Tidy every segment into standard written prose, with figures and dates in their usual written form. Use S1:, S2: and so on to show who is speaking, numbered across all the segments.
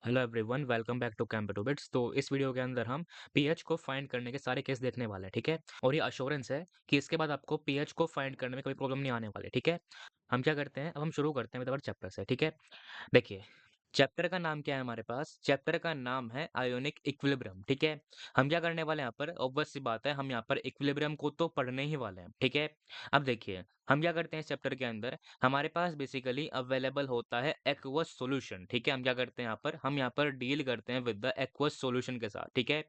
S1: Hello everyone, welcome back to Campto Bits. तो इस video के अंदर हम पीएच को फाइंड करने के सारे केस देखने वाले हैं, ठीक है। और ये अश्योरेंस है कि इसके बाद आपको पीएच को फाइंड करने में कोई प्रॉब्लम नहीं आने वाली, ठीक है। हम क्या करते हैं, अब हम शुरू करते हैं विद आवर चैप्टर से, ठीक है। देखिए, चैप्टर का नाम क्या है हमारे पास? चैप्टर का नाम है आयोनिक इक्विलिब्रियम, ठीक है। हम क्या करने वाले हैं यहाँ पर? ऑब्वियस सी बात है, हम यहाँ पर इक्विलिब्रियम को तो पढ़ने ही वाले हैं, ठीक है। अब देखिए, हम क्या करते हैं इस चैप्टर के अंदर, हमारे पास बेसिकली अवेलेबल होता है एक्वस सॉल्यूशन, ठीक है। हम क्या करते हैं यहाँ पर? हम यहाँ पर डील करते हैं विद द एक्वस सॉल्यूशन के साथ, ठीक है।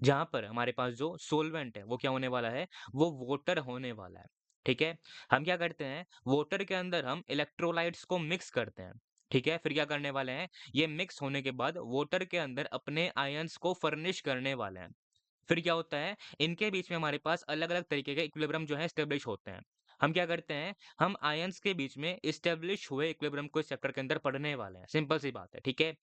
S1: जहाँ पर हमारे पास जो सोलवेंट है वो क्या होने वाला है? वो वाटर होने वाला है, ठीक है। हम क्या करते हैं? वाटर के अंदर हम इलेक्ट्रोलाइट्स को मिक्स करते हैं, ठीक है। फिर क्या करने वाले हैं? ये मिक्स होने के बाद वाटर के अंदर अपने आयंस को फर्निश करने वाले हैं। फिर क्या होता है? इनके बीच में हमारे पास अलग-अलग तरीके के इक्विलिब्रियम जो है एस्टेब्लिश होते हैं। हम क्या करते हैं? हम आयंस के बीच में एस्टेब्लिश हुए इक्विलिब्रियम को इस चैप्टर के अंदर पढ़ने वाले हैं। सिंपल सी बात है, ठीक है।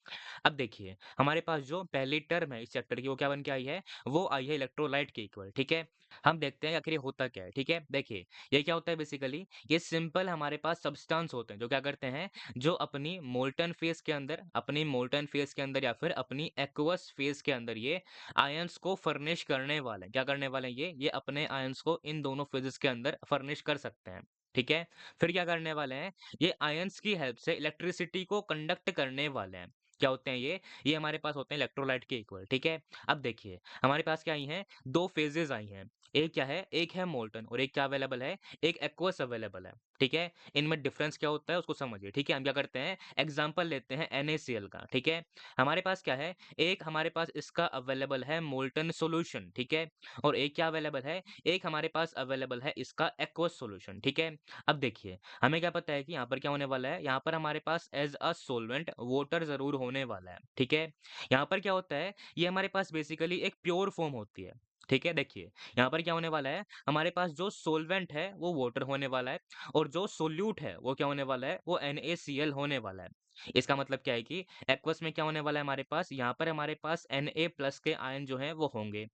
S1: अब देखिए, हमारे पास जो पहली टर्म है इस चैप्टर की वो क्या बन के आई है? वो आई है इलेक्ट्रोलाइट के इक्वल, ठीक है। हम देखते हैं आखिर ये होता क्या है, ठीक है। देखिए, ये क्या होता है बेसिकली, ये सिंपल हमारे पास सब्सटेंस होते हैं जो क्या करते हैं, जो अपनी मोल्टन फेज के अंदर या फिर अपनी एक्वस फेज के अंदर ये आयंस को फर्निश करने वाले हैं। क्या करने वाले हैं ये अपने आयंस को इन दोनों फेजेस के अंदर फर्निश कर सकते हैं, ठीक है। फिर क्या करने वाले हैं? ये आयंस की हेल्प से इलेक्ट्रिसिटी को कंडक्ट करने वाले हैं। क्या होते हैं ये हमारे पास होते हैं इलेक्ट्रोलाइट के इक्वल, ठीक है। अब देखिए, हमारे पास क्या आई हैं? दो फेजेस आई हैं। एक क्या है? एक है मोल्टन और एक क्या अवेलेबल है? एक एक्वस अवेलेबल है, ठीक है। इनमें डिफरेंस क्या होता है उसको समझिए, ठीक है। हम क्या करते हैं? एग्जांपल लेते हैं NaCl का, ठीक है। हमारे पास क्या है? एक हमारे पास इसका अवेलेबल है मोल्टन सॉल्यूशन, ठीक है। और एक क्या अवेलेबल है? एक हमारे पास अवेलेबल है इसका एक्वस सॉल्यूशन, ठीक है। अब देखिए, हमें क्या पता है कि यहाँ पर क्या होने वाला है? यहाँ पर हमारे पास एज अ सॉल्वेंट वाटर जरूर होने वाला है, ठीक है। यहाँ पर क्या होता है? ये हमारे पास बेसिकली एक प्योर फॉर्म होती है, ठीक है। देखिए, यहाँ पर क्या होने वाला है? हमारे पास जो सॉल्वेंट है वो वाटर होने वाला है और जो सोल्यूट है वो क्या होने वाला है? वो NaCl होने वाला है। इसका मतलब क्या है कि एक्वस में क्या होने वाला है हमारे पास? यहाँ पर हमारे पास Na+ के आयन जो हैं वो होंगे।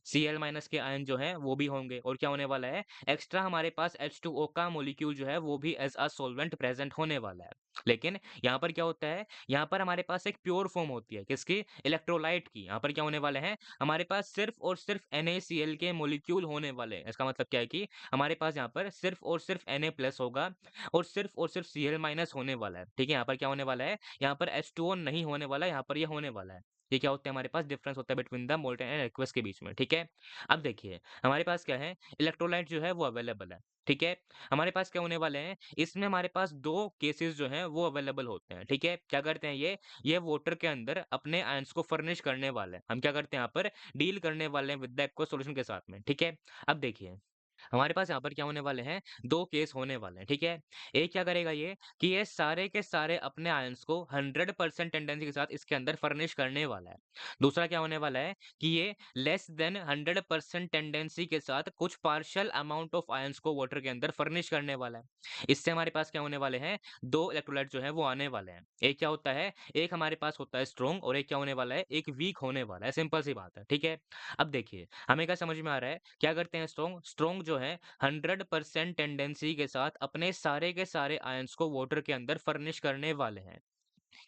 S1: Cl- के आयन जो हैं वो भी होंगे और क्या होने वाला है? एक्स्ट्रा हमारे पास H2O का मॉलिक्यूल जो है वो भी एज़ अ सॉल्वेंट प्रेज़ेंट होने वाला है। लेकिन यहाँ पर क्या होता है? यहाँ पर हमारे पास एक प्योर फॉर्म होती है, किसकी? इलेक्ट्रोलाइट की। यहाँ पर क्या होने वाले हैं? हमारे पास सिर्फ़ और सिर्फ़ NaCl के मॉलिक्यूल होने वाले हैं। इसका मतलब क्या है कि हमारे पास यहाँ पर सिर्फ़ और सिर्फ़ Na+ होगा और सिर्फ़ Cl- होने वाला है। ठीक है? यहाँ पर क्या होने वाला है? यहाँ पर H2O नहीं होने वाला है, यहाँ पर ये होने वाला है। ये क्या होता है हमारे पास? डिफरेंस होता है between the molten and aqueous के बीच में, ठीक है? अब देखिए, हमारे पास क्या है? इलेक्ट्रोलाइट जो है वो अवेलेबल है, ठीक है? हमारे पास क्या होने वाले हैं? इसमें हमारे पास 2 केसेस जो हैं वो अवेलेबल होते हैं, ठीक है? क्या करते हैं ये वाटर के अंदर अपने आयंस को फर्निश करने वाले हैं। हम क्या करते हैं यहाँ पर? डील करने वाले हैं विद द एक्वस सॉल्यूशन के साथ में, ठीक है? अब देखिए, हमारे पास यहाँ पर क्या होने वाले हैं? 2 केस होने वाले हैं, ठीक है? एक क्या करेगा ये कि ये सारे के सारे अपने आयंस को 100% टेंडेंसी के साथ इसके अंदर फर्निश करने वाला है। दूसरा क्या होने वाला है कि ये लेस देन 100% टेंडेंसी के साथ कुछ पार्शियल अमाउंट ऑफ आयंस को वाटर के अंदर फर्निश करने वाला है। इससे हमारे पास क्या होने वाले हैं? 2 इलेक्ट्रोलाइट जो हैं वो आने वाले हैं। एक क्या होता है? एक हमारे पास होता है स्ट्रॉन्ग और एक क्या होने वाला है? एक वीक होने वाला है। सिंपल सी बात है, ठीक है? अब देखिए, हमें क्या समझ में आ रहा है? क्या करते हैं स्ट्रॉन्ग? स्ट्रॉन्ग जो है 100% टेंडेंसी के साथ अपने सारे के सारे आयंस को वाटर के अंदर फर्निश करने वाले हैं।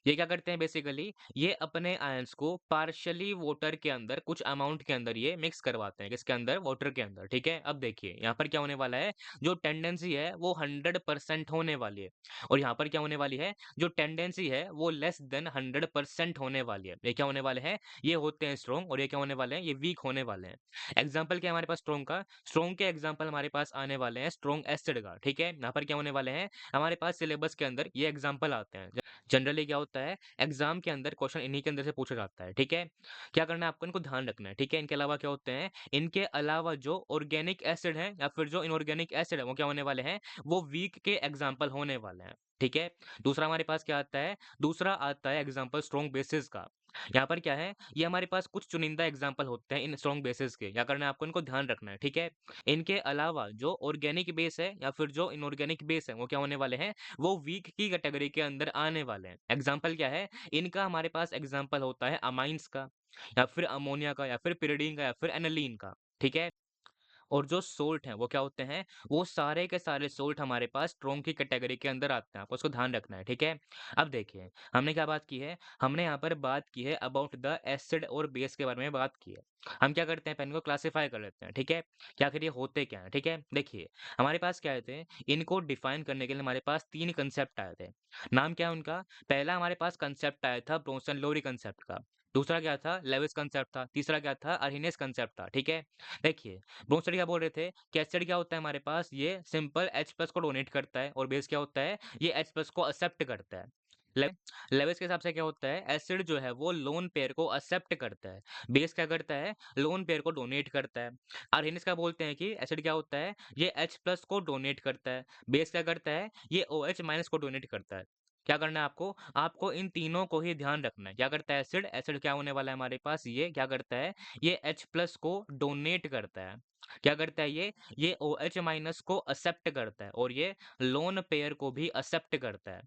S1: ये क्या करते हैं बेसिकली? ये अपने आयंस को पार्शियली वाटर के अंदर कुछ अमाउंट के अंदर ये मिक्स करवाते हैं। किसके अंदर? वाटर के अंदर, ठीक है? अब देखिए, यहाँ पर क्या होने वाला है? जो टेंडेंसी है वो 100% होने वाली है और यहाँ पर क्या होने वाली है? जो टेंडेंसी है वो लेस देन 100% होने वाली है। ये क्या होने वाले हैं? ये होते हैं स्ट्रॉन्ग और ये क्या होने वाले हैं? ये वीक होने वाले हैं। एग्जाम्पल क्या है हमारे पास स्ट्रॉन्ग का? स्ट्रॉन्ग के एग्जाम्पल हमारे पास आने वाले हैं स्ट्रॉन्ग एसिड का, ठीक है? यहाँ पर क्या होने वाले हैं? हमारे पास सिलेबस के अंदर ये एग्जाम्पल आते हैं। जनरली क्या होता है? एग्जाम के अंदर क्वेश्चन इन्हीं के अंदर से पूछा जाता है, ठीक है? क्या करना है आपको? इनको ध्यान रखना है, ठीक है? इनके अलावा क्या होते हैं? इनके अलावा जो ऑर्गेनिक एसिड है या फिर जो इनऑर्गेनिक एसिड है वो क्या होने वाले हैं? वो वीक के एग्जाम्पल होने वाले हैं, ठीक है? दूसरा हमारे पास क्या आता है? दूसरा आता है एग्जाम्पल स्ट्रॉन्ग बेसिस का। यहाँ पर क्या है? ये हमारे पास कुछ चुनिंदा एग्जाम्पल होते हैं इन स्ट्रॉन्ग बेसिस के। क्या करना है आपको? इनको ध्यान रखना है, ठीक है? इनके अलावा जो ऑर्गेनिक बेस है या फिर जो इनऑर्गेनिक बेस है वो क्या होने वाले हैं? वो वीक की कैटेगरी के अंदर आने वाले हैं। एग्जाम्पल क्या है? इनका हमारे पास एग्जाम्पल होता है अमाइंस का या फिर अमोनिया का या फिर पिरिडीन का या फिर एनालीन का, ठीक है? और जो सोल्ट हैं वो क्या होते हैं, वो सारे के सारे सोल्ट हमारे पास स्ट्रॉन्ग की कैटेगरी के अंदर आते हैं, आपको उसको ध्यान रखना है, ठीक है? अब देखिए, हमने क्या बात की है, हमने यहाँ पर बात की है अबाउट द एसिड और बेस के बारे में बात की है। हम क्या करते हैं, पेन को क्लासिफाई कर लेते हैं, ठीक है? कि आखिर ये होते क्या हैं, ठीक है? देखिए, हमारे पास क्या आए थे, इनको डिफाइन करने के लिए हमारे पास 3 कांसेप्ट आए थे। नाम क्या है उनका? पहला हमारे पास कांसेप्ट आया था ब्रोंसन-लोरी कांसेप्ट का, दूसरा क्या था, लेविस कांसेप्ट था, तीसरा क्या था, अर्हीनियस कांसेप्ट था, ठीक है? देखिए, ब्रोंसन क्या बोल रहे थे कि एसिड क्या होता है हमारे पास, ये सिंपल H+ को डोनेट करता है और बेस क्या होता है, ये H+ को एक्सेप्ट करता है। ले लेविस के हिसाब से क्या होता है, एसिड जो है वो लोन पेयर को एक्सेप्ट करता है, बेस क्या करता है, लोन पेयर को डोनेट करता है। अर्हीनियस क्या बोलते हैं कि एसिड क्या होता है, ये H+ को डोनेट करता है, बेस क्या करता है, ये OH- को डोनेट करता है। क्या करना है आपको? आपको इन तीनों को ही ध्यान रखना है। क्या करता है एसिड? एसिड क्या होने वाला है हमारे पास, ये क्या करता है, ये H+ को डोनेट करता है। क्या करता है ये OH- को एक्सेप्ट करता है और ये लोन पेयर को भी एक्सेप्ट करता है।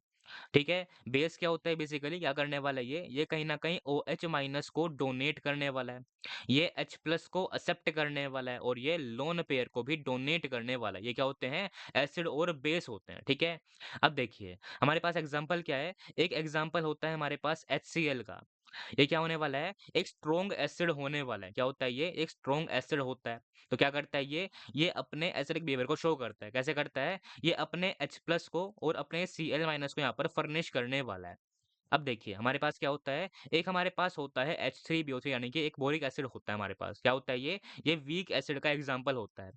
S1: ठीक है? बेस क्या होता है बेसिकली, क्या करने वाला है ये कहीं न कहीं OH- को डोनेट करने वाला है। ये H+ को एक्सेप्ट करने वाला है और ये लोन पेयर को भी डोनेट करने वाला है। ये क्या होते हैं? एसिड और बेस होते हैं, ठीक है? अब देखिए, हमारे पास एग्ज़ाम्पल क्या है? एक एग्ज़ाम्पल होता है हमारे पास HCl का। ये क्या होने वाला है? एक स्ट्रॉन्ग एसिड होने वाला है। क्या होता है ये? एक स्ट्रॉन्ग एसिड होता है। तो क्या करता है ये अपने एसिडिक बिहेवियर को शो करता है। कैसे करता है? ये अपने H+ को और अपने Cl- को यहाँ पर फर्निश करने वाला है। अब देखिए, हमारे पास क्या होता है? एक हमारे पास होता है H3BO3 यानी कि एक बोरिक एसिड होता है हमारे पास। क्या होता है ये? ये वीक एसिड का एग्ज़ाम्पल होता है।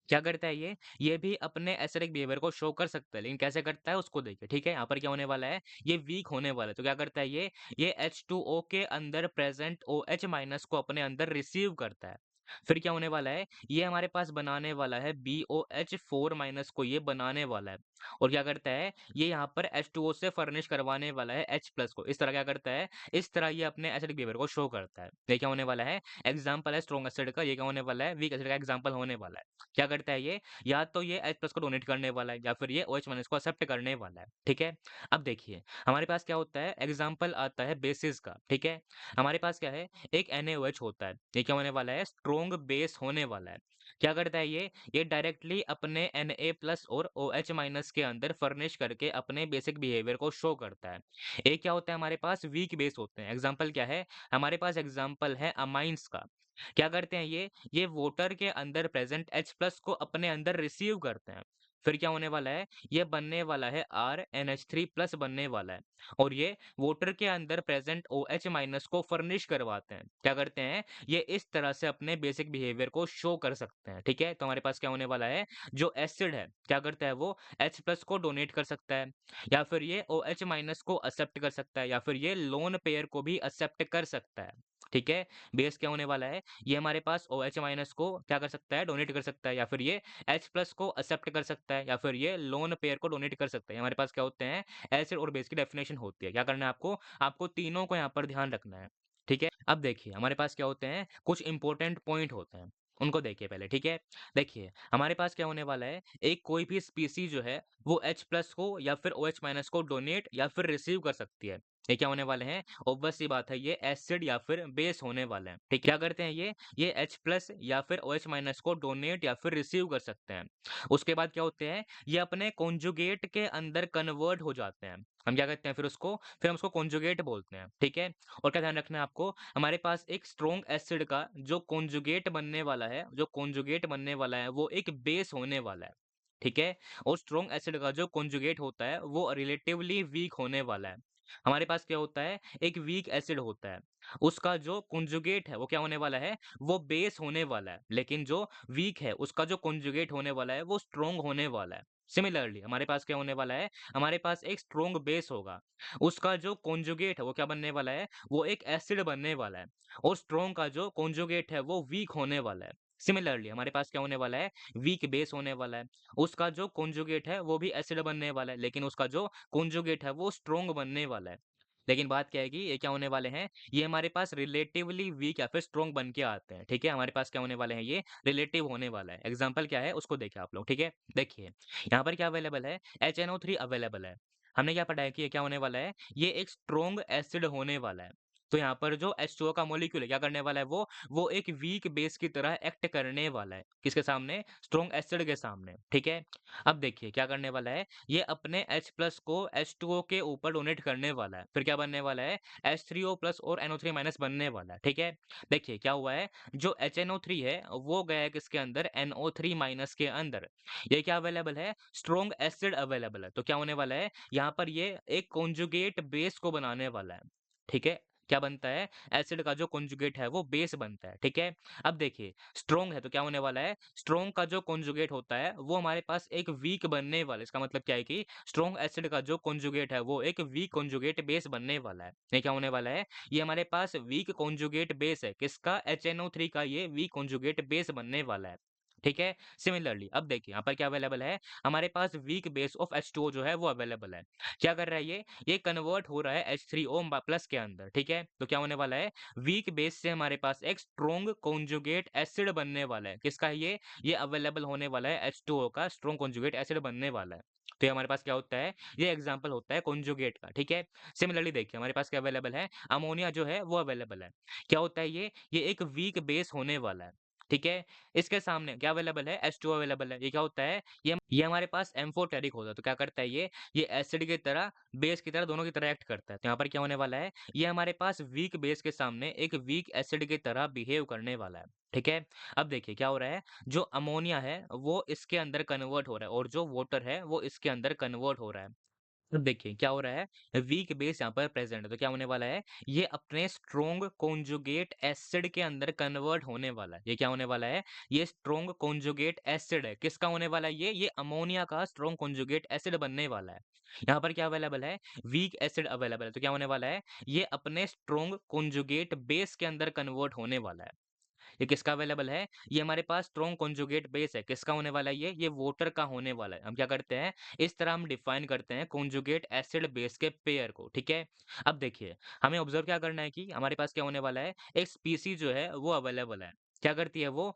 S1: क्या करता है ये? ये भी अपने एसिडिक बिहेवियर को शो कर सकता है, लेकिन कैसे करता है उसको देखिए, ठीक है? यहाँ पर क्या होने वाला है? ये वीक होने वाला है, तो क्या करता है ये H2O के अंदर प्रेज़ेंट OH- को अपने अंदर रिसीव करता है। फिर क्या होने वाला है? ये हमारे पास बनाने वाला है BOH4- को ये बनाने वाला है और क्या करता है? ये यहाँ पर H2O से फर्निश करवाने वाला है H+ को। इस तरह क्या करता है? इस तरह ये अपने एसिडिक बिहेवियर को शो करता है। ये क्या होने वाला है? एग्ज़ाम्पल है स्ट्रॉन्ग एसिड का, ये क्या होने वाला है? वीक एसिड का एग्ज़ाम्पल होने वाला है। क्या करता है ये? या तो ये H+ को डोनेट करने वाला है या फिर ये OH- को एक्सेप्ट करने वाला है, ठीक है? अब देखिए, हमारे पास क्या होता है एग्ज़ाम्पल आता है बेसिस का, ठीक है? हमारे पास क्या है एक NaOH होता है, ये क्या होने वाला है स्ट्रॉन्ग बेस होने वाला है। क्या करता है ये डायरेक्टली अपने Na+ और OH- के अंदर फर्निश करके अपने बेसिक बिहेवियर को शो करता है। एक क्या होता है हमारे पास वीक बेस होते हैं, एग्ज़ाम्पल क्या है? हमारे पास एग्ज़ाम्पल है अमाइन्स का। क्या करते हैं ये वाटर के अंदर प्रेजेंट H+ को अपने अंदर रिसीव करते हैं। फिर क्या होने वाला है? ये बनने वाला है RNH3+ बनने वाला है और ये वाटर के अंदर प्रेजेंट OH- को फर्निश करवाते हैं। क्या करते हैं? ये इस तरह से अपने बेसिक बिहेवियर को शो कर सकते हैं, ठीक है? तो हमारे पास क्या होने वाला है? जो एसिड है, क्या करता है वो H+ को डोनेट कर सकता है या फिर ये OH- को एक्सेप्ट कर सकता है या फिर ये लोन पेयर को भी एक्सेप्ट कर सकता है। ठीक है? बेस क्या होने वाला है? ये हमारे पास OH- को क्या कर सकता है? डोनेट कर सकता है या फिर ये H+ को एक्सेप्ट कर सकता है या फिर ये लोन पेयर को डोनेट कर सकता है। हमारे पास क्या होते हैं? एसिड और बेस की डेफिनेशन होती है। क्या करना है आपको? आपको तीनों को यहाँ पर ध्यान रखना है। ठीक है? अब देखिए हमारे पास क्या होते हैं? कुछ इंपॉर्टेंट पॉइंट होते हैं। उनको देखिए पहले, ठीक है? देखिए, हमारे पास क्या होने वाला है? एक कोई भी स्पीशीज़ जो है, वो H+ को या फिर OH- को डोनेट या फिर रिसीव कर सकती है। ये क्या होने वाले हैं? ऑब्वियस सी बात है ये एसिड या फिर बेस होने वाले हैं। ठीक है? क्या करते हैं ये H+ या फिर OH- को डोनेट या फिर रिसीव कर सकते हैं। उसके बाद क्या होते हैं? ये अपने कॉन्जुगेट के अंदर कन्वर्ट हो जाते हैं। हम क्या कहते हैं फिर हम उसको कॉन्जुगेट बोलते हैं। ठीक है? और क्या ध्यान रखना है आपको? हमारे पास एक स्ट्रॉन्ग एसिड का जो कॉन्जुगेट बनने वाला है वो एक बेस होने वाला है। ठीक है? और स्ट्रॉन्ग एसिड का जो कॉन्जुगेट होता है वो रिलेटिवली वीक होने वाला है। हमारे पास क्या होता है? एक वीक एसिड होता है। उसका जो कॉन्जुगेट है वो क्या होने वाला है? वो बेस होने वाला है। लेकिन जो वीक है उसका जो कॉन्जुगेट होने वाला है वो स्ट्रॉन्ग होने वाला है। सिमिलरली हमारे पास क्या होने वाला है? हमारे पास एक स्ट्रॉन्ग बेस होगा। उसका जो कॉन्जुगेट है वो क्या बनने वाला है? वो एक एसिड बनने वाला है। और स्ट्रॉन्ग का जो कॉन्जुगेट है वो वीक होने वाला है। सिमिलरली हमारे पास क्या होने वाला है? वीक बेस होने वाला है। उसका जो कॉन्जुगेट है वो भी एसिड बनने वाला है। लेकिन उसका जो कॉन्जुगेट है वो स्ट्रॉन्ग बनने वाला है। लेकिन बात क्या है कि ये क्या होने वाले हैं? ये हमारे पास रिलेटिवली वीक या फिर स्ट्रॉन्ग बन के आते हैं, ठीक है? हमारे पास क्या होने वाले हैं ये रिलेटिव होने वाला है। एग्ज़ाम्पल क्या है उसको देखें आप लोग, ठीक है? देखिए, यहाँ पर क्या अवेलेबल है? HNO3 अवेलेबल है। हमने क्या पढ़ा है कि ये क्या होने वाला है? ये एक स्ट्रॉन्ग एसिड होने वाला है। तो यहाँ पर जो H2O का मॉलिक्यूल है क्या करने वाला है वो एक वीक बेस की तरह एक्ट करने वाला है। किसके सामने? स्ट्रॉन्ग एसिड के सामने, ठीक है? अब देखिए क्या करने वाला है, ये अपने H+ को H2O के ऊपर डोनेट करने वाला है। फिर क्या बनने वाला है? H3O+ और NO3- बनने वाला है, ठीक है? देखिए क्या हुआ है, जो HNO3 है वो गया है किसके अंदर? NO3- के अंदर। ये क्या अवेलेबल है? स्ट्रॉन्ग एसिड अवेलेबल है। तो क्या होने वाला है? यहाँ पर ये एक कॉन्जुगेट बेस को बनाने वाला है, ठीक है? क्या बनता है? एसिड का जो कॉन्जुगेट है वो बेस बनता है, ठीक है? अब देखिए स्ट्रॉन्ग है तो क्या होने वाला है? स्ट्रॉन्ग का जो कॉन्जुगेट होता है वो हमारे पास एक वीक बनने वाला है। इसका मतलब क्या है कि स्ट्रॉन्ग एसिड का जो कॉन्जुगेट है वो एक वीक कॉन्जुगेट बेस बनने वाला है। ये क्या होने वाला है? ये हमारे पास वीक कॉन्जुगेट बेस है। किसका? HNO3 का ये वीक कॉन्जुगेट बेस बनने वाला है। ठीक है? सिमिलरली अब देखिए यहाँ पर क्या अवेलेबल है? हमारे पास वीक बेस ऑफ H2O जो है वो अवेलेबल है। क्या कर रहा है ये? ये कन्वर्ट हो रहा है H3O+ के अंदर, ठीक है? तो क्या होने वाला है? वीक बेस से हमारे पास एक स्ट्रॉन्ग कॉन्जुगेट एसिड बनने वाला है। किसका है ये? ये अवेलेबल होने वाला है H2O का स्ट्रॉन्ग कॉन्जुगेट एसिड बनने वाला है। तो ये हमारे पास क्या होता है? ये एग्जांपल होता है कॉन्जुगेट का, ठीक है? सिमिलरली देखिए हमारे पास क्या अवेलेबल है? अमोनिया जो है वो अवेलेबल है। क्या होता है ये? ये एक वीक बेस होने वाला है, ठीक है? इसके सामने क्या अवेलेबल है? H2O अवेलेबल है। ये क्या होता है? ये हमारे पास एम्फोटेरिक होता है। तो क्या करता है ये एसिड की तरह, बेस की तरह, दोनों की तरह एक्ट करता है। तो यहाँ पर क्या होने वाला है? ये हमारे पास वीक बेस के सामने एक वीक एसिड की तरह बिहेव करने वाला है। ठीक है? अब देखिए क्या हो रहा है? जो अमोनिया है वो इसके अंदर कन्वर्ट हो रहा है और जो वाटर है वो इसके अंदर कन्वर्ट हो रहा है। अब देखिए क्या हो रहा है, वीक बेस यहाँ पर प्रेजेंट है तो क्या होने वाला है, ये अपने स्ट्रोंग कॉन्जुगेट एसिड के अंदर कन्वर्ट होने वाला है। ये क्या होने वाला है, ये स्ट्रोंग कॉन्जुगेट एसिड है। किसका होने वाला है? ये अमोनिया का स्ट्रोंग कॉन्जुगेट एसिड बनने वाला है। यहाँ पर क्या अवेलेबल है? वीक एसिड अवेलेबल है। तो क्या होने वाला है, ये अपने स्ट्रोंग कॉन्जुगेट बेस के अंदर कन्वर्ट होने वाला है। ये किसका अवेलेबल है? ये हमारे पास स्ट्रॉन्ग कॉन्जुगेट बेस है। किसका होने वाला है ये वाटर का होने वाला है। हम क्या करते हैं, इस तरह हम डिफाइन करते हैं कॉन्जुगेट एसिड बेस के पेयर को, ठीक है? अब देखिए, हमें ऑब्जर्व क्या करना है कि हमारे पास क्या होने वाला है, एक स्पीसी जो है वो अवेलेबल है। क्या करती है वो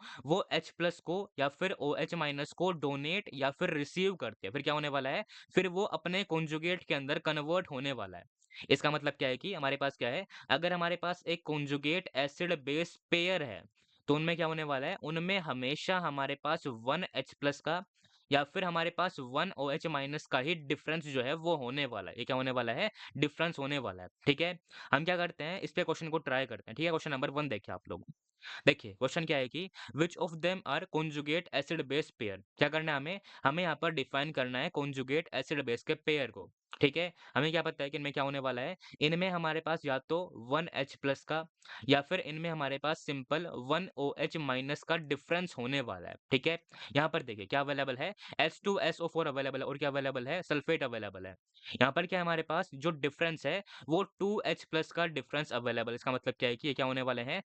S1: H+ को या फिर OH- को डोनेट या फिर रिसीव करती है। फिर क्या होने वाला है, फिर वो अपने कॉन्जुगेट के अंदर कन्वर्ट होने वाला है। इसका मतलब क्या है कि हमारे पास क्या है, अगर हमारे पास एक कॉन्जुगेट एसिड बेस पेयर है तो उनमें क्या होने वाला है, उनमें हमेशा हमारे पास 1H+ का या फिर हमारे पास 1OH- का ही डिफरेंस जो है वो होने वाला है। ये क्या होने वाला है, डिफरेंस होने वाला है, ठीक है? हम क्या करते हैं, इस पे क्वेश्चन को ट्राई करते हैं, ठीक है? क्वेश्चन नंबर 1 देखिए आप लोग। देखिए क्वेश्चन क्या है कि which of them are conjugate acid base pair. क्या करना है हमें, यहाँ पर डिफाइन करना है कॉन्जुगेट एसिड बेस के पेयर को, ठीक है? हमें क्या पता है कि इनमें क्या होने वाला है, इनमें हमारे पास या तो 1H+ का या फिर इनमें हमारे पास सिंपल 1OH- का डिफरेंस होने वाला है, ठीक है? यहाँ पर देखिए क्या अवेलेबल है, H2SO4 अवेलेबल है और क्या अवेलेबल है, सल्फेट अवेलेबल है। यहाँ पर क्या है, हमारे पास जो डिफरेंस है वो 2H+ का डिफरेंस अवेलेबल है। इसका मतलब क्या है कि ये क्या होने वाले हैं,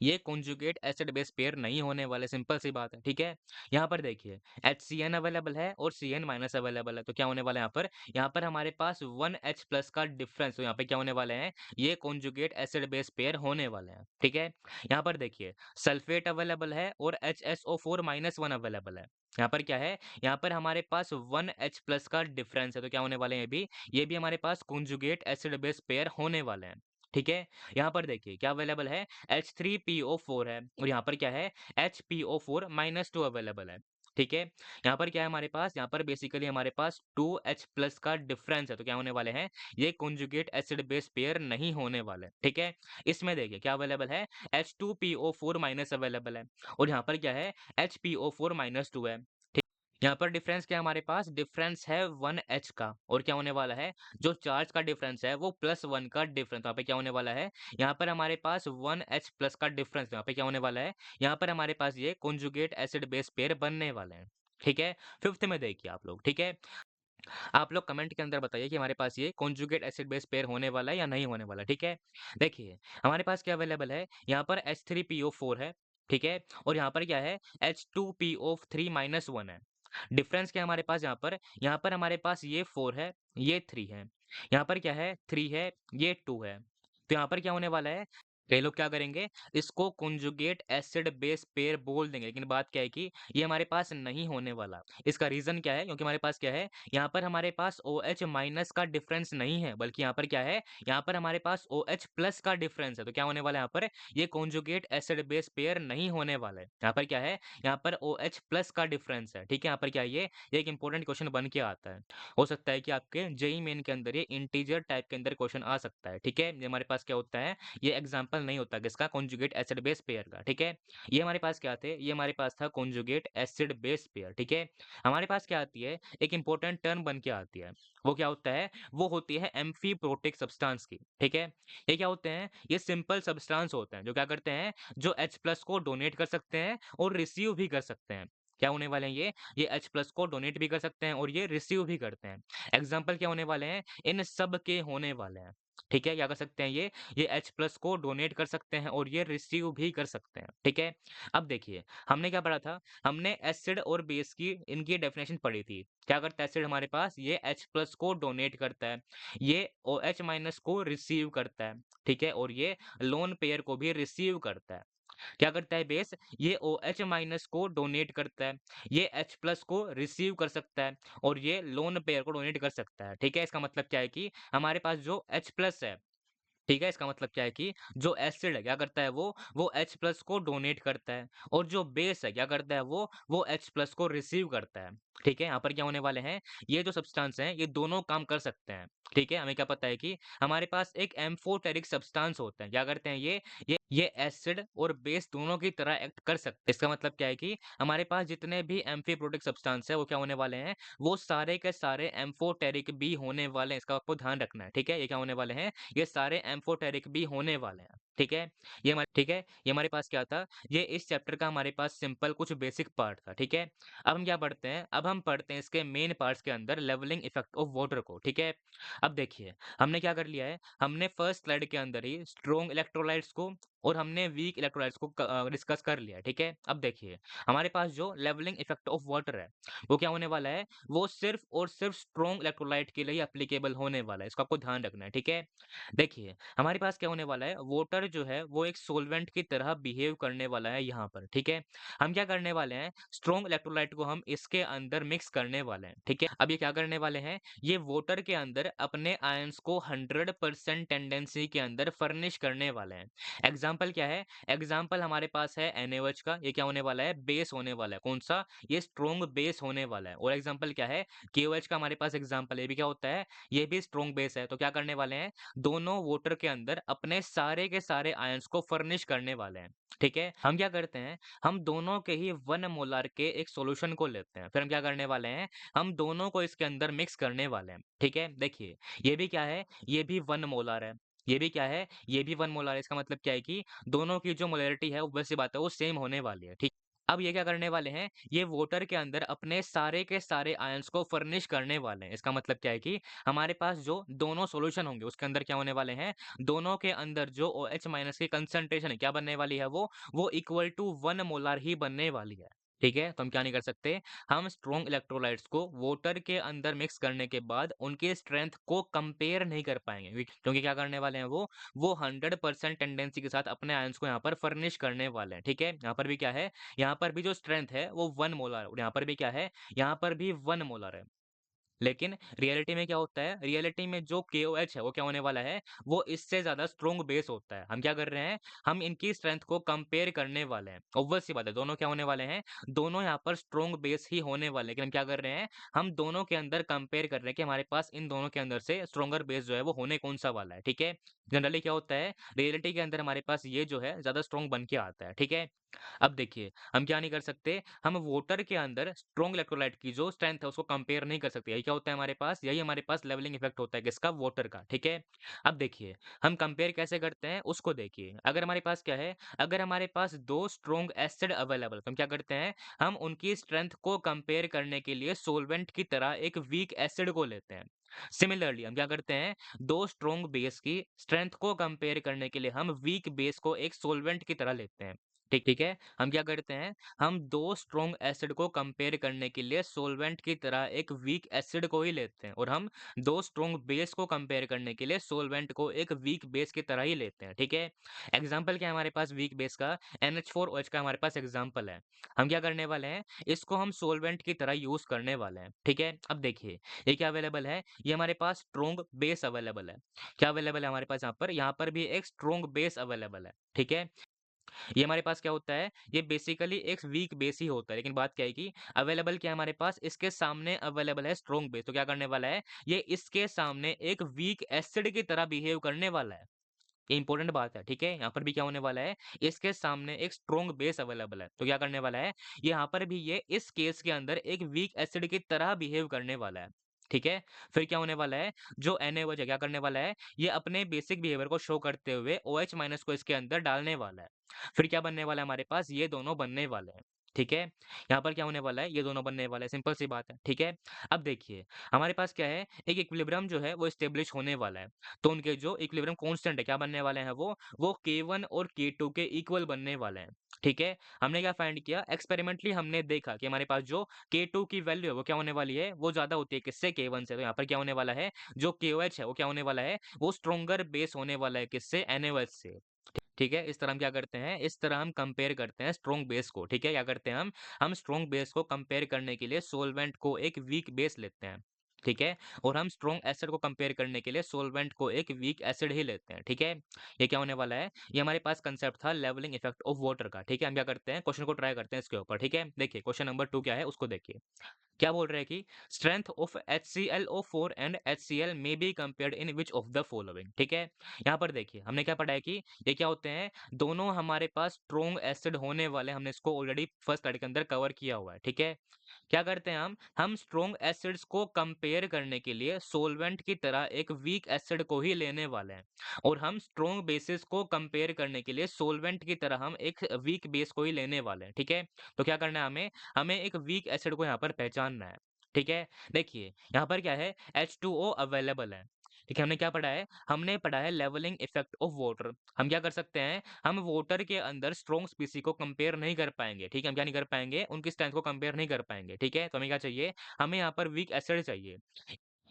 S1: ये कॉन्जुगेट एसिड बेस पेयर नहीं होने वाले, सिंपल सी बात है, ठीक है? यहाँ पर देखिए HCN अवेलेबल है और CN- अवेलेबल है। तो क्या होने वाला है यहाँ पर हमारे पास 1H+ का डिफरेंस, तो यहाँ पे क्या होने वाले हैं, ये कॉन्जुगेट एसिड बेस पेयर होने वाले हैं, ठीक है? यहाँ पर देखिए सल्फेट अवेलेबल है और HSO4- अवेलेबल है। यहाँ पर क्या है, यहाँ पर हमारे पास 1H+ का डिफरेंस है। तो क्या होने वाले हैं, ये भी हमारे पास कॉन्जुगेट एसिड बेस पेयर होने वाले हैं, ठीक है? यहाँ पर देखिए क्या अवेलेबल है, H3PO4 है और यहाँ पर क्या है, HPO4- अवेलेबल है, ठीक है? यहाँ पर क्या है हमारे पास, यहाँ पर बेसिकली हमारे पास 2H+ का डिफरेंस है। तो क्या होने वाले हैं, ये कॉन्जुगेट एसिड बेस पेयर नहीं होने वाले, ठीक है? इसमें देखिए क्या अवेलेबल है, H2PO4- अवेलेबल है और यहाँ पर क्या है, HPO4- है। यहाँ पर डिफरेंस क्या है, हमारे पास डिफरेंस है 1H का और क्या होने वाला है, जो चार्ज का डिफरेंस है वो +1 का डिफरेंस। यहाँ पे क्या होने वाला है, यहाँ पर हमारे पास 1H+ का डिफरेंस, यहाँ पे क्या होने वाला है, यहाँ पर हमारे पास ये कॉन्जुगेट एसिड बेस पेयर बनने वाले हैं, ठीक है? फिफ्थ में देखिए आप लोग, ठीक है? आप लोग कमेंट के अंदर बताइए कि हमारे पास ये कॉन्जुगेट एसिड बेस पेयर होने वाला है या नहीं होने वाला, ठीक है? देखिए हमारे पास क्या अवेलेबल है, यहाँ पर H3PO4 है, ठीक है? और यहाँ पर क्या है, H2PO3- है। डिफरेंस क्या है हमारे पास, यहाँ पर हमारे पास ये 4 है, ये 3 है। यहाँ पर क्या है, 3 है, ये 2 है। तो यहाँ पर क्या होने वाला है, कई लोग क्या करेंगे, इसको कॉन्जुगेट एसिड बेस पेयर बोल देंगे, लेकिन बात क्या है कि ये हमारे पास नहीं होने वाला। इसका रीज़न क्या है? क्योंकि हमारे पास क्या है, यहाँ पर हमारे पास OH माइनस का डिफरेंस नहीं है, बल्कि यहाँ पर क्या है, यहाँ पर हमारे पास OH प्लस का डिफरेंस है। तो क्या होने वाला है यहाँ पर, ये कॉन्जुगेट एसिड बेस पेयर नहीं होने वाला है। यहाँ पर क्या है, यहाँ पर OH प्लस का डिफरेंस है, ठीक है? यहाँ पर क्या है ये एक इंपॉर्टेंट क्वेश्चन बन के आता है। हो सकता है कि आपके जेईई मेन के अंदर ये इंटीजर टाइप के अंदर क्वेश्चन आ सकता है, ठीक है? ये हमारे पास क्या होता है, ये एग्जाम्पल नहीं होता किसका, कॉन्जुगेट एसिड बेस पेयर का, ठीक है? ये हमारे पास क्या थे, ये हमारे पास था कॉन्जुगेट एसिड बेस पेयर, ठीक है? हमारे पास क्या आती है, एक इंपॉर्टेंट टर्म बन के आती है। वो क्या होता है, वो होती है एम्फीप्रोटिक सब्सटेंस की, ठीक है? ये क्या होते हैं, ये सिंपल सब्सटेंस होते हैं जो क्या करते हैं, जो H प्लस को डोनेट कर सकते हैं और रिसीव भी कर सकते हैं। क्या होने वाले हैं ये H प्लस को डोनेट भी कर सकते हैं और ये रिसीव भी करते हैं। एग्जाम्पल क्या होने वाले हैं, इन सब के होने वाले हैं, ठीक है? क्या कर सकते हैं ये H प्लस को डोनेट कर सकते हैं और ये रिसीव भी कर सकते हैं, ठीक है? अब देखिए, हमने क्या पढ़ा था, हमने एसिड और बेस की इनकी डेफिनेशन पढ़ी थी। क्या करता है एसिड हमारे पास, ये H प्लस को डोनेट करता है, ये OH माइनस को रिसीव करता है, ठीक है? और ये लोन पेयर को भी रिसीव करता है। क्या करता है बेस, ये OH माइनस को डोनेट करता है, ये H प्लस को रिसीव कर सकता है और ये लोन पेयर को डोनेट कर सकता है, ठीक है? इसका मतलब क्या है कि हमारे पास जो H प्लस है, ठीक है? इसका मतलब क्या है कि जो एसिड है क्या करता है वो H प्लस को डोनेट करता है और जो बेस है क्या करता है वो H प्लस को रिसीव करता है, ठीक है? यहाँ पर क्या होने वाले हैं, ये जो सब्सटेंस हैं ये दोनों काम कर सकते हैं, ठीक है? हमें क्या पता है कि हमारे पास एक एम्फोटेरिक सब्सटेंस होता है, क्या करते हैं ये एसिड और बेस दोनों की तरह एक्ट कर सकते हैं। इसका मतलब क्या है कि हमारे पास जितने भी एम्फीप्रोटिक सब्सटेंस है वो क्या होने वाले हैं, वो सारे के सारे एम्फोटेरिक भी होने वाले हैं, इसका आपको ध्यान रखना है, ठीक है? ये क्या होने वाले हैं, ये सारे एम्फोटेरिक भी होने वाले हैं, ठीक है? ये हमारे पास क्या था, ये इस चैप्टर का हमारे पास सिंपल कुछ बेसिक पार्ट था, ठीक है? अब हम क्या पढ़ते हैं, अब हम पढ़ते हैं इसके मेन पार्ट्स के अंदर लेवलिंग इफेक्ट ऑफ वाटर को, ठीक है? अब देखिए, हमने क्या कर लिया है, हमने फर्स्ट स्लाइड के अंदर ही स्ट्रॉन्ग इलेक्ट्रोलाइट्स को और हमने वीक इलेक्ट्रोलाइट्स को डिस्कस कर लिया है, ठीक है? अब देखिए, हमारे पास जो लेवलिंग इफेक्ट ऑफ वाटर है, वो क्या होने वाला है, वो सिर्फ और सिर्फ स्ट्रॉन्ग इलेक्ट्रोलाइट के लिए एप्लीकेबल होने वाला है, इसको आपको ध्यान रखना है, ठीक है? देखिए, हमारे पास क्या होने वाला है, वाटर जो है वो एक सॉल्वेंट की तरह बिहेव करने वाला है यहाँ पर, ठीक है? हम क्या करने वाले हैं, स्ट्रॉन्ग इलेक्ट्रोलाइट को हम इसके अंदर मिक्स करने वाले हैं, ठीक है? अब ये क्या करने वाले हैं, ये वाटर के अंदर अपने आयंस को 100% टेंडेंसी के अंदर फर्निश करने वाले हैं। एग्जाम्पल क्या है, एग्जाम्पल हमारे पास है NaOH का, ये क्या होने वाला है, बेस होने वाला है, कौन सा, ये स्ट्रॉन्ग बेस होने वाला है। और एग्जाम्पल क्या है, KOH का हमारे पास एग्जाम्पल, ये भी क्या होता है, ये भी स्ट्रॉन्ग बेस है। तो क्या करने वाले हैं, दोनों वाटर के अंदर अपने सारे के सारे आयंस को फर्निश करने वाले हैं, ठीक है? हम क्या करते हैं, हम दोनों के ही 1 मोलार के एक सॉल्यूशन को लेते हैं, फिर हम क्या करने वाले हैं, हम दोनों को इसके अंदर मिक्स करने वाले हैं, ठीक है? देखिए, ये भी क्या है, ये भी 1 मोलार है, ये भी क्या है, ये भी 1 मोलार है। इसका मतलब क्या है कि दोनों की जो मोलैरिटी है, ऑब्वियस सी बात है, वो सेम होने वाली है, ठीक? अब ये क्या करने वाले हैं, ये वाटर के अंदर अपने सारे के सारे आयंस को फर्निश करने वाले हैं। इसका मतलब क्या है कि हमारे पास जो दोनों सॉल्यूशन होंगे, उसके अंदर क्या होने वाले हैं, दोनों के अंदर जो OH माइनस की कंसंट्रेशन है, क्या बनने वाली है वो इक्वल टू 1 मोलार ही बनने वाली है। ठीक है? तो हम क्या नहीं कर सकते, हम स्ट्रॉन्ग इलेक्ट्रोलाइट्स को वाटर के अंदर मिक्स करने के बाद उनके स्ट्रेंथ को कंपेयर नहीं कर पाएँगे, क्योंकि क्या करने वाले हैं वो 100% टेंडेंसी के साथ अपने आयंस को यहाँ पर फर्निश करने वाले हैं, ठीक है? यहाँ पर भी क्या है, यहाँ पर भी जो स्ट्रेंथ है वो 1 मोलार है और यहाँ पर भी क्या है, यहाँ पर भी 1 मोलार है। लेकिन रियलिटी में क्या होता है, रियलिटी में जो KOH है वो क्या होने वाला है, वो इससे ज़्यादा स्ट्रॉन्ग बेस होता है। हम क्या कर रहे हैं, हम इनकी स्ट्रेंथ को कंपेयर करने वाले हैं। ऑब्वियस सी बात है, दोनों क्या होने वाले हैं, दोनों यहाँ पर स्ट्रॉन्ग बेस ही होने वाले हैं। लेकिन हम क्या कर रहे हैं, हम दोनों के अंदर कंपेयर कर रहे हैं कि हमारे पास इन दोनों के अंदर से स्ट्रॉन्गर बेस जो है वो होने कौन-सा वाला है, ठीक है? जनरली क्या होता है, रियलिटी के अंदर हमारे पास ये जो है ज़्यादा स्ट्रॉन्ग बन के आता है, ठीक है? अब देखिए, हम क्या नहीं कर सकते, हम वाटर के अंदर स्ट्रॉन्ग इलेक्ट्रोलाइट की जो स्ट्रेंथ है उसको कंपेयर नहीं कर सकते। यही क्या होता है हमारे पास, यही हमारे पास लेवलिंग इफेक्ट होता है किसका, वाटर का, ठीक है? अब देखिए, हम कंपेयर कैसे करते हैं उसको देखिए। अगर हमारे पास क्या है, अगर हमारे पास 2 स्ट्रॉन्ग एसिड अवेलेबल, तो हम क्या करते हैं, हम उनकी स्ट्रेंथ को कंपेयर करने के लिए सॉल्वेंट की तरह एक वीक एसिड को लेते हैं। सिमिलरली हम क्या करते हैं, 2 स्ट्रॉन्ग बेस की स्ट्रेंथ को कंपेयर करने के लिए हम वीक बेस को एक सॉल्वेंट की तरह लेते हैं। ठीक ठीक है? हम क्या करते हैं, हम 2 स्ट्रॉन्ग एसिड को कंपेयर करने के लिए सॉल्वेंट की तरह एक वीक एसिड को ही लेते हैं और हम 2 स्ट्रॉन्ग बेस को कंपेयर करने के लिए सॉल्वेंट को एक वीक बेस की तरह ही लेते हैं। ठीक है? एग्जाम्पल क्या है हमारे पास वीक बेस का? NH4OH का हमारे पास एग्जाम्पल है। हम क्या करने वाले हैं, इसको हम सॉल्वेंट की तरह यूज़ करने वाले हैं। ठीक है? अब देखिए, ये क्या अवेलेबल है, ये हमारे पास स्ट्रॉन्ग बेस अवेलेबल है। क्या अवेलेबल है हमारे पास यहाँ पर? यहाँ पर भी एक स्ट्रॉन्ग बेस अवेलेबल है। ठीक है? ये हमारे पास क्या होता है? ये बेसिकली एक वीक बेस ही होता है, लेकिन बात क्या है कि अवेलेबल क्या है हमारे पास? इसके सामने अवेलेबल है स्ट्रॉन्ग बेस। तो क्या करने वाला है? ये इसके सामने एक वीक एसिड की तरह बिहेव करने वाला है। ये इंपॉर्टेंट बात है, ठीक है? यहाँ पर भी क्या होने वाला है? इसके सामने एक स्ट्रॉन्ग बेस अवेलेबल है। तो क्या करने वाला है? यहाँ पर भी ये इस केस के अंदर एक वीक एसिड की तरह बिहेव करने वाला है। ठीक है? फिर क्या होने वाला है? जो NaOH है क्या करने वाला है? ये अपने बेसिक बिहेवियर को शो करते हुए OH माइनस को इसके अंदर डालने वाला है। फिर क्या बनने वाला है हमारे पास? ये दोनों बनने वाले हैं। ठीक है? यहाँ पर क्या होने वाला है? ये दोनों बनने वाला है, सिंपल सी बात है। ठीक है? अब देखिए, हमारे पास क्या है? एक इक्विलिब्रियम जो है वो एस्टेब्लिश होने वाला है। तो उनके जो इक्विलिब्रियम कांस्टेंट है क्या बनने वाले हैं वो K1 और K2 के इक्वल बनने वाले हैं। ठीक है? हमने क्या फाइंड किया? एक्सपेरिमेंटली हमने देखा कि हमारे पास जो K2 की वैल्यू है वो क्या होने वाली है? वो ज़्यादा होती है किससे? K1 से। तो यहाँ पर क्या होने वाला है? जो KOH है वो क्या होने वाला है? वो स्ट्रॉन्गर बेस होने वाला है किससे? NaOH से। ठीक है? इस तरह हम क्या करते हैं? इस तरह हम कंपेयर करते हैं स्ट्रॉन्ग बेस को। ठीक है? क्या करते हैं हम स्ट्रॉन्ग बेस को कंपेयर करने के लिए सॉल्वेंट को एक वीक बेस लेते हैं। ठीक है? और हम स्ट्रॉन्ग एसिड को कंपेयर करने के लिए सॉल्वेंट को एक वीक एसिड ही लेते हैं। ठीक है? ये क्या होने वाला है? ये हमारे पास कांसेप्ट था लेवलिंग इफेक्ट ऑफ वाटर का। ठीक है? हम क्या करते हैं? क्वेश्चन को ट्राई करते हैं इसके ऊपर। ठीक है? देखिए क्वेश्चन नंबर 2 क्या है उसको देखिए। क्या बोल रहे हैं कि strength of HClO4 and HCl may be compared in which of the following. ठीक है? यहाँ पर देखिए हमने क्या पढ़ा है कि ये क्या होते हैं, दोनों हमारे पास स्ट्रॉन्ग एसिड होने वाले, हमने इसको ऑलरेडी फर्स्ट स्लाइड के अंदर कवर किया हुआ है। ठीक है? क्या करते हैं हम स्ट्रॉन्ग एसिड्स को कंपेयर करने के लिए सॉल्वेंट की तरह एक वीक एसिड को ही लेने वाले हैं और हम स्ट्रॉन्ग बेसिस को कंपेयर करने के लिए सॉल्वेंट की तरह हम एक वीक बेस को ही लेने वाले हैं। ठीक है? तो क्या करना है हमें? हमें एक वीक एसिड को यहाँ पर पहचानना है। ठीक है? देखिए यहाँ पर क्या है, H2O अवेलेबल है। ठीक है? हमने क्या पढ़ा है? हमने पढ़ा है लेवलिंग इफेक्ट ऑफ वाटर। हम क्या कर सकते हैं, हम वाटर के अंदर स्ट्रॉन्ग स्पीसी को कंपेयर नहीं कर पाएंगे। ठीक है? हम क्या नहीं कर पाएंगे, उनकी स्ट्रेंथ को कंपेयर नहीं कर पाएंगे। ठीक है? तो हमें क्या चाहिए, हमें यहाँ पर वीक एसिड चाहिए।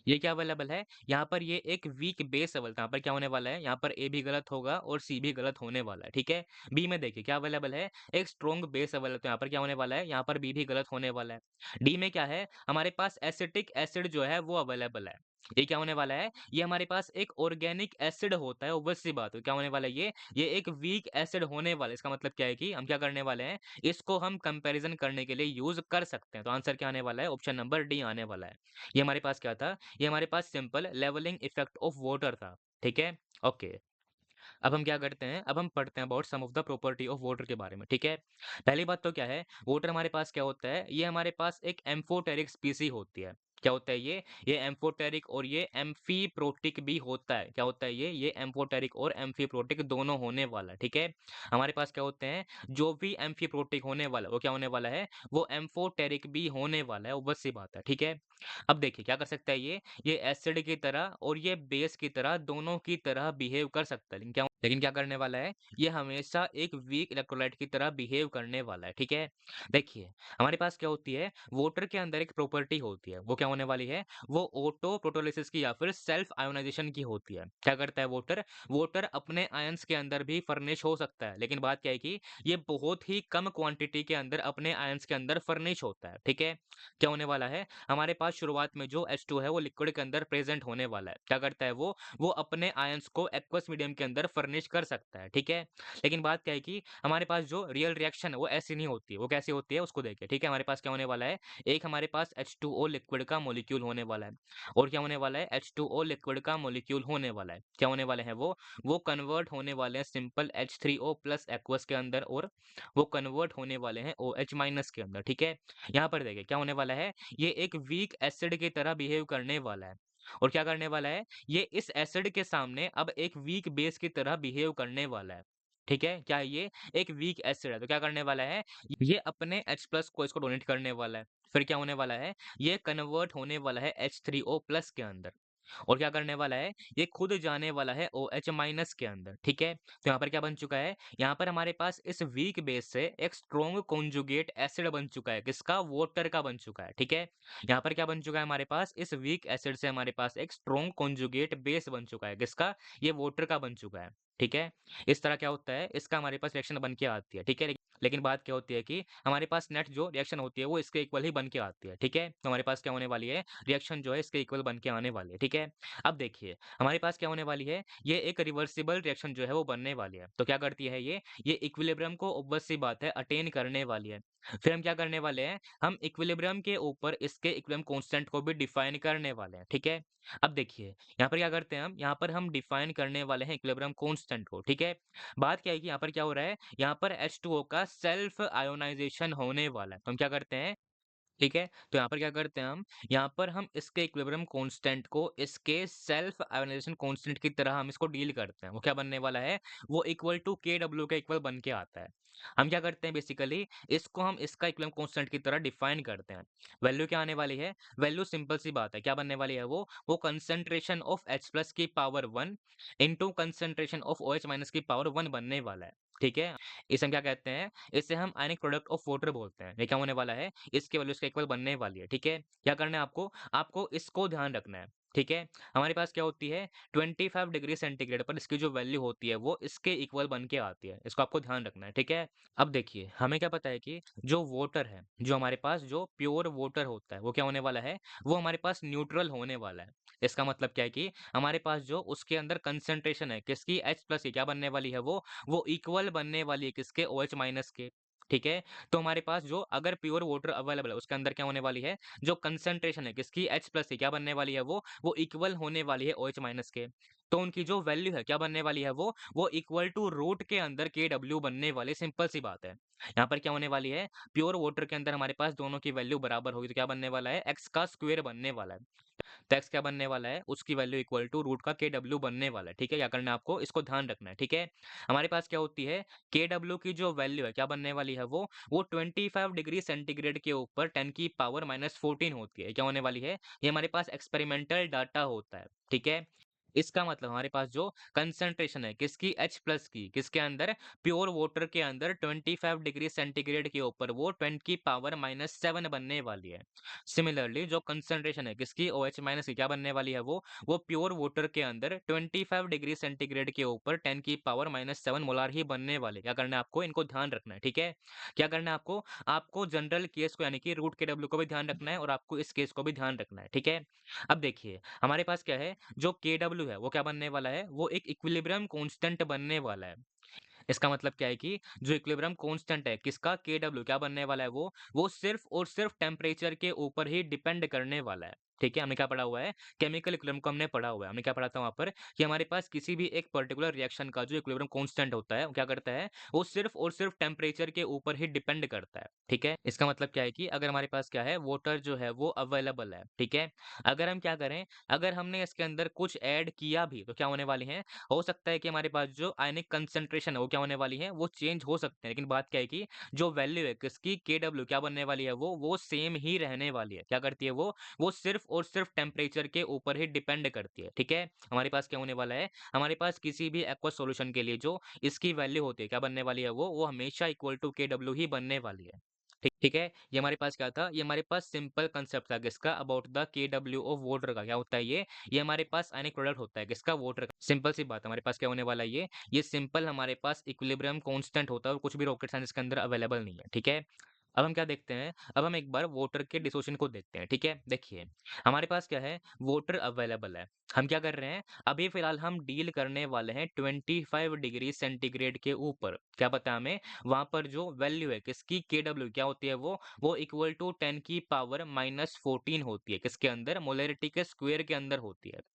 S1: ये क्या अवेलेबल है? यहाँ पर ये एक वीक बेस अवेलेबल, यहाँ पर क्या होने वाला है? यहाँ पर ए भी गलत होगा और सी भी गलत होने वाला है। ठीक है? बी में देखिए क्या अवेलेबल है? एक स्ट्रॉन्ग बेस अवेलेबल, तो यहाँ पर क्या होने वाला है? यहाँ पर बी भी गलत होने वाला है। डी में क्या है? हमारे पास एसिटिक एसिड जो है वो अवेलेबल है। ये क्या होने वाला है? ये हमारे पास एक ऑर्गेनिक एसिड होता है, ऑब्वियस सी बात है। क्या होने वाला है ये एक वीक एसिड होने वाला है। इसका मतलब क्या है कि हम क्या करने वाले हैं? इसको हम कंपैरिजन करने के लिए यूज़ कर सकते हैं। तो आंसर क्या आने वाला है? ऑप्शन नंबर डी आने वाला है। ये हमारे पास क्या था? ये हमारे पास simple levelling effect of water था। ठीक है? ओके। अब हम क्या करते हैं, अब हम पढ़ते हैं about some of the property of water के बारे में। ठीक है? पहली बात तो क्या है, वाटर हमारे पास क्या होता है, ये हमारे पास एक एम्फोटेरिक स्पीसी होती है। क्या होता है ये एम्फोटेरिक और ये एम्फीप्रोटिक भी होता है। क्या होता है ये एम्फोटेरिक और एम्फीप्रोटिक दोनों होने वाला है। ठीक है? हमारे पास क्या होते हैं, जो भी एम्फीप्रोटिक होने वाला है वो क्या होने वाला है, वो एम्फोटेरिक भी होने वाला है, ऑब्वियस सी बात है। ठीक है? अब देखिए क्या कर सकता है ये एसिड की तरह और ये बेस की तरह दोनों की तरह बिहेव कर सकता है, लेकिन क्या करने वाला है, ये हमेशा एक वीक इलेक्ट्रोलाइट की तरह बिहेव करने वाला है। ठीक है? देखिए हमारे पास क्या होती है, वाटर के अंदर एक प्रॉपर्टी होती है, वो क्या होने वाली है, वो ऑटो प्रोटोलिसिस की या फिर सेल्फ आयोनाइजेशन की होती है। क्या करता है वाटर, वाटर अपने आयंस के अंदर भी फर्निश हो सकता है, लेकिन बात क्या है कि ये बहुत ही कम क्वांटिटी के अंदर अपने आयंस के अंदर फर्निश होता है। ठीक है? क्या होने वाला है, हमारे पास शुरुआत में जो H2 है वो लिक्विड के अंदर प्रेजेंट होने वाला है। क्या करता है वो अपने आयंस को एक्वस मीडियम के अंदर फर्निश कर सकता है। ठीक है? लेकिन बात क्या है कि हमारे पास जो रियल रिएक्शन है वो ऐसी नहीं होती है। वो कैसी होती है उसको देखिए। ठीक है? हमारे पास क्या होने वाला है, एक हमारे पास H2O लिक्विड का मॉलिक्यूल होने वाला है और क्या होने वाला है, H2O लिक्विड का मॉलिक्यूल होने वाला है। क्या होने वाले हैं वो कन्वर्ट होने वाले हैं सिंपल H3O प्लस एक्वस के अंदर और वो कन्वर्ट होने वाले हैं OH माइनस के अंदर। ठीक है? यहाँ पर देखिए क्या होने वाला है, ये एक वीक एसिड की तरह बिहेव करने वाला है और क्या करने वाला है, ये इस एसिड के सामने अब एक वीक बेस की तरह बिहेव करने वाला है। ठीक है? क्या ये एक वीक एसिड है तो क्या करने वाला है, ये अपने H प्लस को इसको डोनेट करने वाला है। फिर क्या होने वाला है, ये कन्वर्ट होने वाला है H3O प्लस के अंदर। और क्या करने वाला है, ये खुद जाने वाला है OH माइनस के अंदर, ठीक है? तो यहाँ पर क्या बन चुका है, यहाँ पर हमारे पास इस वीक बेस से एक स्ट्रॉन्ग कॉन्जुगेट एसिड बन चुका है, किसका? वाटर का बन चुका है, ठीक है? यहाँ पर क्या बन चुका है हमारे पास, इस वीक एसिड से हमारे पास एक स्ट्रॉन्ग कॉन्जुगेट बेस बन चुका है, किसका? ये वाटर का बन चुका है, ठीक है? इस तरह क्या होता है, इसका हमारे पास रिएक्शन बन के आती है, ठीक है? लेकिन बात क्या होती है कि हमारे पास नेट जो रिएक्शन होती है वो इसके इक्वल ही बन के आती है, ठीक है? तो हमारे पास क्या होने वाली है, रिएक्शन जो है इसके इक्वल बन के आने वाली है, ठीक है? अब देखिए, हमारे पास क्या होने वाली है, ये एक रिवर्सिबल रिएक्शन जो है वो बनने वाली है। तो क्या करती है ये इक्विलिब्रियम को ऑब्वियस सी बात है अटेन करने वाली है। फिर हम क्या करने वाले हैं, हम इक्विलिब्रियम के ऊपर इसके इक्विलिब्रियम कांस्टेंट को भी डिफाइन करने वाले हैं, ठीक है? अब देखिए, यहाँ पर क्या करते हैं हम, यहाँ पर हम डिफाइन करने वाले हैं इक्विलिब्रियम कांस्टेंट को, ठीक है? बात क्या है कि यहाँ पर क्या हो रहा है, यहाँ पर H2O का सेल्फ आयोनाइजेशन होने वाला है। तो हम क्या करते हैं, ठीक है? तो यहाँ पर क्या करते हैं हम, यहाँ पर हम इसके इक्विलिब्रियम कांस्टेंट को इसके सेल्फ आयोनाइजेशन कांस्टेंट की तरह हम इसको डील करते हैं। वो क्या बनने वाला है, वो इक्वल टू Kw के इक्वल बन के आता है। हम क्या करते हैं बेसिकली, इसको हम इसका इक्विलिब्रियम कांस्टेंट की तरह डिफाइन करते हैं। वैल्यू क्या आने वाली है, वैल्यू सिंपल सी बात है, क्या बनने वाली है वो कंसंट्रेशन ऑफ H प्लस की power 1 into concentration of OH minus की पावर 1 बनने वाला है। ठीक है? इसे हम क्या कहते हैं, इसे हम आयनिक प्रोडक्ट ऑफ वाटर बोलते हैं। ये क्या होने वाला है, इसकी वैल्यू इसके इक्वल बनने वाली है, ठीक है? क्या करना है आपको? आपको इसको ध्यान रखना है, ठीक है? हमारे पास क्या होती है 25 डिग्री सेंटीग्रेड पर इसकी जो वैल्यू होती है वो इसके इक्वल बन के आती है। इसको आपको ध्यान रखना है, ठीक है? अब देखिए, हमें क्या पता है कि जो वाटर है, जो हमारे पास जो प्योर वाटर होता है, वो क्या होने वाला है, वो हमारे पास न्यूट्रल होने वाला है। इसका मतलब क्या है कि हमारे पास जो उसके अंदर कंसंट्रेशन है, किसकी? H+ की क्या बनने वाली है वो इक्वल बनने वाली है किसके? OH माइनस के, ठीक है? तो हमारे पास जो अगर प्योर वाटर अवेलेबल है उसके अंदर क्या होने वाली है, जो कंसंट्रेशन है किसकी? H+ की क्या बनने वाली है वो इक्वल होने वाली है OH माइनस के। तो उनकी जो वैल्यू है क्या बनने वाली है वो इक्वल टू रूट के अंदर KW बनने वाली, सिंपल सी बात है। यहाँ पर क्या होने वाली है, प्योर वाटर के अंदर हमारे पास दोनों की वैल्यू बराबर होगी तो क्या बनने वाला है, x का स्क्वायर बनने वाला है। तो x क्या बनने वाला है, उसकी वैल्यू इक्वल टू रूट का KW बनने वाला है, ठीक है? क्या करना है आपको, इसको ध्यान रखना है, ठीक है? हमारे पास क्या होती है, KW की जो वैल्यू है क्या बनने वाली है वो 25 डिग्री सेंटीग्रेड के ऊपर 10 की पावर -14 होती है। क्या होने वाली है, ये हमारे पास एक्सपेरिमेंटल डाटा होता है, ठीक है? इसका मतलब हमारे पास जो कंसंट्रेशन है किसकी? H+ की, किसके अंदर? प्योर वाटर के अंदर 25 डिग्री सेंटीग्रेड के ऊपर वो 10 की पावर -7 बनने वाली है। सिमिलरली जो कंसंट्रेशन है किसकी? OH माइनस की क्या बनने वाली है वो प्योर वाटर के अंदर 25 डिग्री सेंटीग्रेड के ऊपर 10 की पावर -7 मोलार ही बनने वाले। क्या करना है आपको? इनको ध्यान रखना है, ठीक है? क्या करना है आपको? आपको जनरल केस को यानी कि रूट KW को भी ध्यान रखना है और आपको इस केस को भी ध्यान रखना है, ठीक है? अब देखिए, हमारे पास क्या है, जो KW है वो क्या बनने वाला है, वो एक इक्विलिब्रियम कांस्टेंट बनने वाला है। इसका मतलब क्या है कि जो इक्विलिब्रियम कांस्टेंट है किसका? KW क्या बनने वाला है वो सिर्फ और सिर्फ टेम्परेचर के ऊपर ही डिपेंड करने वाला है। ठीक है? हमने क्या पढ़ा हुआ है? केमिकल इक्विलिब्रियम को हमने पढ़ा हुआ है। हमने क्या पढ़ा था वहाँ पर कि हमारे पास किसी भी एक पर्टिकुलर रिएक्शन का जो इक्विलिब्रियम कांस्टेंट होता है, वो क्या करता है? वो सिर्फ और सिर्फ टेम्परेचर के ऊपर ही डिपेंड करता है। ठीक है? इसका मतलब क्या है कि अगर हमारे पास क्या है, वाटर जो है वो अवेलेबल है। ठीक है? अगर हम क्या करें, अगर हमने इसके अंदर कुछ ऐड किया भी तो क्या होने वाली है, हो सकता है कि हमारे पास जो आयनिक कंसंट्रेशन है वो क्या होने वाली है, वो चेंज हो सकते हैं। लेकिन बात क्या है कि जो वैल्यू है किसकी? KW क्या बनने वाली है वो सेम ही रहने वाली है। क्या करती है वो सिर्फ और सिर्फ टेम्परेचर के ऊपर ही डिपेंड करती है, ठीक है? हमारे पास क्या होने वाला है, हमारे पास किसी भी एक्वस सॉल्यूशन के लिए जो इसकी वैल्यू होती है क्या बनने वाली है वो हमेशा इक्वल टू KW ही बनने वाली है। ठीक ठीक है? ये हमारे पास क्या था, ये हमारे पास सिंपल कांसेप्ट था किसका? About the KW of water का। क्या होता है ये हमारे पास आयनिक प्रोडक्ट होता है किसका? वाटर का। सिंपल सी बात है, हमारे पास क्या होने वाला है ये सिंपल हमारे पास इक्विलिब्रियम कांस्टेंट होता है और कुछ भी रॉकेट साइंस के अंदर अवेलेबल नहीं है, ठीक है? अब हम क्या देखते हैं, अब हम एक बार वाटर के डिसोसिएशन को देखते हैं, ठीक है? देखिए, हमारे पास क्या है, वाटर अवेलेबल है। हम क्या कर रहे हैं, अभी फिलहाल हम डील करने वाले हैं 25 डिग्री सेंटीग्रेड के ऊपर। क्या पता है हमें, वहाँ पर जो वैल्यू है किसकी? KW क्या होती है वो इक्वल टू 10 की पावर -14 होती है। किसके अंदर? मोलैरिटी के स्क्वायर के अंदर होती है।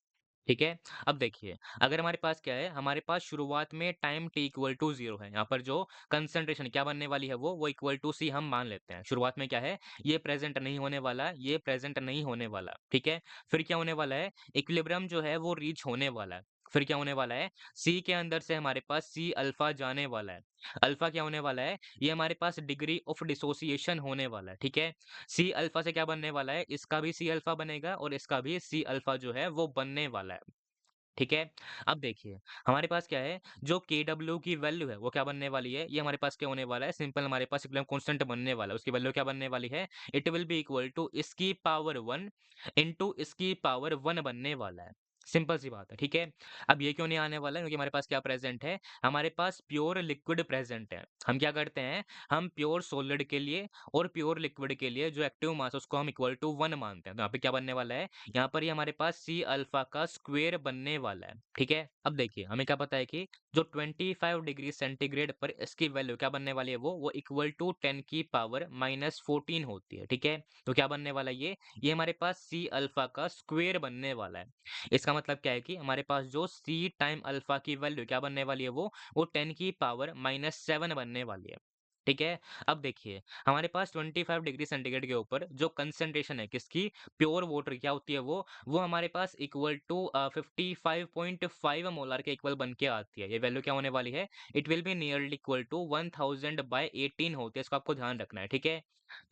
S1: ठीक है? अब देखिए, अगर हमारे पास क्या है, हमारे पास शुरुआत में टाइम t इक्वल टू 0 है। यहाँ पर जो कंसंट्रेशन क्या बनने वाली है वो इक्वल टू C हम मान लेते हैं। शुरुआत में क्या है, ये प्रेज़ेंट नहीं होने वाला, ये प्रेज़ेंट नहीं होने वाला, ठीक है? फिर क्या होने वाला है, इक्विलिब्रियम जो है वो रीच होने वाला है। फिर क्या होने वाला है, C के अंदर से हमारे पास C अल्फा जाने वाला है। अल्फा क्या होने वाला है, ये हमारे पास डिग्री ऑफ डिसोसिएशन होने वाला है, ठीक है। C अल्फा से क्या बनने वाला है, इसका भी C अल्फा बनेगा और इसका भी C अल्फा जो है वो बनने वाला है। ठीक है? अब देखिए, हमारे पास क्या है, जो Kw की वैल्यू है, वो क्या बनने वाली है? ये हमारे पास क्या होने वाला है? सिंपल हमारे पास इक्विलिब्रियम कांस्टेंट बनने वाला है। उसकी वैल्यू क्या बनने वाली है? It will be equal to इसकी पावर 1 इंटू इसकी पावर 1 बनने वाला है। सिंपल सी बात है, ठीक है? अब ये क्यों नहीं आने वाला है? क्योंकि हमारे पास क्या प्रेज़ेंट है? हमारे पास प्योर लिक्विड प्रेज़ेंट है। हम क्या करते हैं? हम प्योर सॉलिड के लिए और प्योर लिक्विड के लिए जो एक्टिव मास है, उसको हम इक्वल टू 1 मानते हैं। तो यहाँ पे क्या बनने वाला है? यहाँ पर ये हमारे पास C अल्फा का स्क्वायर बनने वाला है, ठीक है? अब देखिए, हमें क्या पता है कि जो 25 डिग्री सेंटीग्रेड पर इसकी वैल्यू क्या बनने वाली है वो इक्वल टू 10 की पावर -14 होती है, ठीक है? तो क्या बनने वाला है ये हमारे पास C अल्फा का स्क्वायर बनने वाला है। इसका मतलब क्या है कि हमारे पास जो C टाइम अल्फा की वैल्यू क्या बनने वाली है वो 10 की पावर -7 बनने वाली है, ठीक है? अब देखिए, हमारे पास 25 डिग्री सेंटीग्रेड के ऊपर जो कंसंट्रेशन है किसकी, प्योर वाटर क्या होती है वो हमारे पास इक्वल टू 55.5 मोलार के इक्वल बन के आती है। ये वैल्यू क्या होने वाली है, it will be nearly equal to 1000/18 होती है। इसको आपको ध्यान रखना है, ठीक है?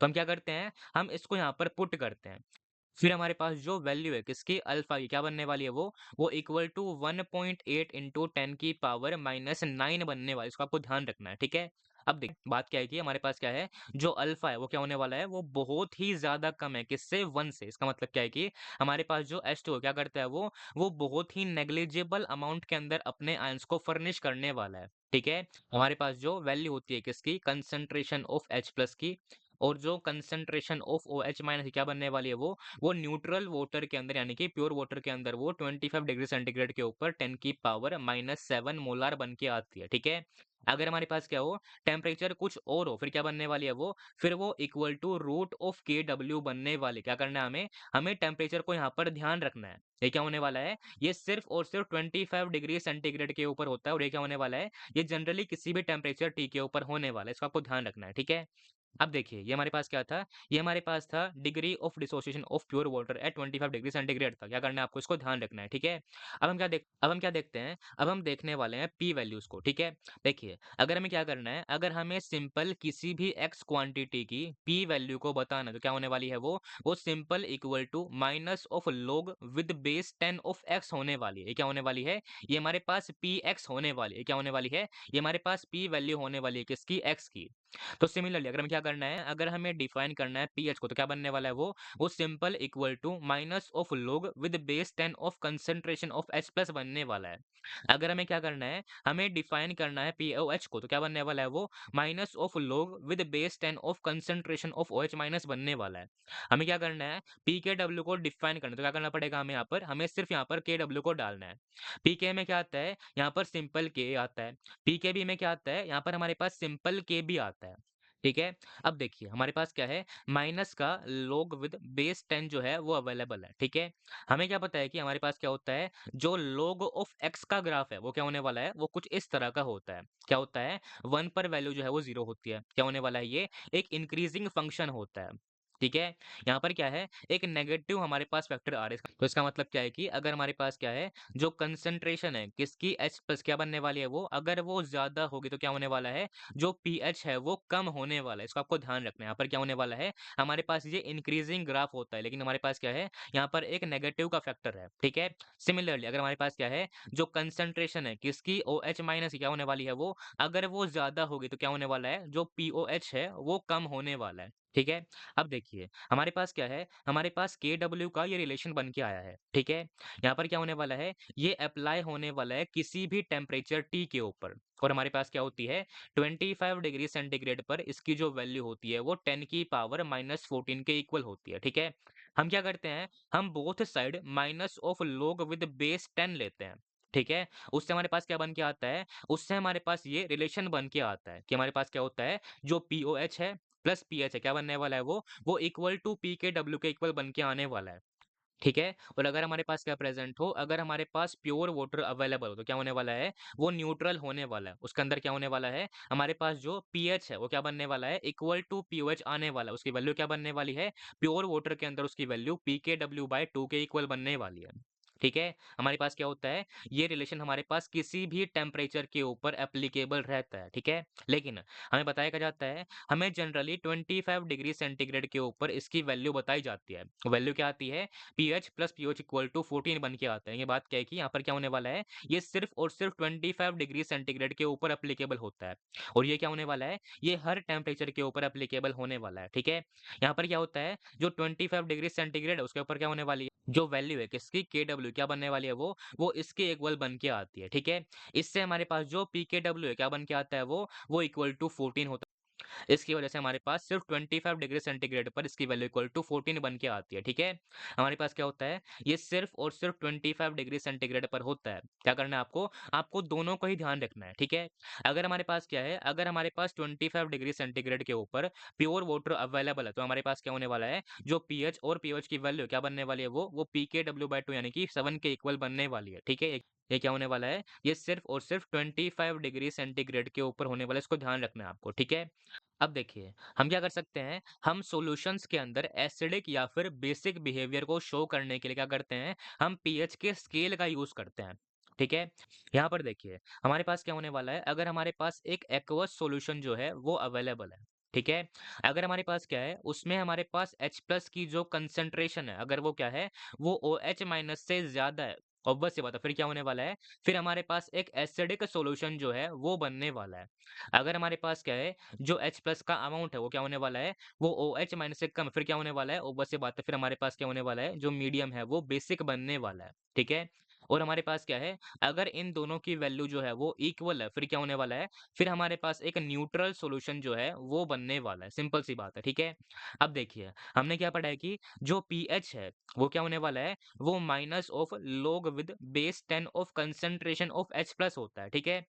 S1: तो हम क्या करते हैं, हम इसको यहाँ पर पुट करते हैं। फिर हमारे पास जो वैल्यू है किसकी, अल्फा की क्या बनने वाली है वो इक्वल टू 1.8 इंटू 10 की पावर -9 बनने वाली है। इसको आपको ध्यान रखना है, ठीक है? अब देखिए बात क्या है कि हमारे पास क्या है, जो अल्फा है वो क्या होने वाला है, वो बहुत ही ज़्यादा कम है, किससे, 1 से। इसका मतलब क्या है कि हमारे पास जो H2O क्या करता है वो बहुत ही नेग्लिजिबल अमाउंट के अंदर अपने आयंस को फर्निश करने वाला है, ठीक है? हमारे पास जो वैल्यू होती है किसकी, कंसंट्रेशन ऑफ H+ की, और जो कंसंट्रेशन ऑफ OH- क्या बनने वाली है वो न्यूट्रल वाटर के अंदर यानी कि प्योर वाटर के अंदर वो 25 डिग्री सेंटीग्रेड के ऊपर 10 की पावर -7 मोलार बन के आती है, ठीक है? अगर हमारे पास क्या हो, टेम्परेचर कुछ और हो, फिर क्या बनने वाली है फिर वो equal to root of KW बनने वाली। क्या करना है हमें टेम्परेचर को यहाँ पर ध्यान रखना है। ये क्या होने वाला है, ये सिर्फ और सिर्फ 25 डिग्री सेंटीग्रेड के ऊपर होता है, और ये क्या होने वाला है, ये जनरली किसी भी टेम्परेचर T के ऊपर होने वाला है। इसको आपको ध्यान रखना है, ठीक है? अब देखिए, ये हमारे पास क्या था, ये हमारे पास था degree of dissociation of pure water at 25 degree centigrade था। क्या करना है आपको, इसको ध्यान रखना है, ठीक है? अब हम क्या देखते हैं, अब हम देखने वाले हैं P वैल्यूज़ को, ठीक है? देखिए, अगर हमें क्या करना है, अगर हमें सिंपल किसी भी X क्वांटिटी की P वैल्यू को बताना है, तो क्या होने वाली है वो simple equal to minus of log with base 10 of X होने वाली है। ये क्या होने वाली है, ये हमारे पास Px होने वाली है। ये क्या होने वाली है, ये हमारे पास P वैल्यू होने वाली है किसकी, X की। तो सिमिलरली अगर हमें क्या करना है, अगर हमें डिफाइन करना है पीएच को, तो क्या बनने वाला है वो simple equal to minus of log with base 10 of concentration of H plus बनने वाला है। अगर हमें क्या करना है, हमें डिफाइन करना है पीओएच को, तो क्या बनने वाला है वो minus of log with base 10 of concentration of OH minus बनने वाला है। हमें क्या करना है, पीकेडब्ल्यू को डिफाइन करना है, तो क्या करना पड़ेगा हमें यहाँ पर, हमें सिर्फ यहाँ पर केडब्ल्यू को डालना है। पीके में क्या आता है, यहाँ पर सिंपल के आता है। पीकेबी में क्या आता है, यहाँ पर हमारे पास सिंपल के भी आता है, ठीक है? अब देखिए हमारे पास क्या है, माइनस का लॉग विद बेस 10 जो है वो अवेलेबल है, ठीक है? हमें क्या पता है कि हमारे पास क्या होता है, जो लॉग ऑफ x का ग्राफ है वो क्या होने वाला है, वो कुछ इस तरह का होता है। क्या होता है, 1 पर वैल्यू जो है वो 0 होती है। क्या होने वाला है, ये एक इंक्रीजिंग फंक्शन होता है, ठीक है? यहाँ पर क्या है, एक नेगेटिव हमारे पास फैक्टर आ रहा है। तो इसका मतलब क्या है कि अगर हमारे पास क्या है, जो कंसंट्रेशन है किसकी, H+ क्या बनने वाली है वो, अगर वो ज़्यादा होगी तो क्या होने वाला है, जो पीएच है वो कम होने वाला है। इसको आपको ध्यान रखना है। यहाँ पर क्या होने वाला है, हमारे पास ये इंक्रीजिंग ग्राफ होता है, लेकिन हमारे पास क्या है, यहाँ पर एक नेगेटिव का फैक्टर है, ठीक है? सिमिलरली अगर हमारे पास क्या है, जो कंसंट्रेशन है किसकी, OH- की क्या होने वाली है वो, अगर वो ज़्यादा होगी तो क्या होने वाला है, जो पीओएच है वो कम होने वाला है, ठीक है? अब देखिए, हमारे पास क्या है, हमारे पास KW का ये रिलेशन बन के आया है, ठीक है? यहाँ पर क्या होने वाला है, ये अप्लाई होने वाला है किसी भी टेम्परेचर T के ऊपर, और हमारे पास क्या होती है, 25 डिग्री सेंटीग्रेड पर इसकी जो वैल्यू होती है वो 10 की पावर -14 के इक्वल होती है, ठीक है? हम क्या करते हैं, हम both side minus of log with base 10 लेते हैं, ठीक है? उससे हमारे पास क्या बन के आता है, उससे हमारे पास ये रिलेशन बन के आता है कि हमारे पास क्या होता है, जो पीओएच है प्लस पीएच है, क्या बनने वाला है वो इक्वल टू पीकेडब्ल्यू के इक्वल बन के आने वाला है, ठीक है? और अगर हमारे पास क्या प्रेजेंट हो, अगर हमारे पास प्योर वाटर अवेलेबल हो, तो क्या होने वाला है, वो न्यूट्रल होने वाला है। उसके अंदर क्या होने वाला है, हमारे पास जो पीएच है वो क्या बनने वाला है, इक्वल टू पीओएच आने वाला है। उसकी वैल्यू क्या बनने वाली है, प्योर वाटर के अंदर उसकी वैल्यू पीकेडब्ल्यू बाय 2 के इक्वल बनने वाली है। ठीक है? हमारे पास क्या होता है, ये रिलेशन हमारे पास किसी भी टेम्परेचर के ऊपर एप्लीकेबल रहता है, ठीक है? लेकिन हमें बताया क्या जाता है, हमें जनरली 25 डिग्री सेंटीग्रेड के ऊपर इसकी वैल्यू बताई जाती है। वैल्यू क्या आती है? PH plus pOH equal to 14 बन के आता है। ये बात क्या है कि यहाँ पर क्या होने वाला है, ये सिर्फ़ और सिर्फ़ 25 डिग्री सेंटीग्रेड के ऊपर एप्लीकेबल होता है। और ये क्या होने वाला है, ये हर टेम्परेचर के ऊपर एप्लीकेबल होने वाला है, ठीक है? यहाँ पर क्या होता है, जो 25 डिग्री सेंटीग्रेड है, उसके ऊपर क्या होने वाली है, जो वैल्यू है किसकी, केडब्ल्यू क्या बनने वाली है वो इसके इक्वल बन के आती है, ठीक है? इससे हमारे पास जो पीकेडब्ल्यू है क्या बन के आता है वो इक्वल टू 14 होता है। इसकी वजह से हमारे पास सिर्फ 25 डिग्री सेंटीग्रेड पर इसकी वैल्यू इक्वल टू 14 बन के आती है, ठीक है? हमारे पास क्या होता है, ये सिर्फ और सिर्फ 25 डिग्री सेंटीग्रेड पर होता है। क्या करना है आपको? आपको दोनों का ही ध्यान रखना है, ठीक है? अगर हमारे पास क्या है, अगर हमारे पास 25 डिग्री सेंटीग्रेड के ऊपर प्योर वाटर अवेलेबल है, तो हमारे पास क्या होने वाला है, जो पीएच और पीओएच की वैल्यू क्या बनने वाली है, वो पीकेडब्ल्यू/2 यानी कि 7 के इक्वल बनने वाली है, ठीक है? ये क्या होने वाला है, ये सिर्फ और सिर्फ 25 डिग्री सेंटीग्रेड के ऊपर होने वाला है, इसको ध्यान रखना है आपको, ठीक है? अब देखिए, हम क्या कर सकते हैं, हम सॉल्यूशंस के अंदर एसिडिक या फिर बेसिक बिहेवियर को शो करने के लिए क्या करते हैं, हम पीएच के स्केल का यूज़ करते हैं, ठीक है? यहाँ पर देखिए, हमारे पास क्या होने वाला है, अगर हमारे पास एक एक्वस सॉल्यूशन जो है, वो अवेलेबल है, ठीक है? अगर हमारे पास क्या है, उसमें हमारे पास H+ की जो कंसंट्रेशन है, अगर वो क्या है, वो OH- से ज़्यादा है, ऑब्वियस सी बात है, फिर क्या होने वाला है, फिर हमारे पास एक एसिडिक सॉल्यूशन जो है, वो बनने वाला है। अगर हमारे पास क्या है, जो H+ का अमाउंट है वो क्या होने वाला है, वो OH- से कम, फिर क्या होने वाला है, ऑब्वियस सी बात है, फिर हमारे पास क्या होने वाला है, जो मीडियम है वो बेसिक बनने वाला है, ठीक है? और हमारे पास क्या है, अगर इन दोनों की वैल्यू जो है वो इक्वल है, फिर क्या होने वाला है, फिर हमारे पास एक न्यूट्रल सॉल्यूशन जो है वो बनने वाला है, सिंपल सी बात है, ठीक है? अब देखिए, हमने क्या पढ़ा है कि जो पीएच है, वो क्या होने वाला है, वो minus of log with base 10 of concentration of H+ होता है, ठीक है?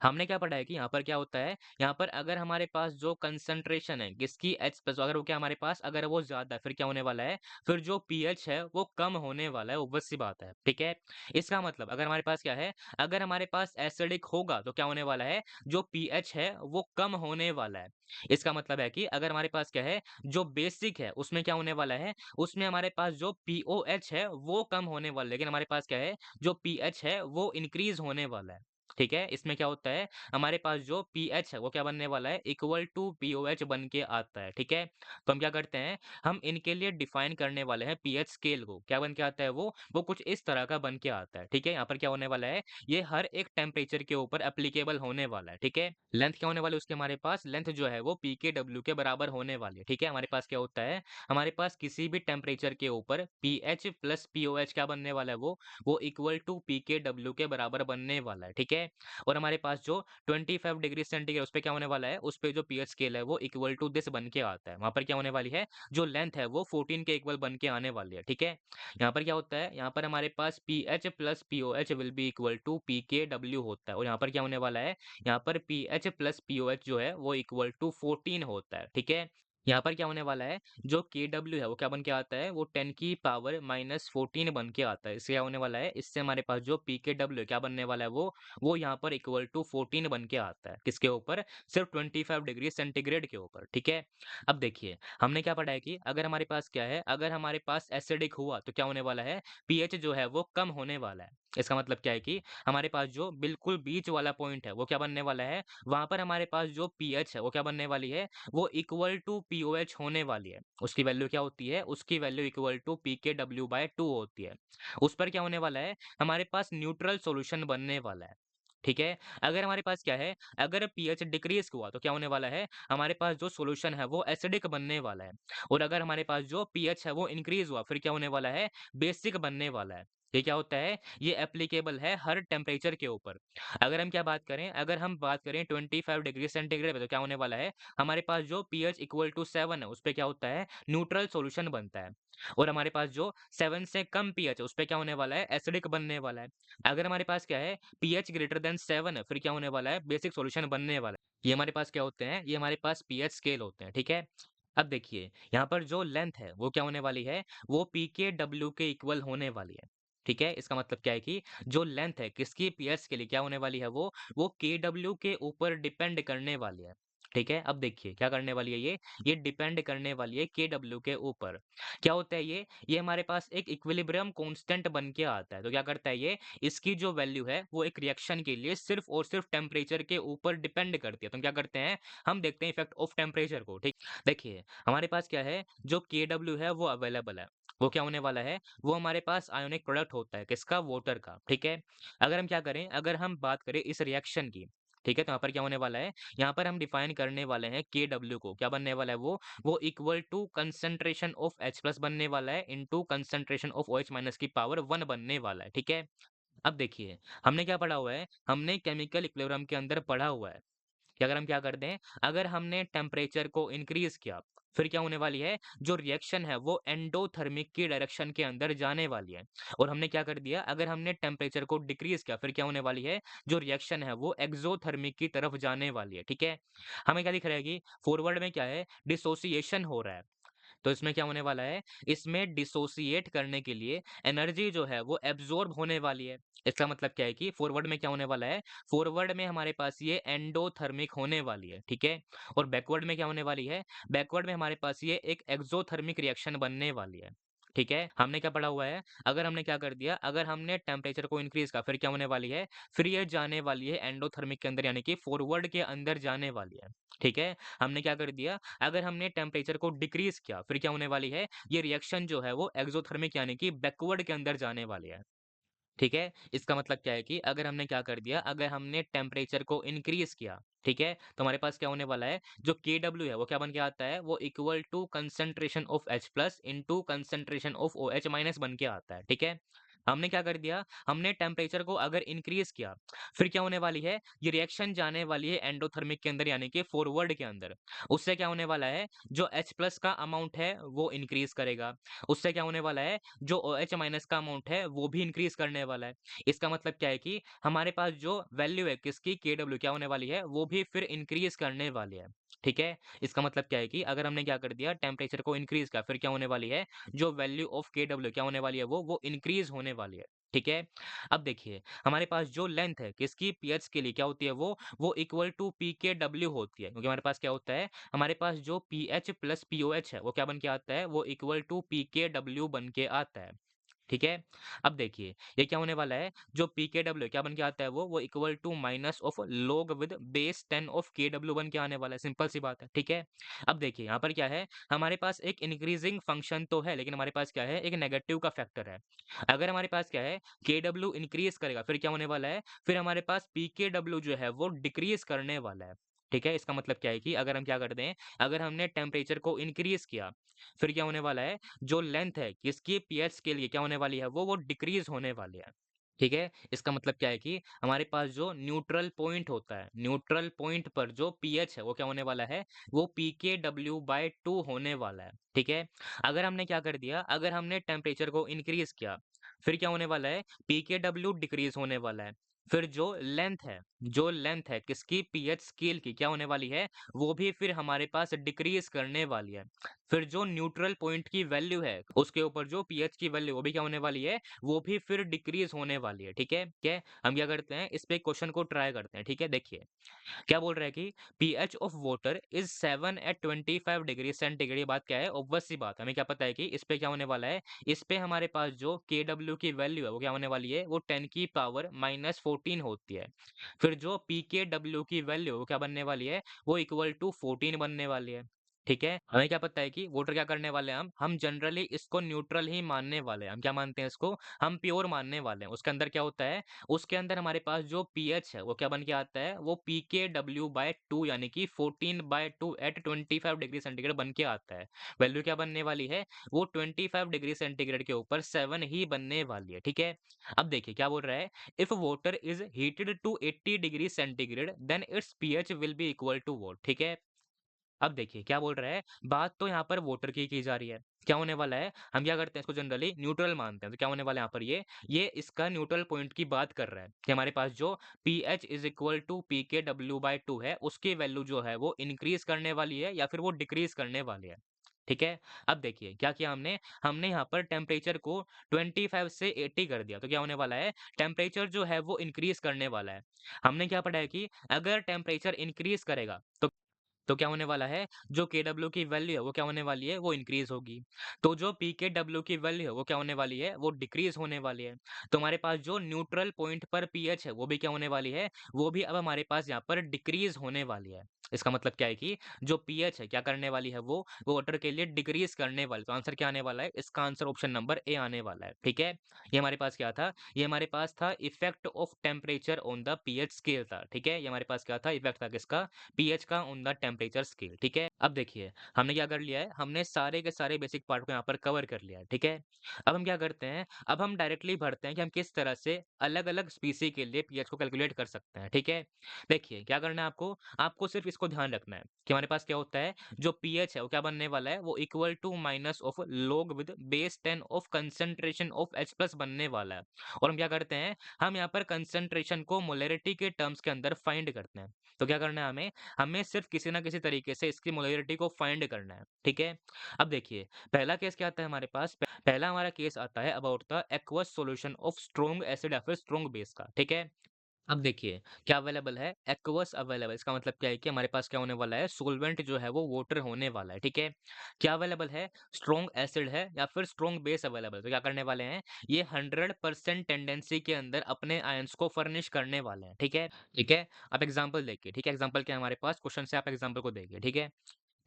S1: हमने क्या पढ़ा है कि यहाँ पर क्या होता है, यहाँ पर अगर हमारे पास जो कंसंट्रेशन है किसकी H+ अगर वो क्या हमारे पास अगर वो ज़्यादा है, फिर क्या होने वाला है, फिर जो पीएच है वो कम होने वाला है, ऑब्वियस सी बात है, ठीक है? इसका मतलब अगर हमारे पास क्या है, अगर हमारे पास एसिडिक होगा तो क्या होने वाला है, जो पीएच है वो कम होने वाला है। इसका मतलब है कि अगर हमारे पास क्या है, जो बेसिक है उसमें क्या होने वाला है, उसमें हमारे पास जो पीओएच है वो कम होने वाला है, लेकिन हमारे पास क्या है, जो पीएच है वो इंक्रीज़ होने वाला है। ठीक है? इसमें क्या होता है, हमारे पास जो पीएच है वो क्या बनने वाला है, इक्वल टू पीओएच बन के आता है, ठीक है? तो हम क्या करते हैं, हम इनके लिए डिफाइन करने वाले हैं पीएच स्केल को। क्या बन के आता है वो कुछ इस तरह का बन के आता है, ठीक है? यहाँ पर क्या होने वाला है, ये हर एक टेम्परेचर के ऊपर एप्लीकेबल होने वाला है, ठीक है? लेंथ क्या होने वाली है उसकी, हमारे पास लेंथ जो है वो पीकेडब्ल्यू के बराबर होने वाली है, ठीक है? हमारे पास क्या होता है, हमारे पास किसी भी टेम्परेचर के ऊपर पीएच प्लस पीओएच क्या बनने वाला है, वो इक्वल टू पीकेडब्ल्यू के बराबर बनने वाला है, ठीक है? और हमारे पास जो 25 डिग्री सेंटीग्रेड उस पे क्या होने वाला है, उस पे जो पीएच स्केल है वो इक्वल टू दिस बन के आता है। वहाँ पर क्या होने वाली है, जो लेंथ है वो 14 के इक्वल बन के आने वाली है, ठीक है? यहाँ पर क्या होता है, यहाँ पर हमारे पास pH plus pOH will be equal to पीकेडब्ल्यू होता है, और यहाँ पर क्या होने वाला है, यहाँ पर पीएच प्लस पीओएच जो है वो इक्वल टू 14 होता है, ठीक है? यहाँ पर क्या होने वाला है, जो केडब्ल्यू है वो क्या बन के आता है, वो 10 की पावर माइनस 14 बन के आता है। इससे क्या होने वाला है, इससे हमारे पास जो पीकेडब्ल्यू क्या बनने वाला है, वो यहाँ पर इक्वल टू 14 बन के आता है। किसके ऊपर, सिर्फ 25 डिग्री सेंटीग्रेड के ऊपर, ठीक है? अब देखिए, हमने क्या पढ़ा है कि अगर हमारे पास क्या है, अगर हमारे पास एसिडिक हुआ तो क्या होने वाला है, पीएच जो है वो कम होने वाला है। इसका मतलब क्या है कि हमारे पास जो बिल्कुल बीच वाला पॉइंट है वो क्या बनने वाला है, वहां पर हमारे पास जो पीएच है वो क्या बनने वाली है, वो इक्वल टू पीओएच होने वाली है। उसकी वैल्यू क्या होती है, उसकी वैल्यू इक्वल टू पीकेडब्ल्यू/2 होती है। उस पर क्या होने वाला है, हमारे पास न्यूट्रल सॉल्यूशन बनने वाला है, ठीक है? अगर हमारे पास क्या है, अगर पीएच डिक्रीज़ हुआ तो क्या होने वाला है, हमारे पास जो सॉल्यूशन है वो एसिडिक बनने वाला है, और अगर हमारे पास जो पीएच है वो इंक्रीज़ हुआ, फिर क्या होने वाला है, बेसिक बनने वाला है। ये क्या होता है, ये एप्लीकेबल है हर टेम्परेचर के ऊपर। अगर हम क्या बात करें, अगर हम बात करें 25 डिग्री सेंटीग्रेड पे, तो क्या होने वाला है, हमारे पास जो पीएच इक्वल टू 7 है, उस पे क्या होता है, न्यूट्रल सॉल्यूशन बनता है, और हमारे पास जो 7 से कम पीएच है, उस पे क्या होने वाला है, एसिडिक बनने वाला है। अगर हमारे पास क्या है, पीएच ग्रेटर देन 7 है, फिर क्या होने वाला है, बेसिक सॉल्यूशन बनने वाला है। ये हमारे पास क्या होते हैं, ये हमारे पास पीएच स्केल होते हैं, ठीक है? अब देखिए, यहाँ पर जो लेंथ है वो क्या होने वाली है, वो पीकेडब्ल्यू के इक्वल होने वाली है, ठीक है? इसका मतलब क्या है कि जो लेंथ है किसकी, पीएच के लिए क्या होने वाली है, वो केडब्ल्यू के ऊपर डिपेंड करने वाली है। ठीक है, अब देखिए क्या करने वाली है ये डिपेंड करने वाली है KW के ऊपर। क्या होता है ये हमारे पास एक इक्विलिब्रियम कांस्टेंट बन के आता है। तो क्या करता है ये, इसकी जो वैल्यू है वो एक रिएक्शन के लिए सिर्फ़ और सिर्फ़ टेम्परेचर के ऊपर डिपेंड करती है। तो हम क्या करते हैं, हम देखते हैं इफेक्ट ऑफ टेम्परेचर को, ठीक। देखिए, हमारे पास क्या है, जो KW है वो अवेलेबल है। वो क्या होने वाला है, वो हमारे पास आयोनिक प्रोडक्ट होता है, किसका? वाटर का, ठीक है। अगर हम क्या करें, अगर हम बात करें इस रिएक्शन की, ठीक है, तो यहाँ पर क्या होने वाला है, यहाँ पर हम डिफाइन करने वाले हैं KW को, क्या बनने वाला है वो equal to concentration of H plus बनने वाला है into concentration of OH minus की पावर 1 बनने वाला है, ठीक है। अब देखिए, हमने क्या पढ़ा हुआ है, हमने केमिकल इक्विलिब्रियम के अंदर पढ़ा हुआ है कि अगर हम क्या करते हैं, अगर हमने टेम्परेचर को इंक्रीज किया, फिर क्या होने वाली है, जो रिएक्शन है वो एंडोथर्मिक की डायरेक्शन के अंदर जाने वाली है। और हमने क्या कर दिया, अगर हमने टेम्परेचर को डिक्रीज किया, फिर क्या होने वाली है, जो रिएक्शन है वो एक्सोथर्मिक की तरफ जाने वाली है, ठीक है। हमें क्या दिख रहा है कि फॉरवर्ड में क्या है, डिसोसिएशन हो रहा है। तो इसमें क्या होने वाला है, इसमें डिसोसिएट करने के लिए एनर्जी जो है वो एब्जॉर्ब होने वाली है। इसका मतलब क्या है कि फॉरवर्ड में क्या होने वाला है, फॉरवर्ड में हमारे पास ये एंडोथर्मिक होने वाली है, ठीक है। और बैकवर्ड में क्या होने वाली है, बैकवर्ड में हमारे पास ये एक एक्सोथर्मिक रिएक्शन बनने वाली है। ठीक है, हमने क्या पढ़ा हुआ है, अगर हमने क्या कर दिया, अगर हमने टेम्परेचर को इंक्रीज का, फिर क्या होने वाली है, फिर ये जाने वाली है एंडोथर्मिक के अंदर, यानी कि फॉरवर्ड के अंदर जाने वाली है। ठीक है, हमने क्या कर दिया, अगर हमने टेम्परेचर को डिक्रीज किया, फिर क्या होने वाली है, ये रिएक्शन जो है वो एक्सोथर्मिक यानी कि बैकवर्ड के अंदर जाने वाली है। ठीक है, इसका मतलब क्या है कि अगर हमने क्या कर दिया, अगर हमने टेम्परेचर को इंक्रीज किया, ठीक है, तो हमारे पास क्या होने वाला है, जो KW है वो क्या बन के आता है, वो equal to concentration of H plus into concentration of OH minus बन के आता है, ठीक है। हमने क्या कर दिया, हमने टेम्परेचर को अगर इंक्रीज किया, फिर क्या होने वाली है, ये रिएक्शन जाने वाली है एंडोथर्मिक के अंदर यानी कि फॉरवर्ड के अंदर। उससे क्या होने वाला है, जो H प्लस का अमाउंट है वो इंक्रीज करेगा। उससे क्या होने वाला है, जो OH माइनस का अमाउंट है वो भी इंक्रीज करने वाला है। इसका मतलब क्या है कि हमारे पास जो वैल्यू है किसकी, KW क्या होने वाली है, वो भी फिर इंक्रीज करने वाली है। ठीक है, इसका मतलब क्या है कि अगर हमने क्या कर दिया, टेम्परेचर को इंक्रीज किया, फिर क्या होने वाली है, जो वैल्यू ऑफ KW क्या होने वाली है, वो इंक्रीज होने वाली है। ठीक है, अब देखिए, हमारे पास जो लेंथ है किसकी, पीएच के लिए क्या होती है, वो इक्वल टू PKW होती है, क्योंकि हमारे पास क्या होता है, हमारे पास जो पीएच प्लस पीओएच है वो क्या बन के आता है, वो इक्वल टू PKW बन के आता है। ठीक है, अब देखिए ये क्या होने वाला है, जो PKW क्या बन के आता है, वो equal to minus of log with base 10 of KW बन के आने वाला है, सिंपल सी बात है। ठीक है, अब देखिए यहाँ पर क्या है, हमारे पास एक इंक्रीजिंग फंक्शन तो है, लेकिन हमारे पास क्या है, एक नेगेटिव का फैक्टर है। अगर हमारे पास क्या है, KW इंक्रीज करेगा, फिर क्या होने वाला है, फिर हमारे पास PKW जो है वो डिक्रीज करने वाला है। ठीक है, इसका मतलब क्या है कि अगर हम क्या कर दें, अगर हमने टेम्परेचर को इंक्रीज किया, फिर क्या होने वाला है, जो लेंथ है किसकी, पीएच के लिए क्या होने वाली है, वो डिक्रीज होने वाली है। ठीक है, इसका मतलब क्या है कि हमारे पास जो न्यूट्रल पॉइंट होता है, न्यूट्रल पॉइंट पर जो पीएच है वो क्या होने वाला है, वो PKW/2 होने वाला है। ठीक है, अगर हमने क्या कर दिया, अगर हमने टेम्परेचर को इंक्रीज किया, फिर क्या होने वाला है, PKW डिक्रीज होने वाला है। फिर जो लेंथ है किसकी, पीएच स्केल की क्या होने वाली है, वो भी फिर हमारे पास डिक्रीज करने वाली है। फिर जो न्यूट्रल पॉइंट की वैल्यू है, उसके ऊपर जो पीएच की वैल्यू वो भी क्या होने वाली है, वो भी फिर डिक्रीज होने वाली है। ठीक है, क्या हम क्या करते हैं, इस पे क्वेश्चन को ट्राई करते हैं। ठीक है, देखिए क्या बोल रहा है कि pH of water is 7 at 25 degree centigrade. ये बात क्या है, ऑब्वियस सी बात है, हमें क्या पता है कि इस पे क्या होने वाला है, इस पे हमारे पास जो KW की वैल्यू है वो क्या होने वाली है, वो 10 की पावर -14 होती है। फिर जो PKW की वैल्यू वो क्या बनने वाली है, वो इक्वल टू 14 बनने वाली है। ठीक है, हमें क्या पता है कि वाटर क्या करने वाले हैं, हम जनरली इसको न्यूट्रल ही मानने वाले हैं। हम क्या मानते हैं इसको, हम प्योर मानने वाले हैं। उसके अंदर क्या होता है, उसके अंदर हमारे पास जो पीएच है वो क्या बन के आता है, वो PKW/2 यानी कि 14/2 एट 25 डिग्री सेंटीग्रेड बन के आता है। वैल्यू क्या बनने वाली है, वो 25 डिग्री सेंटीग्रेड के ऊपर 7 ही बनने वाली है। ठीक है, अब देखिए क्या बोल रहा है, if water is heated to 80 degree centigrade then its pH will be equal to what. ठीक है, अब देखिए क्या बोल रहा है, बात तो यहाँ पर वोटर की जा रही है। क्या होने वाला है, हम क्या करते हैं, इसको जनरली न्यूट्रल मानते हैं। तो क्या होने वाला है यहाँ पर, ये इसका न्यूट्रल पॉइंट की बात कर रहा है कि हमारे पास जो pH is equal to PKW/2 है, उसकी वैल्यू जो है वो इंक्रीज करने वाली है या फिर वो डिक्रीज करने वाली है। ठीक है, अब देखिए क्या किया हमने, हमने यहाँ पर टेम्परेचर को 25 से 80 कर दिया। तो क्या होने वाला है, टेम्परेचर जो है वो इंक्रीज करने वाला है। हमने क्या पढ़ा है कि अगर टेम्परेचर इंक्रीज करेगा तो क्या होने वाला है, जो Kw की वैल्यू है वो क्या होने वाली है, वो इंक्रीज होगी। तो जो Pkw की वैल्यू है वो क्या होने वाली है, वो डिक्रीज होने वाली है। तो हमारे पास जो न्यूट्रल पॉइंट पर पीएच है वो भी क्या होने वाली है, वो भी अब हमारे पास यहाँ पर डिक्रीज होने वाली है। इसका मतलब क्या है कि जो पीएच है क्या करने वाली है, वो वाटर के लिए डिक्रीज करने वाली। तो आंसर क्या आने वाला है, इसका आंसर ऑप्शन नंबर ए आने वाला है। ठीक है, ये हमारे पास क्या था, ये हमारे पास था effect of temperature on the pH scale था। ठीक है, ये हमारे पास क्या था, इफेक्ट था किसका, पीएच का ऑन द टेम्परेचर स्केल। ठीक है, अब देखिए हमने क्या कर लिया है, हमने सारे के सारे बेसिक पार्ट को यहाँ पर कवर कर लिया है। ठीक है, अब हम क्या करते हैं, अब हम डायरेक्टली भरते हैं कि हम किस तरह से अलग अलग स्पीसी के लिए पीएच को कैलकुलेट कर सकते हैं। ठीक है, देखिए क्या करना है आपको, आपको सिर्फ इसको ध्यान रखना है कि हमारे पास क्या होता है, जो पीएच है वो क्या बनने वाला है, वो equal to minus of log with base 10 of concentration of H plus बनने वाला है। और हम क्या करते हैं, हम यहाँ पर कंसंट्रेशन को मोलरिटी के टर्म्स के अंदर फाइंड करते हैं। तो क्या करना है हमें, हमें सिर्फ किसी ना किसी तरीके से इसकी मोलरिटी को फाइंड करना है। ठीक है, अब देखिए पहला केस क्या आता है हमारे पास, पहला हमारा केस आता है about the aqueous solution of strong acid या फिर स्ट्रॉन्ग बेस का। ठीक है, अब देखिए क्या अवेलेबल है, एक्वस अवेलेबल। इसका मतलब क्या है कि हमारे पास क्या होने वाला है, सोलवेंट जो है वो वाटर होने वाला है। ठीक है, क्या अवेलेबल है, स्ट्रॉन्ग एसिड है या फिर स्ट्रॉन्ग बेस अवेलेबल। तो क्या करने वाले हैं, ये 100% टेंडेंसी के अंदर अपने आयंस को फर्निश करने वाले हैं। ठीक है, ठीक है, आप एग्जांपल देखिए। ठीक है, एग्जांपल क्या है हमारे पास, क्वेश्चन से आप एग्जांपल को देखिए। ठीक है,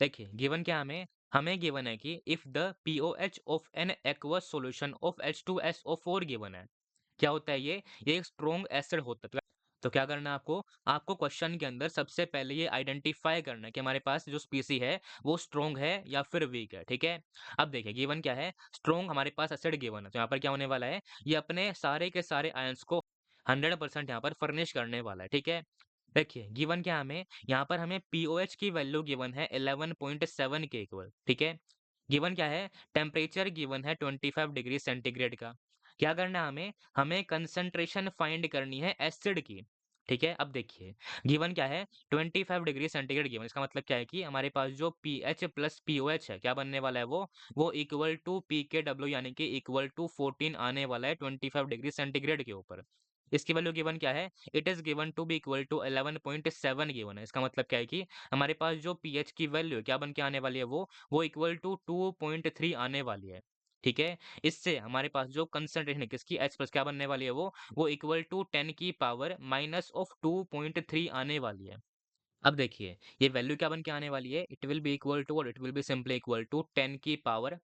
S1: देखिए गिवन क्या हमें, हमें गिवन है कि if the pOH of an aqueous solution of H2SO4 given है। क्या होता है ये एक स्ट्रॉन्ग एसिड होता है। तो क्या करना है आपको, आपको क्वेश्चन के अंदर सबसे पहले ये आइडेंटिफाई करना है कि हमारे पास जो स्पीसी है वो स्ट्रॉन्ग है या फिर वीक है। ठीक है, अब देखिए गिवन क्या है, स्ट्रॉन्ग हमारे पास एसिड गिवन है। तो यहाँ पर क्या होने वाला है, ये अपने सारे के सारे आयंस को 100% यहाँ पर फर्निश करने वाला है। ठीक है, देखिए गिवन क्या हमें, यहाँ पर हमें पीओएच की वैल्यू गिवन है 11.7 के इक्वल। ठीक है, गिवन क्या है, टेम्परेचर गिवन है 25 डिग्री सेंटीग्रेड का। क्या करना है हमें, हमें कंसंट्रेशन फाइंड करनी है एसिड की। ठीक है, अब देखिए गिवन क्या है, 25 डिग्री सेंटीग्रेड गिवन। इसका मतलब क्या है कि हमारे पास जो पीएच प्लस पीओएच है क्या बनने वाला है, वो इक्वल टू पी के डब्ल्यू यानी कि इक्वल टू 14 आने वाला है 25 डिग्री सेंटीग्रेड के ऊपर। इसकी वैल्यू गिवन क्या है, it is given to be equal to 11.7 given है। इसका मतलब क्या है कि हमारे पास जो पीएच की वैल्यू क्या बन के आने वाली है, वो इक्वल टू 2.3 आने वाली है। ठीक है, इससे हमारे पास जो कंसंट्रेशन है किसकी, H प्लस क्या बनने वाली है, वो इक्वल टू 10 की पावर माइनस ऑफ 2.3 आने वाली है। अब देखिए ये वैल्यू क्या बन के आने वाली है, it will be equal to, और it will be simply equal to 10 की पावर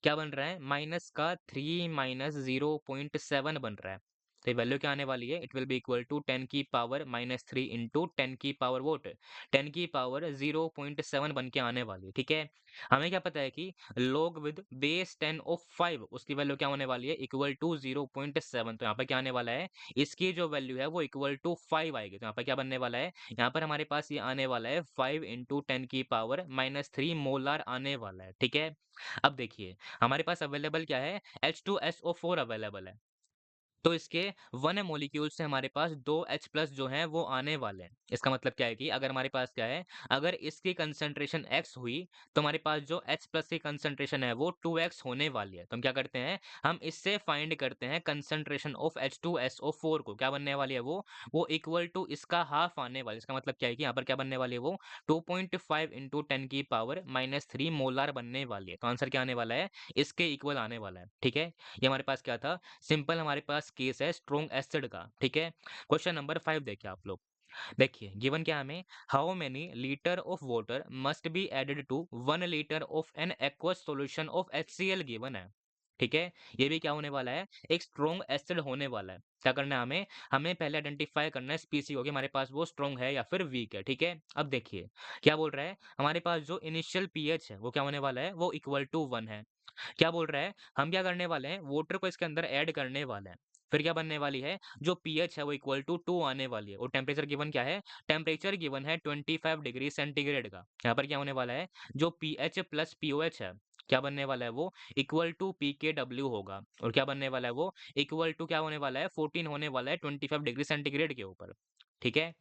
S1: क्या बन रहा है, माइनस का 3 माइनस 0.7 बन रहा है। तो ये वैल्यू क्या आने वाली है, it will be equal to 10 की पावर माइनस 3 इंटू 10 की पावर वोट 10 की पावर 0.7 बन के आने वाली है। ठीक है, हमें क्या पता है कि log विद बेस 10 ऑफ 5 उसकी वैल्यू क्या होने वाली है, इक्वल टू 0.7। तो यहाँ पर क्या आने वाला है, इसकी जो वैल्यू है वो इक्वल टू 5 आएगी। तो यहाँ पर क्या बनने वाला है, यहाँ पर हमारे पास ये आने वाला है 5 इंटू 10 की पावर माइनस 3 मोलार आने वाला है। ठीक है, अब देखिए हमारे पास अवेलेबल क्या है, H2SO4 अवेलेबल है। तो इसके 1 मॉलिक्यूल से हमारे पास 2 H प्लस जो हैं वो आने वाले हैं। इसका मतलब क्या है कि अगर हमारे पास क्या है, अगर इसकी कंसंट्रेशन X हुई तो हमारे पास जो H प्लस की कंसंट्रेशन है वो 2X होने वाली है। तो हम क्या करते हैं, हम इससे फाइंड करते हैं कंसंट्रेशन ऑफ H2SO4 को, क्या बनने वाली है वो इक्वल टू इसका हाफ आने वाली है। इसका मतलब क्या है कि यहाँ पर क्या बनने वाली है, वो 2.5 इंटू 10 की पावर माइनस 3 मोलार बनने वाली है। तो आंसर क्या आने वाला है, इसके इक्वल आने वाला है। ठीक है, ये हमारे पास क्या था, सिंपल हमारे पास केस है स्ट्रॉन्ग एसिड का। ठीक है, क्वेश्चन नंबर 5 देखिए आप लोग। देखिए गिवन क्या हमें, how many liter of water must be added to 1 litre of an aqueous solution of HCl given है। ठीक है, ये भी क्या होने वाला है, एक स्ट्रॉन्ग एसिड होने वाला है। क्या करना है हमें, हमें पहले आइडेंटिफाई करना है स्पीसी हो, हमारे पास वो स्ट्रॉन्ग है या फिर वीक है। ठीक है, अब देखिए क्या बोल रहा है, हमारे पास जो इनिशियल पीएच है वो क्या होने वाला है, वो इक्वल टू 1 है। क्या बोल रहा है, हम क्या करने वाले हैं, वाटर को इसके अंदर ऐड करने वाले हैं। फिर क्या बनने वाली है, जो पीएच है वो इक्वल टू 2 आने वाली है। और टेम्परेचर गिवन क्या है, टेम्परेचर गिवन है 25 डिग्री सेंटीग्रेड का। यहाँ पर क्या होने वाला है, जो पीएच प्लस पीओएच है क्या बनने वाला है, वो इक्वल टू पी के डब्ल्यू होगा। और क्या बनने वाला है, वो इक्वल टू क्या होने वाला है, 14 होने वाला है 25 डिग्री सेंटीग्रेड के ऊपर। ठीक है,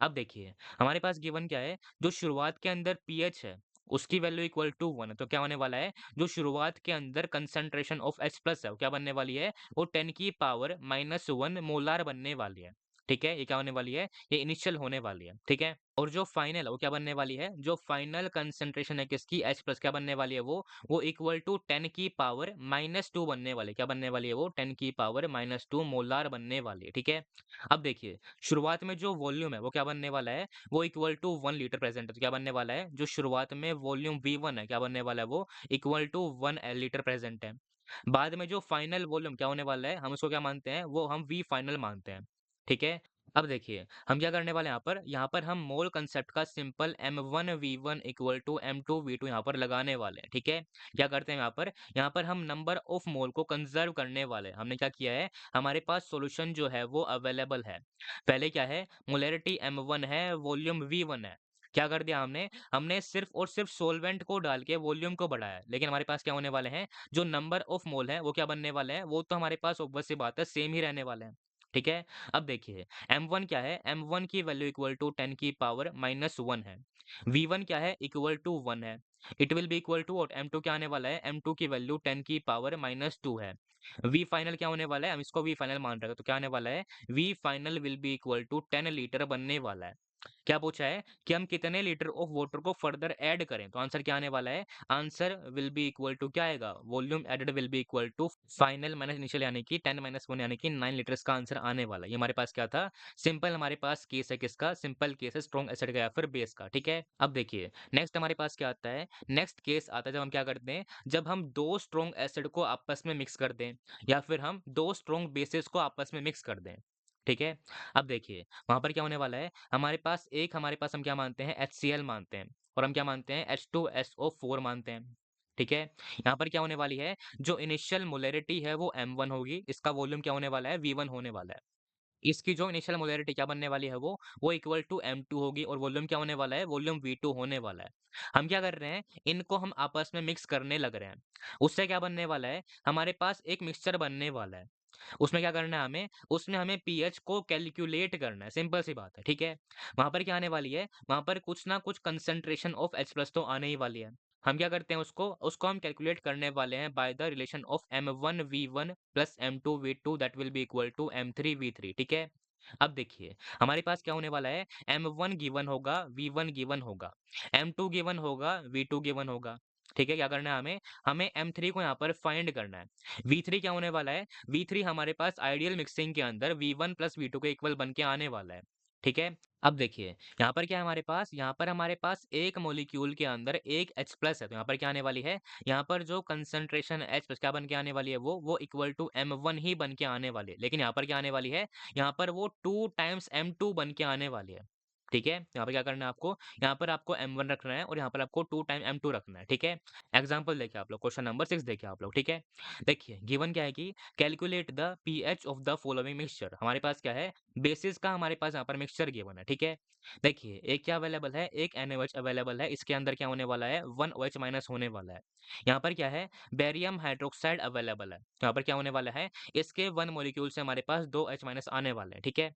S1: अब देखिए हमारे पास गिवन क्या है, जो शुरुआत के अंदर पीएच है उसकी वैल्यू इक्वल टू 1 है। तो क्या होने वाला है, जो शुरुआत के अंदर कंसंट्रेशन ऑफ H प्लस है वो क्या बनने वाली है, वो 10 की पावर माइनस 1 मोलार बनने वाली है। ठीक है? ये क्या होने वाली है? ये इनिशियल होने वाली है, ठीक है? और जो फाइनल है वो क्या बनने वाली है? जो फाइनल कंसंट्रेशन है किसकी? H+ क्या बनने वाली है वो इक्वल टू 10 की पावर -2 बनने वाली है। क्या बनने वाली है वो? 10 की पावर -2 मोलार बनने वाली है, ठीक है? अब देखिए, शुरुआत में जो वॉल्यूम है वो क्या बनने वाला है? वो इक्वल टू 1 लीटर प्रेजेंट है। तो क्या बनने वाला है? जो शुरुआत में वॉल्यूम V1 है, क्या बनने वाला है वो? इक्वल टू 1 लीटर प्रेजेंट है। बाद में जो फाइनल वॉल्यूम क्या होने वाला है, हम उसको क्या मानते हैं, वो हम वी फाइनल मानते हैं, ठीक है? अब देखिए, हम क्या करने वाले हैं यहाँ पर हम मोल कांसेप्ट का simple M1V1 equal to M2V2 यहाँ पर लगाने वाले हैं, ठीक है? क्या करते हैं यहाँ पर हम नंबर ऑफ मोल को कंजर्व करने वाले हैं। हमने क्या किया है, हमारे पास सॉल्यूशन जो है वो अवेलेबल है। पहले क्या है, मोलैरिटी M1 है, वॉल्यूम V1 है। क्या कर दिया हमने, हमने सिर्फ और सिर्फ सॉल्वेंट को डाल के वॉल्यूम को बढ़ाया है। लेकिन हमारे पास क्या होने वाले हैं, जो नंबर ऑफ मोल है वो क्या बनने वाले हैं, वो तो हमारे पास ऑब्वियस सी बात है सेम ही रहने वाले हैं, ठीक है? अब देखिए, M1 क्या है, M1 की वैल्यू इक्वल टू 10 की पावर -1 है। V1 क्या है, इक्वल टू 1 है। It will be equal to, और M2 क्या आने वाला है, M2 की वैल्यू 10 की पावर -2 है। V फाइनल क्या होने वाला है, हम इसको V फाइनल मान रहे हैं, तो क्या आने वाला है, V final will be equal to 10 liter बनने वाला है। क्या पूछा है कि हम कितने लीटर ऑफ वाटर को फर्दर ऐड करें, तो आंसर क्या आने वाला है, answer will be equal to क्या आएगा, volume added will be equal to final minus initial यानी कि 10 - 1 यानी कि 9 लीटर्स का आंसर आने वाला है। ये हमारे पास क्या था, सिंपल हमारे पास केस है किसका, सिंपल केस है स्ट्रॉन्ग एसिड का या फिर बेस का, ठीक है? अब देखिए, नेक्स्ट हमारे पास क्या आता है, नेक्स्ट केस आता है जब हम क्या करते हैं, जब हम दो स्ट्रॉन्ग एसिड को आपस में मिक्स कर दें या फिर हम दो स्ट्रॉन्ग बेसेस को आपस में मिक्स कर दें, ठीक है? अब देखिए, वहां पर क्या होने वाला है, हमारे पास हम क्या मानते हैं, HCl मानते हैं, और हम क्या मानते हैं, H2SO4 मानते हैं, ठीक है? यहाँ पर क्या होने वाली है, जो इनिशियल मोलैरिटी है वो M1 होगी, इसका वॉल्यूम क्या होने वाला है, V1 होने वाला है। इसकी जो इनिशियल मोलैरिटी क्या बनने वाली है वो इक्वल टू M2 होगी, और वॉल्यूम क्या होने वाला है, वॉल्यूम V2 होने वाला है। हम क्या कर रहे हैं, इनको हम आपस में मिक्स करने लग रहे हैं। उससे क्या बनने वाला है, हमारे पास एक मिक्सचर बनने वाला है। उसमें क्या करना है हमें, उसमें हमें पीएच को कैलकुलेट करना है, सिंपल सी बात है, ठीक है? वहां पर क्या आने वाली है, वहां पर कुछ ना कुछ कंसंट्रेशन ऑफ H+ तो आने ही वाली है। हम क्या करते हैं, उसको उसको हम कैलकुलेट करने वाले हैं by the relation of M1V1 plus M2V2 that will be equal to M3V3, ठीक है? अब देखिए, हमारे पास क्या होने वाला है, M1 गिवन होगा, V1 गिवन होगा, M2 गिवन होगा, V2 गिवन होगा, ठीक है? क्या करना है हमें, हमें M3 को यहाँ पर फाइंड करना है। V3 क्या होने वाला है, V3 हमारे पास आइडियल मिक्सिंग के अंदर V1 प्लस V2 के इक्वल बन के आने वाला है, ठीक है? अब देखिए, यहाँ पर क्या है हमारे पास, यहाँ पर हमारे पास एक मॉलिक्यूल के अंदर एक H+ है, तो यहाँ पर क्या आने वाली है, यहाँ पर जो कंसंट्रेशन H+ क्या बन के आने वाली है, वो इक्वल टू M1 ही बन के आने वाली है। लेकिन यहाँ पर क्या आने वाली है, यहाँ पर वो 2 टाइम्स M2 बन के आने वाली है, ठीक है? यहाँ पर क्या करना है आपको, यहाँ पर आपको M1 रखना है और यहाँ पर आपको 2 टाइम M2 रखना है, ठीक है? एग्जाम्पल देखिए आप लोग, क्वेश्चन नंबर 6 देखिए आप लोग, ठीक है? देखिए, गिवन क्या है कि calculate the pH of the following mixture. हमारे पास क्या है, बेसिस का हमारे पास यहाँ पर मिक्सचर गिवन है, ठीक है? देखिए, एक क्या अवेलेबल है, एक NaOH अवेलेबल है, इसके अंदर क्या होने वाला है, 1 OH माइनस होने वाला है। यहाँ पर क्या है, बेरियम हाइड्रोक्साइड अवेलेबल है, तो यहाँ पर क्या होने वाला है, इसके 1 मॉलिक्यूल से हमारे पास 2 H माइनस आने वाले हैं, ठीक है?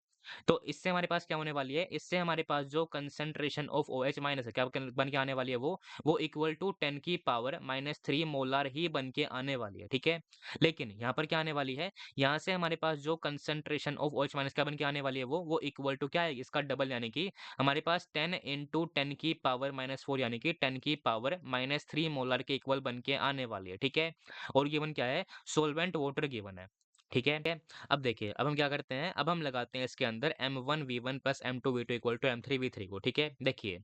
S1: तो इससे हमारे पास क्या होने वाली है, इससे हमारे पास जो कंसंट्रेशन ऑफ OH माइनस है, क्या बन के आने वाली है वो इक्वल टू 10 की पावर -3 मोलार ही बन के आने वाली है, ठीक है? लेकिन यहाँ पर क्या आने वाली है, यहाँ से हमारे पास जो कंसंट्रेशन ऑफ OH माइनस क्या बन के आने वाली है वो इक्वल टू क्या है, इसका डबल, यानी कि हमारे पास 10 इंटू 10 की पावर -4 यानी कि 10 की पावर -3 मोलार के इक्वल बन के आने वाली है, ठीक है? और गिवन क्या है, सोलवेंट वाटर गिवन है, ठीक है? अब देखिए, अब हम क्या करते हैं, अब हम लगाते हैं इसके अंदर M1V1 plus M2V2 equal to M3V3 को, ठीक है? देखिए,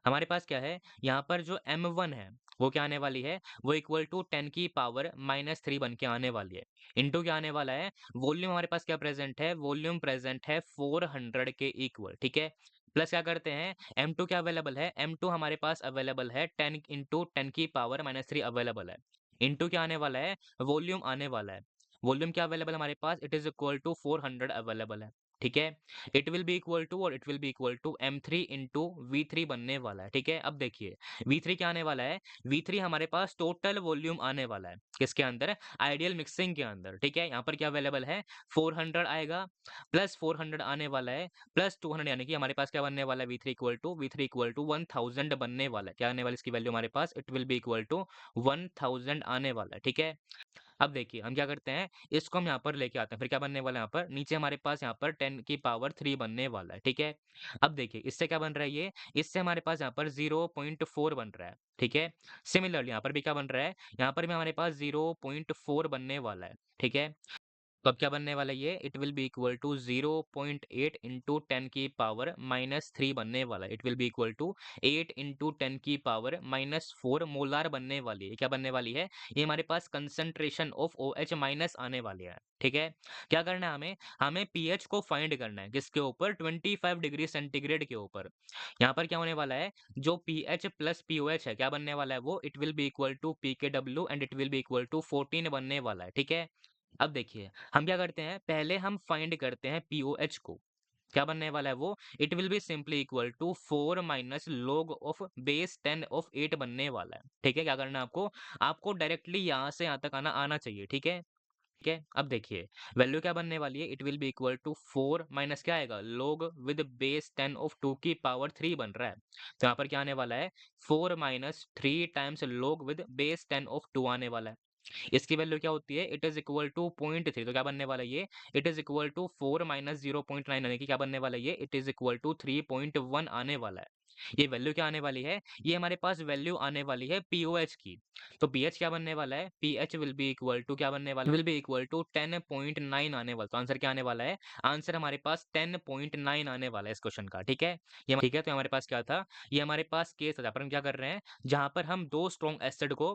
S1: हमारे पास क्या है, यहाँ पर जो M1 है वो क्या आने वाली है, वो इक्वल टू 10 की पावर -3 बन के आने वाली है, इंटू क्या आने वाला है, वॉल्यूम हमारे पास क्या प्रेजेंट है, वॉल्यूम प्रेजेंट है 400 के इक्वल, ठीक है? प्लस क्या करते हैं, M2 क्या अवेलेबल है, M2 हमारे पास अवेलेबल है 10 इंटू 10 की पावर -3 अवेलेबल है, इंटू क्या आने वाला है, वॉल्यूम आने वाला है। वॉल्यूम क्या अवेलेबल हमारे पास, it is equal to 400 available है, ठीक है? It will be equal to, और it will be equal to M3 into V3 बनने वाला है, ठीक है? अब देखिए, V3 क्या आने वाला है, V3 हमारे पास टोटल वॉल्यूम आने वाला है, किसके अंदर, आइडियल मिक्सिंग के अंदर, ठीक है? यहाँ पर क्या अवेलेबल है, 400 आएगा, प्लस 400 आने वाला है, प्लस 200, यानी कि हमारे पास क्या बनने वाला है, V3 इक्वल टू 1000 बनने वाला है। क्या आने वाला है इसकी वैल्यू हमारे पास, it will be equal to 1000 आने वाला है, ठीक है? अब देखिए हम क्या करते हैं, इसको हम यहाँ पर लेके आते हैं, फिर क्या बनने वाला है यहाँ पर, नीचे हमारे पास यहाँ पर 10 की पावर 3 बनने वाला है, ठीक है? अब देखिए इससे क्या बन रहा है ये, इससे हमारे पास यहाँ पर 0.4 बन रहा है, ठीक है? सिमिलरली यहाँ पर भी क्या बन रहा है, यहाँ पर भी हमारे पास 0.4 बनने वाला है, ठीक है? तो अब क्या बनने वाला है ये, it will be equal to 0.8 into 10 की पावर -3 बनने वाला है। It will be equal to 8 into 10 की पावर -4 मोलार बनने वाली है। क्या बनने वाली है, ये हमारे पास कंसंट्रेशन ऑफ OH माइनस आने वाली है, ठीक है? क्या करना है हमें, हमें पीएच को फाइंड करना है, किसके ऊपर, 25 डिग्री सेंटीग्रेड के ऊपर। यहाँ पर क्या होने वाला है, जो पीएच प्लस पीओएच है, क्या बनने वाला है वो, it will be equal to पीकेडब्ल्यू and it will be equal to 14 बनने वाला है, ठीक है? अब देखिए हम क्या करते हैं, पहले हम फाइंड करते हैं पीओएच को। क्या बनने वाला है वो, it will be simply equal to 4 minus log of base 10 of 8 बनने वाला है, ठीक है? क्या करना है आपको, आपको डायरेक्टली यहाँ से यहाँ तक आना आना चाहिए, ठीक है? ठीक है, अब देखिए वैल्यू क्या बनने वाली है, it will be equal to 4 minus क्या आएगा, log विद बेस 10 ऑफ 2 की पावर 3 बन रहा है। तो यहाँ पर क्या आने वाला है, 4 minus 3 times log with base 10 of 2 आने वाला है। इसकी वैल्यू क्या होती है, इट इज इक्वल टू 0.3, तो क्या बनने वाला है ये, it is equal to 4 minus 0.9 यानी कि क्या बनने वाला है ये, इट इज इक्वल टू 3.1 आने वाला है। ये वैल्यू क्या आने वाली है, ये हमारे पास वैल्यू आने वाली है पीओएच की। तो पीएच क्या बनने वाला है, pH will be equal to क्या बनने वाला है, विल बी इक्वल टू 10.9 आने वाला। तो आंसर क्या आने वाला है, आंसर हमारे पास 10.9 आने वाला है इस क्वेश्चन का, ठीक है? ये ठीक है, तो हमारे पास क्या था, ये हमारे पास केस था, जहाँ पर हम क्या कर रहे हैं, जहाँ पर हम दो स्ट्रॉन्ग एसिड को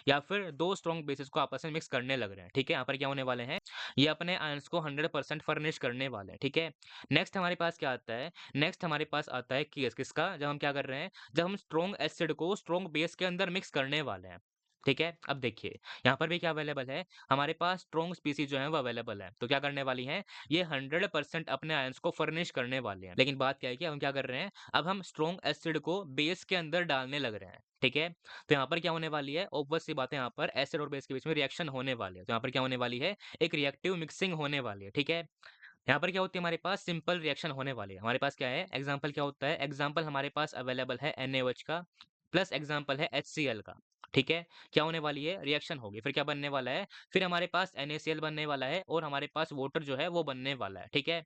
S1: या फिर दो स्ट्रॉन्ग बेसिस को आपस में मिक्स करने लग रहे हैं, ठीक है? यहाँ पर क्या होने वाले हैं, ये अपने आयंस को 100% फर्निश करने वाले हैं, ठीक है? नेक्स्ट हमारे पास क्या आता है, नेक्स्ट हमारे पास आता है केस किसका, जब हम क्या कर रहे हैं, जब हम स्ट्रॉन्ग एसिड को स्ट्रॉन्ग बेस के अंदर मिक्स करने वाले हैं, ठीक है? अब देखिए यहाँ पर भी क्या अवेलेबल है, हमारे पास स्ट्रॉन्ग स्पीसीज जो है वो अवेलेबल है, तो क्या करने वाली है, ये 100% अपने आयंस को फर्निश करने वाले हैं। लेकिन बात क्या है कि हम क्या कर रहे हैं, अब हम स्ट्रॉन्ग एसिड को बेस के अंदर डालने लग रहे हैं, ठीक है? तो यहाँ पर क्या होने वाली है, ऑब्वियस सी बात है, यहाँ पर एसिड और बेस के बीच में रिएक्शन होने वाली है। तो यहाँ पर क्या होने वाली है, एक रिएक्टिव मिक्सिंग होने वाली है, ठीक है? यहाँ पर क्या होती है, हमारे पास सिंपल रिएक्शन होने वाली है। हमारे पास क्या है, एग्जाम्पल क्या होता है, एग्जाम्पल हमारे पास अवेलेबल है NaOH का प्लस एग्जाम्पल है HCl का, ठीक है? क्या होने वाली है, रिएक्शन होगी, फिर क्या बनने वाला है, फिर हमारे पास NaCl बनने वाला है और हमारे पास वाटर जो है वो बनने वाला है, ठीक है?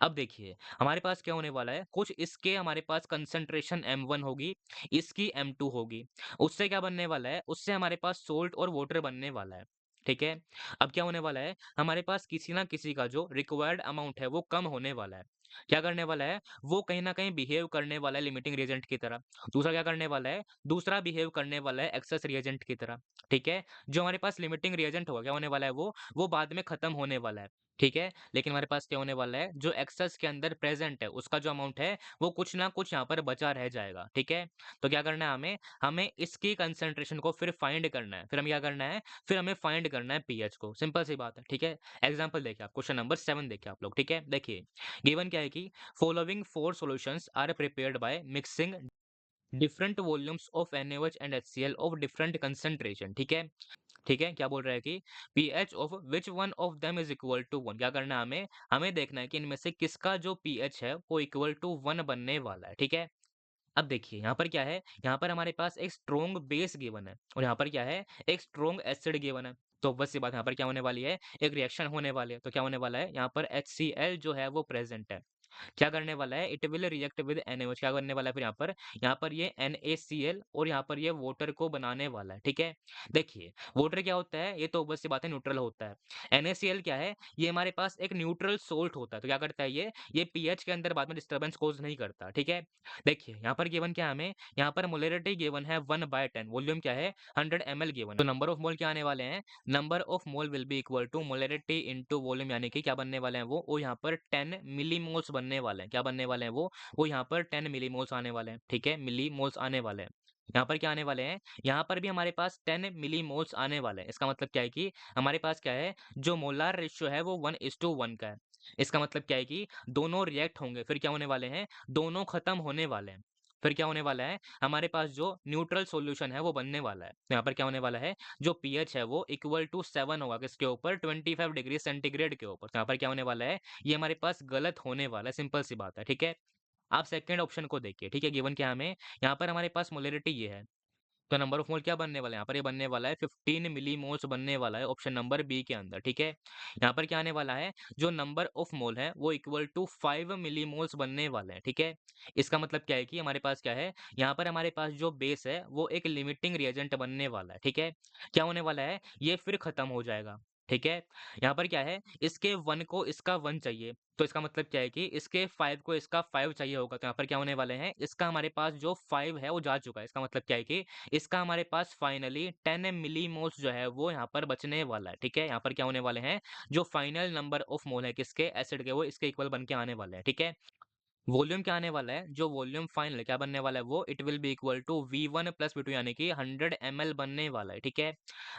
S1: अब देखिए हमारे पास क्या होने वाला है, कुछ इसके हमारे पास कंसंट्रेशन M1 होगी, इसकी M2 होगी। उससे क्या बनने वाला है, उससे हमारे पास सोल्ट और वाटर बनने वाला है, ठीक है? अब क्या होने वाला है, हमारे पास किसी ना किसी का जो रिक्वायर्ड अमाउंट है वो कम होने वाला है। क्या करने वाला है, वो कहीं ना कहीं बिहेव करने वाला है लिमिटिंग रिएजेंट की तरह। दूसरा क्या करने वाला है, दूसरा बिहेव करने वाला है एक्सेस रिएजेंट की तरह, ठीक है? जो हमारे पास लिमिटिंग रिएजेंट होगा, क्या होने वाला है वो बाद में खत्म होने वाला है, ठीक है? लेकिन हमारे पास क्या होने वाला है, जो एक्सेस के अंदर प्रेजेंट है उसका जो अमाउंट है वो कुछ ना कुछ यहाँ पर बचा रह जाएगा, ठीक है? तो क्या करना है हमें, हमें इसकी कंसंट्रेशन को फिर फाइंड करना है, फिर हमें क्या करना है, फिर हमें फाइंड करना है पीएच को, सिंपल सी बात है, ठीक है? एग्जाम्पल देखिए आप, क्वेश्चन नंबर 7 देखिए आप लोग, ठीक है? देखिए गिवन क्या है कि following 4 solutions are prepared by mixing different volumes of NaOH and HCl of different concentration, ठीक है? ठीक है, क्या बोल रहा है कि pH of which one of them is equal to 1। क्या करना है हमें, हमें देखना है कि इनमें से किसका जो पीएच है वो इक्वल टू 1 बनने वाला है, ठीक है? अब देखिए यहाँ पर क्या है, यहाँ पर हमारे पास एक स्ट्रॉन्ग बेस गिवन है और यहाँ पर क्या है, एक स्ट्रॉन्ग एसिड गिवन है। तो बस ये बात, यहाँ पर क्या होने वाली है, एक रिएक्शन होने वाली है। तो क्या होने वाला है, यहाँ पर HCl जो है वो प्रेजेंट है। क्या करने वाला है, it will react with NaOH। क्या करने वाला है फिर यहाँ पर ये NaCl और यहाँ पर ये वाटर को बनाने वाला है, ठीक है? देखिए वाटर क्या होता है, ये तो बस सी बात है, न्यूट्रल होता है। NaCl क्या है, ये हमारे पास एक न्यूट्रल सोल्ट होता है। तो क्या करता है ये पीएच के अंदर बाद में डिस्टर्बेंस कॉज नहीं करता, ठीक है? देखिए यहाँ पर गिवन क्या है हमें, यहाँ पर मोलरिटी गिवन है 1/10, वॉल्यूम क्या है 100 ml गिवन है। तो नंबर ऑफ मोल क्या आने वाले हैं, number of mole will be equal to molarity into volume, यानी कि क्या बनने वाले हैं वो यहाँ पर 10 मिलीमोल्स बनने वाले हैं। क्या बनने वाले हैं वो यहाँ पर 10 मिलीमोल्स आने वाले हैं, ठीक है? मिलीमोल्स आने वाले हैं। यहाँ पर क्या आने वाले हैं, यहाँ पर भी हमारे पास 10 मिलीमोल्स आने वाले हैं। इसका मतलब क्या है कि हमारे पास क्या है, जो मोलार रेशियो है वो 1:1 का है। इसका मतलब क्या है कि दोनों रिएक्ट होंगे, फिर क्या होने वाले हैं, दोनों खत्म होने वाले हैं। फिर क्या होने वाला है, हमारे पास जो न्यूट्रल सॉल्यूशन है वो बनने वाला है। तो यहाँ पर क्या होने वाला है, जो पीएच है वो इक्वल टू 7 होगा, किसके ऊपर, 25 डिग्री सेंटीग्रेड के ऊपर। तो यहाँ पर क्या होने वाला है, ये हमारे पास गलत होने वाला है, सिंपल सी बात है, ठीक है? आप सेकंड ऑप्शन को देखिए, ठीक है? गिवन क्या है हमें, यहाँ पर हमारे पास मोलरिटी ये है, तो नंबर ऑफ मोल क्या बनने वाला है? यहाँ पर ये बनने वाला है 15 मिलीमोल्स बनने वाला है ऑप्शन नंबर बी के अंदर, ठीक है? यहाँ पर क्या आने वाला है, जो नंबर ऑफ मोल है वो इक्वल टू 5 मिलीमोल्स बनने वाले हैं, ठीक है? इसका मतलब क्या है कि हमारे पास क्या है, यहाँ पर हमारे पास जो बेस है वो एक लिमिटिंग रिएजेंट बनने वाला है, ठीक है? क्या होने वाला है, ये फिर खत्म हो जाएगा, ठीक है? यहाँ पर क्या है, इसके 1 को इसका 1 चाहिए, तो इसका मतलब क्या है कि इसके 5 को इसका 5 चाहिए होगा, तो यहाँ पर क्या होने वाले हैं, इसका हमारे पास जो 5 है वो जा चुका है। इसका मतलब क्या है कि इसका हमारे पास फाइनली 10 मिलीमोल्स जो है वो यहाँ पर बचने वाला है, ठीक है? यहाँ पर क्या होने वाले हैं, जो फाइनल नंबर ऑफ मोल है किसके, एसिड के, वो इसके इक्वल बन के आने वाले हैं, ठीक है? वॉल्यूम क्या आने वाला है, जो वॉल्यूम फाइनल क्या बनने वाला है, वो it will be equal to V1 plus V2 यानी कि 100 ml बनने वाला है, ठीक है?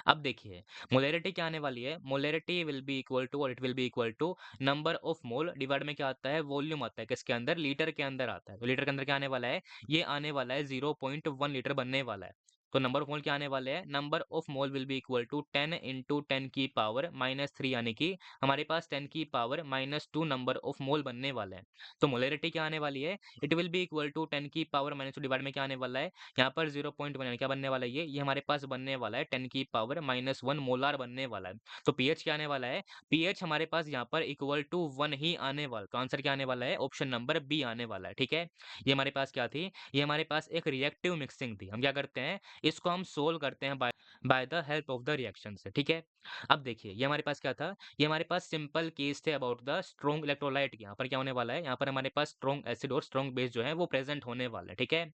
S1: अब देखिए, मोलैरिटी क्या आने वाली है, molarity will be equal to, और it will be equal to number of mole divide में क्या आता है, वॉल्यूम आता है किसके अंदर, लीटर के अंदर आता है। तो लीटर के अंदर क्या आने वाला है, ये आने वाला है 0.1 लीटर बनने वाला है। तो नंबर ऑफ मोल क्या आने वाले हैं, number of mole will be equal to 10 into 10 की पावर -3 यानी कि हमारे पास 10 की पावर -2 नंबर ऑफ मोल बनने वाले हैं। तो मोलैरिटी क्या आने वाली है, it will be equal to 10 की पावर -2 डिवाइड में क्या आने वाला है, यहाँ पर 0.1 यानी क्या बनने वाला है, ये हमारे पास बनने वाला है 10 की पावर -1 मोलार बनने वाला है। तो पीएच क्या आने वाला है, पीएच हमारे पास यहाँ पर इक्वल टू 1 ही आने वाला, तो आंसर क्या आने वाला है, ऑप्शन नंबर बी आने वाला है, ठीक है? ये हमारे पास क्या थी, ये हमारे पास एक रिएक्टिव मिक्सिंग थी। हम क्या करते हैं, इसको हम सोल्व करते हैं by by the help of the reaction से, ठीक है? अब देखिए, ये हमारे पास क्या था, ये हमारे पास सिंपल केस थे अबाउट द स्ट्रॉन्ग इलेक्ट्रोलाइट। यहाँ पर क्या होने वाला है, यहाँ पर हमारे पास स्ट्रॉन्ग एसिड और स्ट्रॉन्ग बेस जो है वो प्रेजेंट होने वाला है, ठीक है?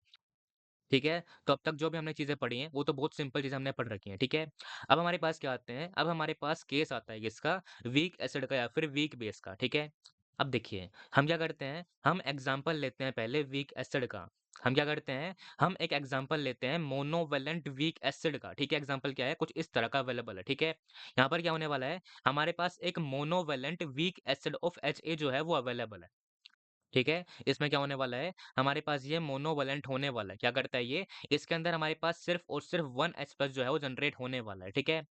S1: ठीक है? तो अब तक जो भी हमने चीज़ें पढ़ी हैं, वो तो बहुत सिंपल चीज़ें हमने पढ़ रखी हैं, ठीक है? अब हमारे पास क्या आते हैं, अब हमारे पास केस आता है किसका, वीक एसिड का या फिर वीक बेस का, ठीक है? अब देखिए, हम क्या करते हैं, हम एग्ज़ाम्पल लेते हैं पहले वीक एसिड का। हम क्या करते हैं, हम एक एग्ज़ाम्पल लेते हैं मोनोवैलेंट वीक एसिड का, ठीक है? एग्ज़ाम्पल क्या है, कुछ इस तरह का अवेलेबल है, ठीक है? यहाँ पर क्या होने वाला है, हमारे पास एक monovalent weak acid of Ha जो है वो अवेलेबल है। ठीक है? इसमें क्या होने वाला है, हमारे पास ये मोनोवैलेंट होने वाला है। क्या करता है ये? इसके अंदर हमारे पास सिर्फ़ और सिर्फ़ 1 H प्लस जो है वो जनरेट होने वाला है, ठीक है?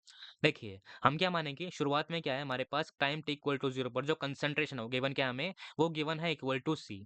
S1: देखिए, हम क्या मानेंगे, शुरुआत में क्या है हमारे पास टाइम t इक्वल टू 0 पर जो कंसंट्रेशन हो गिवन क्या है हमें, वो गिवन है इक्वल टू C।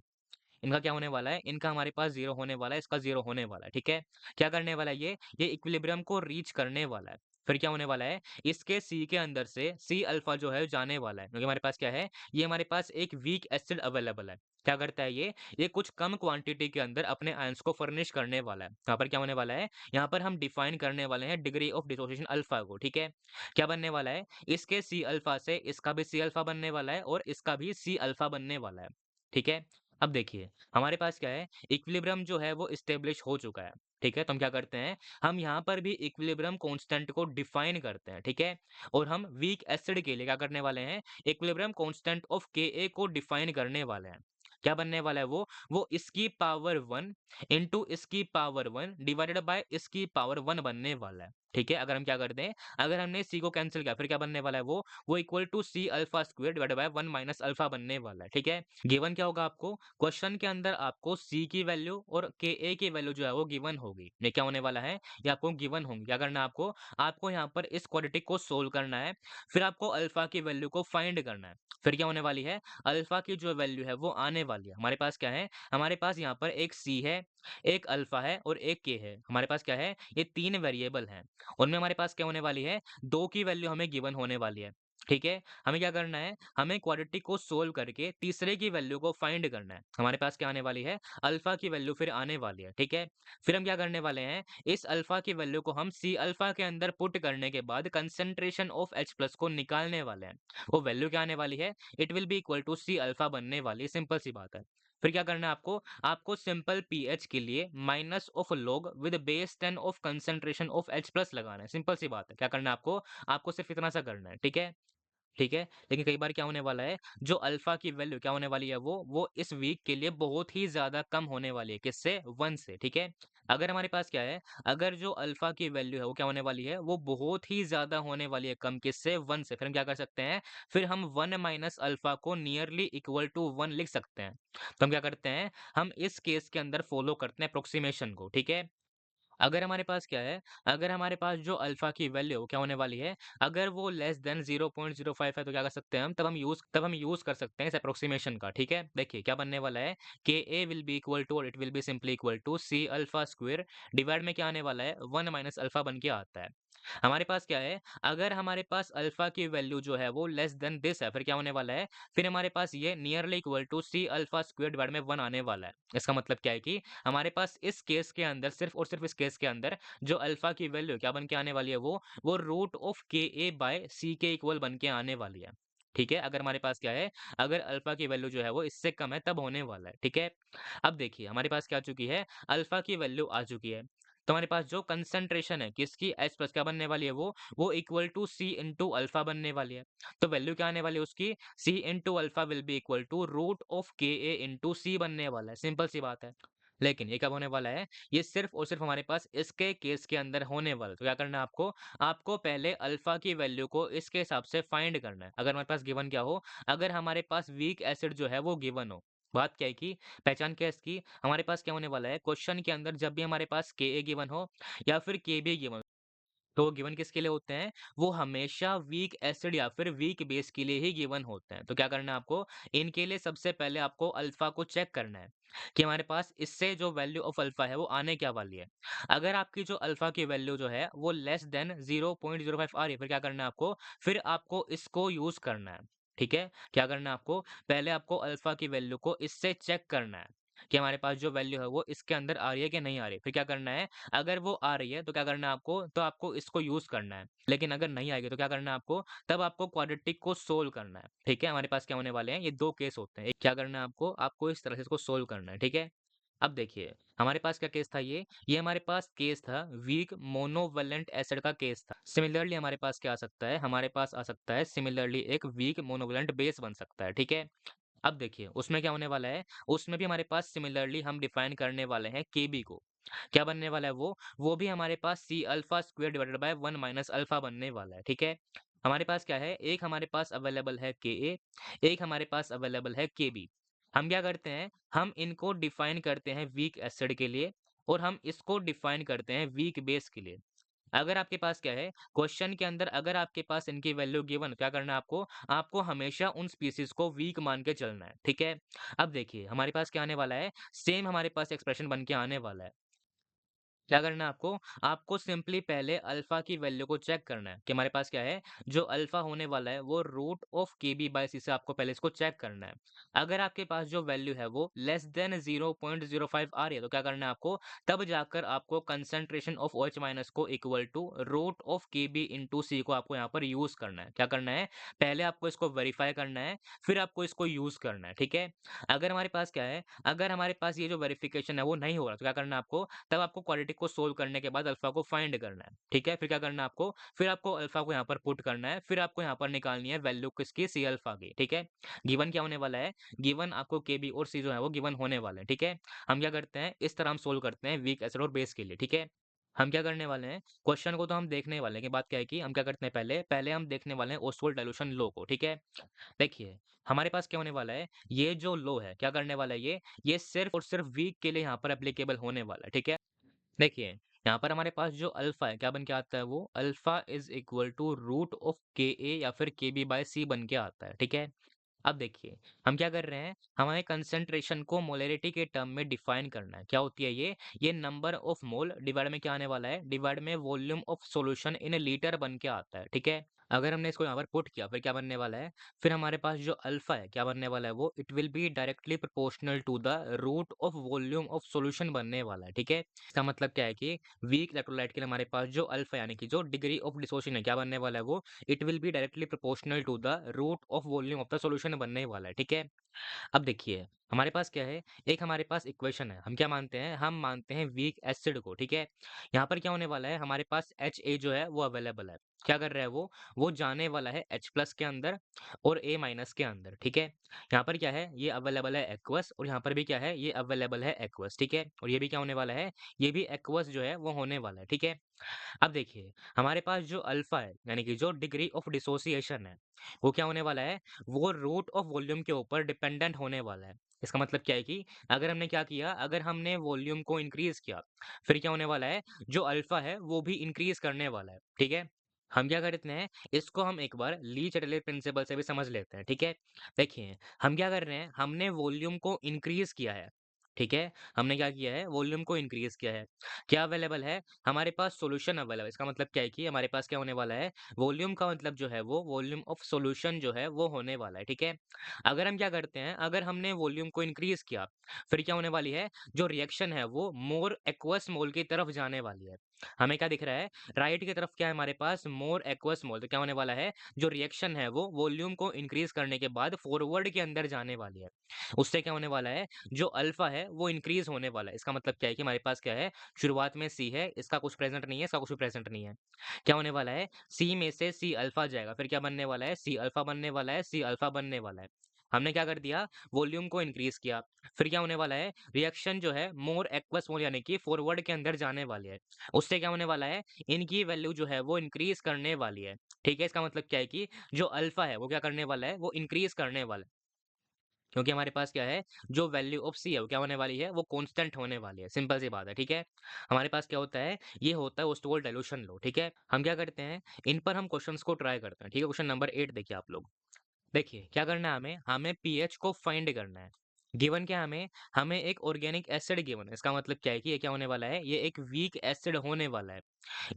S1: इनका क्या होने वाला है, इनका हमारे पास 0 होने वाला है, इसका 0 होने वाला है, ठीक है? क्या करने वाला है ये इक्विलिब्रियम को रीच करने वाला है। फिर क्या होने वाला है, इसके C के अंदर से C अल्फ़ा जो है जाने वाला है, क्योंकि हमारे पास क्या है, ये हमारे पास एक वीक एसिड अवेलेबल है। क्या करता है ये कुछ कम क्वांटिटी के अंदर अपने आयंस को फर्निश करने वाला है। यहाँ पर क्या होने वाला है, यहाँ पर हम डिफाइन करने वाले हैं डिग्री ऑफ डिसोसिएशन अल्फ़ा को, ठीक है? क्या बनने वाला है, इसके C अल्फ़ा से इसका भी C अल्फ़ा बनने वाला है और इसका भी C अल्फ़ा बनने वाला है, ठीक है? अब देखिए, हमारे पास क्या है, इक्विलिब्रियम जो है वो एस्टेब्लिश हो चुका है, ठीक है? तो हम क्या करते हैं, हम यहाँ पर भी इक्विलिब्रियम कांस्टेंट को डिफाइन करते हैं, ठीक है? और हम वीक एसिड के लिए क्या करने वाले हैं, इक्विलिब्रियम कांस्टेंट ऑफ Ka को डिफाइन करने वाले हैं। क्या बनने वाला है वो इसकी पावर 1 इंटू इसकी पावर 1 डिवाइडेड बाय इसकी पावर 1 बनने वाला है, ठीक है? अगर हम क्या करते हैं, अगर हमने C को कैंसल किया, फिर क्या बनने वाला है वो equal to C alpha square divided by 1 minus alpha बनने वाला है, ठीक है? गिवन क्या होगा आपको, क्वेश्चन के अंदर आपको C की वैल्यू और Ka की वैल्यू जो है वो गिवन होगी। ये क्या होने वाला है, ये आपको गिवन होंगी। क्या करना है आपको, आपको यहाँ पर इस क्वाड्रेटिक को सोल्व करना है, फिर आपको अल्फा की वैल्यू को फाइंड करना है। फिर क्या होने वाली है, अल्फा की जो वैल्यू है वो आने वाली है। हमारे पास क्या है, हमारे पास यहाँ पर एक C है, एक अल्फा है और एक K है। हमारे पास क्या है, ये 3 वेरिएबल हैं। उनमें हमारे पास क्या होने वाली है, 2 की वैल्यू हमें गिवन होने वाली है। ठीक है? हमें क्या करना है, हमें क्वाड्रेटिक को सोल्व करके तीसरे की वैल्यू को फाइंड करना है। हमारे पास क्या आने वाली है, अल्फा की वैल्यू फिर आने वाली है, ठीक है? फिर हम क्या करने वाले हैं, इस अल्फा की वैल्यू को हम C अल्फा के अंदर पुट करने के बाद कंसंट्रेशन ऑफ H प्लस को निकालने वाले हैं। वो वैल्यू क्या आने वाली है, it will be equal to C alpha बनने वाली है, सिंपल सी बात है। फिर क्या करना है आपको, आपको सिंपल पीएच के लिए minus of log with base 10 of concentration of H plus लगाना है, सिंपल सी बात है। क्या करना है आपको, आपको सिर्फ इतना सा करना है, ठीक है? ठीक है? लेकिन कई बार क्या होने वाला है, जो अल्फ़ा की वैल्यू क्या होने वाली है वो इस वीक के लिए बहुत ही ज़्यादा कम होने वाली है, किससे? 1 से, ठीक है? अगर हमारे पास क्या है, अगर जो अल्फ़ा की वैल्यू है वो क्या होने वाली है, वो बहुत ही ज़्यादा होने वाली है कम, किससे? 1 से। फिर हम क्या कर सकते हैं, फिर हम 1 माइनस अल्फ़ा को नियरली इक्वल टू 1 लिख सकते हैं। तो हम क्या करते हैं, हम इस केस के अंदर फ़ॉलो करते हैं अप्प्रोक्सिमेशन को, ठीक है? अगर हमारे पास क्या है, अगर हमारे पास जो अल्फ़ा की वैल्यू क्या होने वाली है, अगर वो लेस देन 0.05 है तो क्या कर सकते हैं हम, तब हम यूज़ कर सकते हैं इस एप्रोक्सीमेशन का, ठीक है? देखिए क्या बनने वाला है, K will be equal to और it will be simply equal to C alpha square divide में क्या आने वाला है 1 माइनस अल्फ़ा बन के आता है। हमारे पास क्या है, अगर हमारे पास अल्फ़ा की वैल्यू जो है वो लेस देन दिस है, फिर क्या होने वाला है, फिर हमारे पास ये nearly equal to C alpha square divide में 1 आने वाला है। इसका मतलब क्या है कि हमारे पास इस केस के अंदर सिर्फ़ और सिर्फ़ इस केस के अंदर जो अल्फ़ा की वैल्यू क्या बन के आने वाली है वो root of K A bye सी के इक्वल बन के आने वाली है। ठीक है? अगर हमारे पास क्या है, अगर अल्फ़ा की वैल्यू जो है वो इससे कम है तब होने वाला है। ठीक है? अब देखिए हमारे पास क्या आ चुकी है, अल्फ़ा की वैल्यू आ चुकी है। तो हमारे पास जो कंसंट्रेशन है किसकी H प्लस क्या बनने वाली है वो equal to C into alpha बनने वाली है। तो वैल्यू क्या आने वाली है उसकी, C into alpha will be equal to root of K A into C बनने वाला है। सिंपल सी बात है। लेकिन ये कब होने वाला है, ये सिर्फ़ और सिर्फ़ हमारे पास इसके केस के अंदर होने वाला है। तो क्या करना है आपको, आपको पहले अल्फ़ा की वैल्यू को इसके हिसाब से फाइंड करना है। अगर हमारे पास गिवन क्या हो, अगर हमारे पास वीक एसिड जो है वो गिवन हो। बात क्या है कि पहचान क्या है इसकी, हमारे पास क्या होने वाला है, क्वेश्चन के अंदर जब भी हमारे पास के गिवन हो या फिर के बी गिवन, तो गिवन किसके लिए होते हैं? वो हमेशा वीक एसिड या फिर वीक बेस के लिए ही गिवन होते हैं। तो क्या करना है आपको? इनके लिए सबसे पहले आपको अल्फ़ा को चेक करना है कि हमारे पास इससे जो वैल्यू ऑफ अल्फ़ा है वो आने क्या वाली है। अगर आपकी जो अल्फ़ा की वैल्यू जो है वो लेस देन 0.05 आ रही है, फिर क्या करना है आपको? फिर आपको इसको यूज़ करना है। ठीक है? क्या करना है आपको? पहले आपको अल्फ़ा की वैल्यू को इससे चेक करना है कि हमारे पास जो वैल्यू है वो इसके अंदर आ रही है कि नहीं आ रही है। फिर क्या करना है, अगर वो आ रही है तो क्या करना है आपको, तो आपको इसको यूज़ करना है। लेकिन अगर नहीं आएगी तो क्या करना है आपको, तब आपको क्वाड्रेटिक को सोल्व करना है। ठीक है? हमारे पास क्या होने वाले हैं, ये 2 केस होते हैं। एक क्या करना है आपको, आपको इस तरह से इसको सोल्व करना है। ठीक है? अब देखिए, हमारे पास क्या केस था ये हमारे पास केस था वीक मोनोवैलेंट एसिड का केस था। सिमिलरली हमारे पास क्या आ सकता है, हमारे पास आ सकता है सिमिलरली एक वीक मोनोवैलेंट बेस बन सकता है। ठीक है? अब देखिए, उसमें क्या होने वाला है, उसमें भी हमारे पास सिमिलरली हम डिफाइन करने वाले हैं केबी को। क्या बनने वाला है वो भी हमारे पास C alpha square divided by 1 minus alpha बनने वाला है, ठीक है? हमारे पास क्या है, एक हमारे पास अवेलेबल है के एक हमारे पास अवेलेबल है केबी। हम क्या करते हैं, हम इनको डिफाइन करते हैं वीक एसिड के लिए और हम इसको डिफाइन करते हैं वीक बेस के लिए। अगर आपके पास क्या है, क्वेश्चन के अंदर अगर आपके पास इनकी वैल्यू गिवन, क्या करना है आपको? आपको हमेशा उन स्पीशीज़ को वीक मान के चलना है, ठीक है? अब देखिए, हमारे पास क्या आने वाला है, सेम हमारे पास एक्सप्रेशन बन के आने वाला है। क्या करना है आपको? आपको सिंपली पहले अल्फ़ा की वैल्यू को चेक करना है कि हमारे पास क्या है, जो अल्फ़ा होने वाला है वो रूट ऑफ केबी बाय सी से आपको पहले इसको चेक करना है। अगर आपके पास जो वैल्यू है वो लेस देन 0.05 आ रही है तो क्या करना है आपको? तब जाकर आपको कंसंट्रेशन ऑफ OH माइनस को equal to root of Kb into C को आपको यहाँ पर यूज़ करना है। क्या करना है? पहले आपको इसको वेरीफाई करना है, फिर आपको इसको यूज़ करना है, ठीक है? अगर हमारे पास क्या है, अगर हमारे पास ये जो वेरिफिकेशन है वो नहीं हो रहा तो क्या करना है आपको? तब आपको क्वाड्रेटिक को सोल्व करने के बाद अल्फा को फाइंड करना है, ठीक है? फिर क्या करना है आपको? फिर आपको अल्फा को यहाँ पर पुट करना है, फिर आपको यहाँ पर निकालनी है वैल्यू किसकी? सी अल्फा की, ठीक है? गिवन क्या होने वाला है? गिवन आपको केबी और सी जो है वो गिवन होने वाले हैं, ठीक है? हम क्या करते हैं, इस तरह हम सोल्व करते हैं वीक एसिड और बेस के लिए, ठीक है? हम क्या करने वाले हैं, क्वेश्चन को तो हम देखने वाले हैं कि बात क्या है कि हम क्या करते हैं पहले हम देखने वाले हैं ओस्वाल्ड डाइल्यूशन लॉ को, ठीक है? देखिए, हमारे पास क्या होने वाला है, ये जो लॉ है, क्या करने वाला है ये सिर्फ़ और सिर्फ़ वीक के लिए यहाँ पर एप्लीकेबल होने वाला है, ठीक है? देखिए, यहाँ पर हमारे पास जो अल्फ़ा है, क्या बन के आता है वो? Alpha is equal to root of K या फिर केबी बाय सी बन के आता है, ठीक है? अब देखिए, हम क्या कर रहे हैं, हमें कंसंट्रेशन को मोलैरिटी के टर्म में डिफाइन करना है। क्या होती है ये? ये नंबर ऑफ मोल डिवाइड में क्या आने वाला है? डिवाइड में volume of solution in litre बन के आता है, ठीक है? अगर हमने इसको यहाँ पर पुट किया, फिर क्या बनने वाला है? फिर हमारे पास जो अल्फा है, क्या बनने वाला है वो? It will be directly proportional to the root of volume of solution बनने वाला है, ठीक है? इसका मतलब क्या है कि वीक इलेक्ट्रोलाइट के लिए हमारे पास जो अल्फा यानी कि जो डिग्री ऑफ डिसोसिएशन है, क्या बनने वाला है वो? It will be directly proportional to the root of volume of the solution बनने वाला है, ठीक है? अब देखिए, हमारे पास क्या है, एक हमारे पास इक्वेशन है, हम क्या मानते हैं, हम मानते हैं वीक एसिड को, ठीक है? यहाँ पर क्या होने वाला है, हमारे पास HA जो है वो अवेलेबल है। क्या कर रहा है वो जाने वाला है H प्लस के अंदर और A माइनस के अंदर, ठीक है? यहाँ पर क्या है, ये अवेलेबल है एक्वस और यहाँ पर भी क्या है, ये अवेलेबल है एक्वस, ठीक है? और ये भी क्या होने वाला है, ये भी एक्वस जो है वो होने वाला है, ठीक है? अब देखिए, हमारे पास जो अल्फा है, यानी कि जो डिग्री ऑफ डिसोसिएशन है, वो क्या होने वाला है, वो रूट ऑफ वॉल्यूम के ऊपर डिपेंडेंट होने वाला है। इसका मतलब क्या है कि अगर हमने क्या किया, अगर हमने वॉल्यूम को इंक्रीज़ किया, फिर क्या होने वाला है, जो अल्फ़ा है वो भी इंक्रीज़ करने वाला है, ठीक है? हम क्या करते हैं, इसको हम एक बार ली चैटरले प्रिंसिपल से भी समझ लेते हैं, ठीक है? देखिए, हम क्या कर रहे हैं, हमने वॉल्यूम को इंक्रीज़ किया है, ठीक है? हमने क्या किया है, वॉल्यूम को इंक्रीज़ किया है। क्या अवेलेबल है? हमारे पास सॉल्यूशन अवेलेबल है। इसका मतलब क्या है कि हमारे पास क्या होने वाला है, वॉल्यूम का मतलब जो है वो वॉल्यूम ऑफ सॉल्यूशन जो है वो होने वाला है, ठीक है? अगर हम क्या करते हैं, अगर हमने वॉल्यूम को इंक्रीज़ किया, फिर क्या होने वाली है, जो रिएक्शन है वो मोर एक्वस मोल की तरफ जाने वाली है। हमें क्या दिख रहा है, राइट की तरफ क्या है हमारे पास, मोर एक्वस मोल। तो क्या होने वाला है, जो रिएक्शन है वो वॉल्यूम को इंक्रीज़ करने के बाद फॉरवर्ड के अंदर जाने वाली है। उससे क्या होने वाला है, जो अल्फा है वो इंक्रीज़ होने वाला है। इसका मतलब क्या है कि हमारे पास क्या है, शुरुआत में सी है, इसका कुछ प्रेज़ेंट नहीं है, इसका कुछ भी प्रेज़ेंट नहीं है। क्या होने वाला है, सी में से सी अल्फा जाएगा, फिर क्या बनने वाला है, सी अल्फा बनने वाला है, सी अल्फा बनने वाला है। हमने क्या कर दिया, वॉल्यूम को इंक्रीज़ किया, फिर क्या होने वाला है, रिएक्शन जो है मोर एक्वस मोल यानी कि फॉरवर्ड के अंदर जाने वाली है। उससे क्या होने वाला है, इनकी वैल्यू जो है वो इंक्रीज़ करने वाली है। ठीक है? इसका मतलब क्या है कि जो अल्फा है वो क्या करने वाला है, वो इंक्रीज़ करने वाला है। क्योंकि हमारे पास क्या है, जो वैल्यू ऑफ सी है वो क्या होने वाली है, वो कांस्टेंट होने वाली है, सिंपल सी बात है, ठीक है? हमारे पास क्या होता है, ये होता है ओस्टोल डाइल्यूशन लॉ, ठीक है? हम क्या करते हैं, इन पर हम क्वेश्चंस को ट्राई करते हैं, ठीक है? क्वेश्चन नंबर 8 देखिए आप लोग। देखिए, क्या करना है हमें, हमें पीएच को फाइंड करना है। गिवन क्या है हमें, हमें एक ऑर्गेनिक एसिड गिवन है, इसका मतलब क्या है कि ये क्या होने वाला है, ये एक वीक एसिड होने वाला है।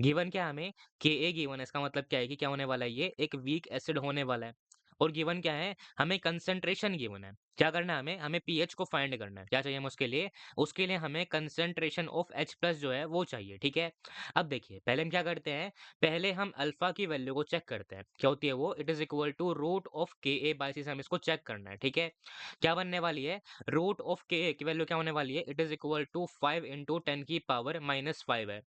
S1: गिवन क्या है हमें, के गिवन है, इसका मतलब क्या है कि क्या होने वाला है, ये एक वीक एसिड होने वाला है। और गिवन क्या है, हमें कंसंट्रेशन गिवन है। क्या करना है हमें, हमें पीएच को फाइंड करना है। क्या चाहिए हमें उसके लिए, उसके लिए हमें कंसंट्रेशन ऑफ H प्लस जो है वो चाहिए, ठीक है? अब देखिए, पहले हम क्या करते हैं, पहले हम अल्फा की वैल्यू को चेक करते हैं। क्या होती है वो, it is equal to root of K A by सी से हम इसको चेक करना है, ठीक है? क्या बनने वाली है, रूट ऑफ के ए की वैल्यू क्या होने वाली है, it is equal to 5 into 10 की पावर माइनस 5 है।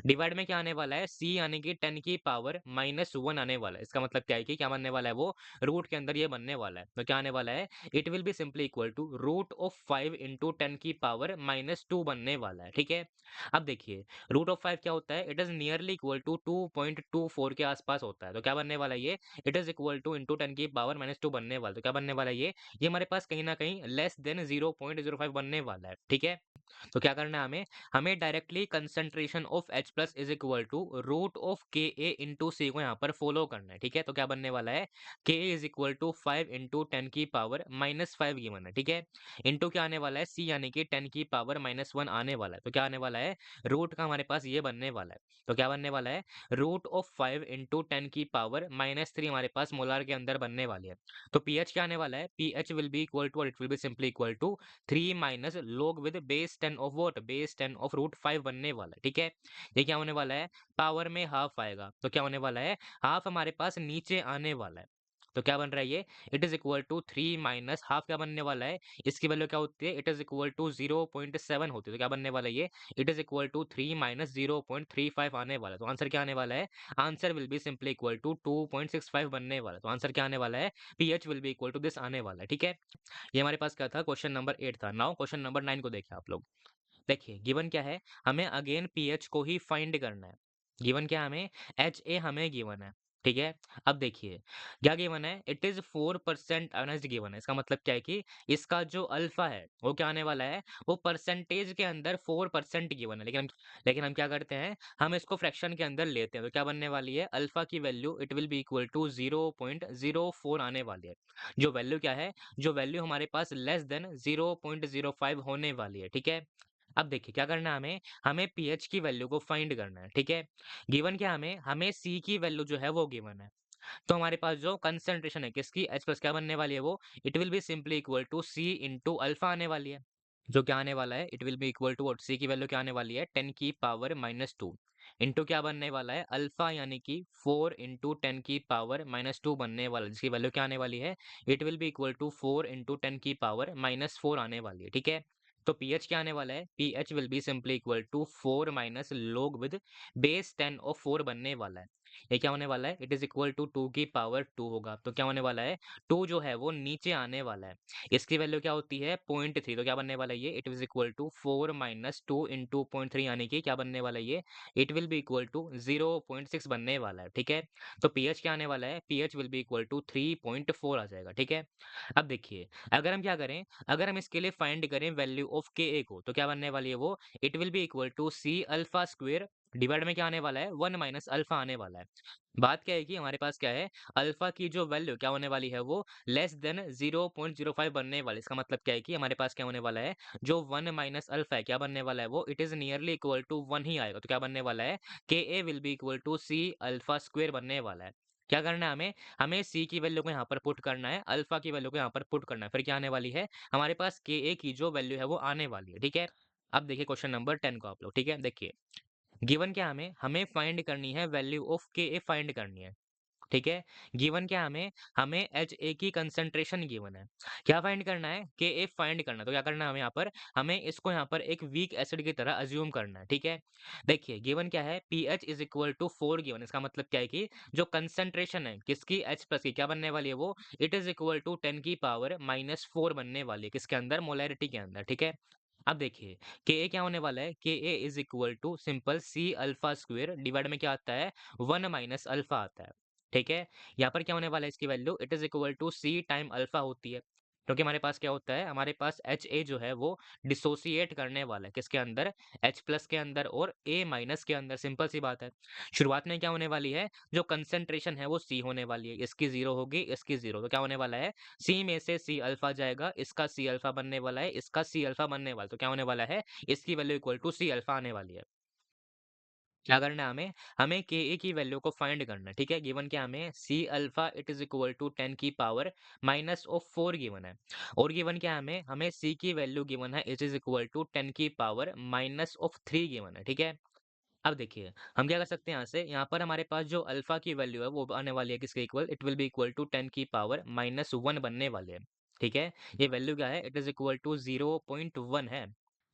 S1: डिवाइड में क्या आने वाला है, सी यानी कि 10 की पावर माइनस 1 आने वाला है। इसका मतलब क्या है कि क्या बनने वाला है, वो रूट के अंदर ये बनने वाला है। तो क्या आने वाला है, it will be simply equal to root of 5 into 10 की पावर माइनस 2 बनने वाला है, ठीक है? अब देखिए, रूट ऑफ 5 क्या होता है, it is nearly equal to 2.24 के आसपास होता है। तो क्या बनने वाला है ये, it is equal two into 10 की पावर माइनस 2 बनने वाला है। तो क्या बनने वाला है ये हमारे पास कहीं ना कहीं लेस देन 0.05 बनने वाला है, ठीक है? तो क्या करना है हमें, हमें directly concentration of H plus is equal to root of K A into C को यहाँ पर फॉलो करना है, ठीक है? तो क्या बनने वाला है, K A is equal to 5 into 10 की पावर माइनस 5 गिवन है, ठीक है? इंटू क्या आने वाला है, सी यानी कि 10 की पावर माइनस 1 आने वाला है। तो क्या आने वाला है, रूट का हमारे पास ये बनने वाला है। तो क्या बनने वाला है, रूट ऑफ 5 इंटू 10 की पावर माइनस 3 हमारे पास मोलार के अंदर बनने वाली है। तो पीएच क्या आने वाला है, pH will be equal to, और it will be simply equal to 3 minus log with base 10 of what, base 10 of root 5 बनने वाला है, ठीक है? ये क्या होने वाला है, पावर में हाफ आएगा। तो क्या होने वाला है, हाफ हमारे पास नीचे आने वाला है। तो क्या बन रहा है ये, it is equal to 3 minus half क्या बनने वाला है, इसकी वैल्यू क्या होती है, इट इज इक्वल टू 0.7 होती है। तो क्या बनने वाला है ये, it is equal to 3 minus 0.35 आने वाला है। तो आंसर क्या आने वाला है, answer will be simply equal to 2.65 बनने वाला है। तो आंसर क्या आने वाला है, pH will be equal to this आने वाला है, ठीक है? ये हमारे पास क्या था, क्वेश्चन नंबर 8 था। नाउ क्वेश्चन नंबर 9 को देखिए आप लोग। देखिए, गिवन क्या है, हमें अगेन पीएच को ही फाइंड करना है। गिवन क्या है हमें, एच ए हमें गिवन है, ठीक है? अब देखिए, क्या गिवन है, इट इज 4% अनएस्ड गिवन है। इसका मतलब क्या है कि इसका जो अल्फा है वो क्या आने वाला है, वो परसेंटेज के अंदर 4% गिवन है। लेकिन हम क्या करते हैं, हम इसको फ्रैक्शन के अंदर लेते हैं। तो क्या बनने वाली है, अल्फा की value it will be equal to 0.04 आने वाली है। जो वैल्यू क्या है, जो वैल्यू हमारे पास लेस देन 0.05 होने वाली है, ठीक है? अब देखिए, क्या करना है हमें, हमें पीएच की वैल्यू को फाइंड करना है, ठीक है? गिवन क्या हमें सी की वैल्यू जो है वो गिवन है। तो हमारे पास जो कंसंट्रेशन है किसकी, एच प्लस, क्या बनने वाली है वो, it will be simply equal to C into alpha आने वाली है। जो क्या आने वाला है, it will be equal to C की वैल्यू क्या आने वाली है, 10 की पावर माइनस 2 इंटू क्या बनने वाला है, अल्फा यानी कि 4 इंटू 10 की पावर माइनस 2 बनने वाला है, जिसकी वैल्यू क्या आने वाली है, it will be equal to 4 into 10 की पावर माइनस 4 आने वाली है, ठीक है? तो पीएच क्या आने वाला है, pH will be simply equal to 4 minus log with base 10 of 4 बनने वाला है। ये क्या होने वाला है, इट इज इक्वल टू 2 की पावर 2 होगा। तो क्या होने वाला है, 2 जो है वो नीचे आने वाला है। इसकी वैल्यू क्या होती है, 0.3। तो क्या बनने वाला है ये, it is equal to 4 minus 2 into 0.3, यानी कि क्या बनने वाला है ये, it will be equal to 0.6 बनने वाला है। ठीक है, तो पीएच क्या आने वाला है, pH will be equal to 3.4 आ जाएगा। ठीक है, अब देखिए, अगर हम क्या करें, अगर हम इसके लिए फाइंड करें वैल्यू ऑफ के ए को, तो क्या बनने वाली है वो, it will be equal to C alpha square divide में क्या आने वाला है, 1 माइनस अल्फा आने वाला है। बात क्या है कि हमारे पास क्या है, अल्फा की जो वैल्यू क्या होने वाली है, वो लेस देन 0.05 बनने वाली। इसका मतलब क्या है कि हमारे पास क्या होने वाला है, जो 1 माइनस अल्फा है क्या बनने वाला है, वो it is nearly equal to 1 ही आएगा। तो क्या बनने वाला है, K A will be equal to C alpha square बनने वाला है। क्या करना है हमें, हमें सी की वैल्यू को यहाँ पर पुट करना है, अल्फा की वैल्यू को यहाँ पर पुट करना है, फिर क्या आने वाली है, हमारे पास के ए की जो वैल्यू है वो आने वाली है। ठीक है, अब देखिए क्वेश्चन नंबर 10 को आप लोग। ठीक है, देखिए गिवन क्या हमें हमें फाइंड करनी है value of K A find करनी है। ठीक है, गिवन क्या हमें हमें एच ए की कंसंट्रेशन गिवन है। क्या फाइंड करना है, के ए फाइंड करना है। तो क्या करना है हमें यहाँ पर, हमें इसको यहाँ पर एक वीक एसिड की तरह अज्यूम करना है। ठीक है, देखिए गिवन क्या है, P H is equal to 4 given. इसका मतलब क्या है कि जो कंसंट्रेशन है किसकी, एच प्लस की, क्या बनने वाली है वो, इट इज इक्वल टू 10 की पावर -4 बनने वाली है, किसके अंदर, मोलैरिटी के अंदर। ठीक है, अब देखिए के ए क्या होने वाला है, K A is equal to simple C alpha square divide में क्या आता है, 1 माइनस अल्फा आता है। ठीक है, यहाँ पर क्या होने वाला है, इसकी value it is equal to C time alpha होती है, क्योंकि हमारे पास क्या होता है, हमारे पास एच ए जो है वो डिसोसिएट करने वाला है किसके अंदर, एच प्लस के अंदर और ए माइनस के अंदर। सिंपल सी बात है, शुरुआत में क्या होने वाली है, जो कंसेंट्रेशन है वो सी होने वाली है, इसकी जीरो होगी, इसकी जीरो, तो क्या होने वाला है, सी में से सी अल्फा जाएगा, इसका सी अल्फा बनने वाला है, इसका सी अल्फा बनने वाला है। तो क्या होने वाला है, इसकी value equal to C alpha आने वाली है। क्या करना है हमें, हमें के ए की वैल्यू को फाइंड करना है। ठीक है, गिवन क्या हमें, C alpha it is equal to 10 की पावर माइनस ऑफ 4 गिवन है, और गिवन क्या है हमें, हमें सी की वैल्यू गिवन है इट इज इक्वल टू 10 की पावर माइनस ऑफ 3 गिवन है। ठीक है, अब देखिए हम क्या कर सकते हैं, यहाँ से यहाँ पर हमारे पास जो अल्फा की वैल्यू है वो आने वाली है किसके equal, it will be equal to 10 की पावर -1 बनने वाले हैं। ठीक है, ये वैल्यू क्या है, इट इज इक्वल टू 0.1 है।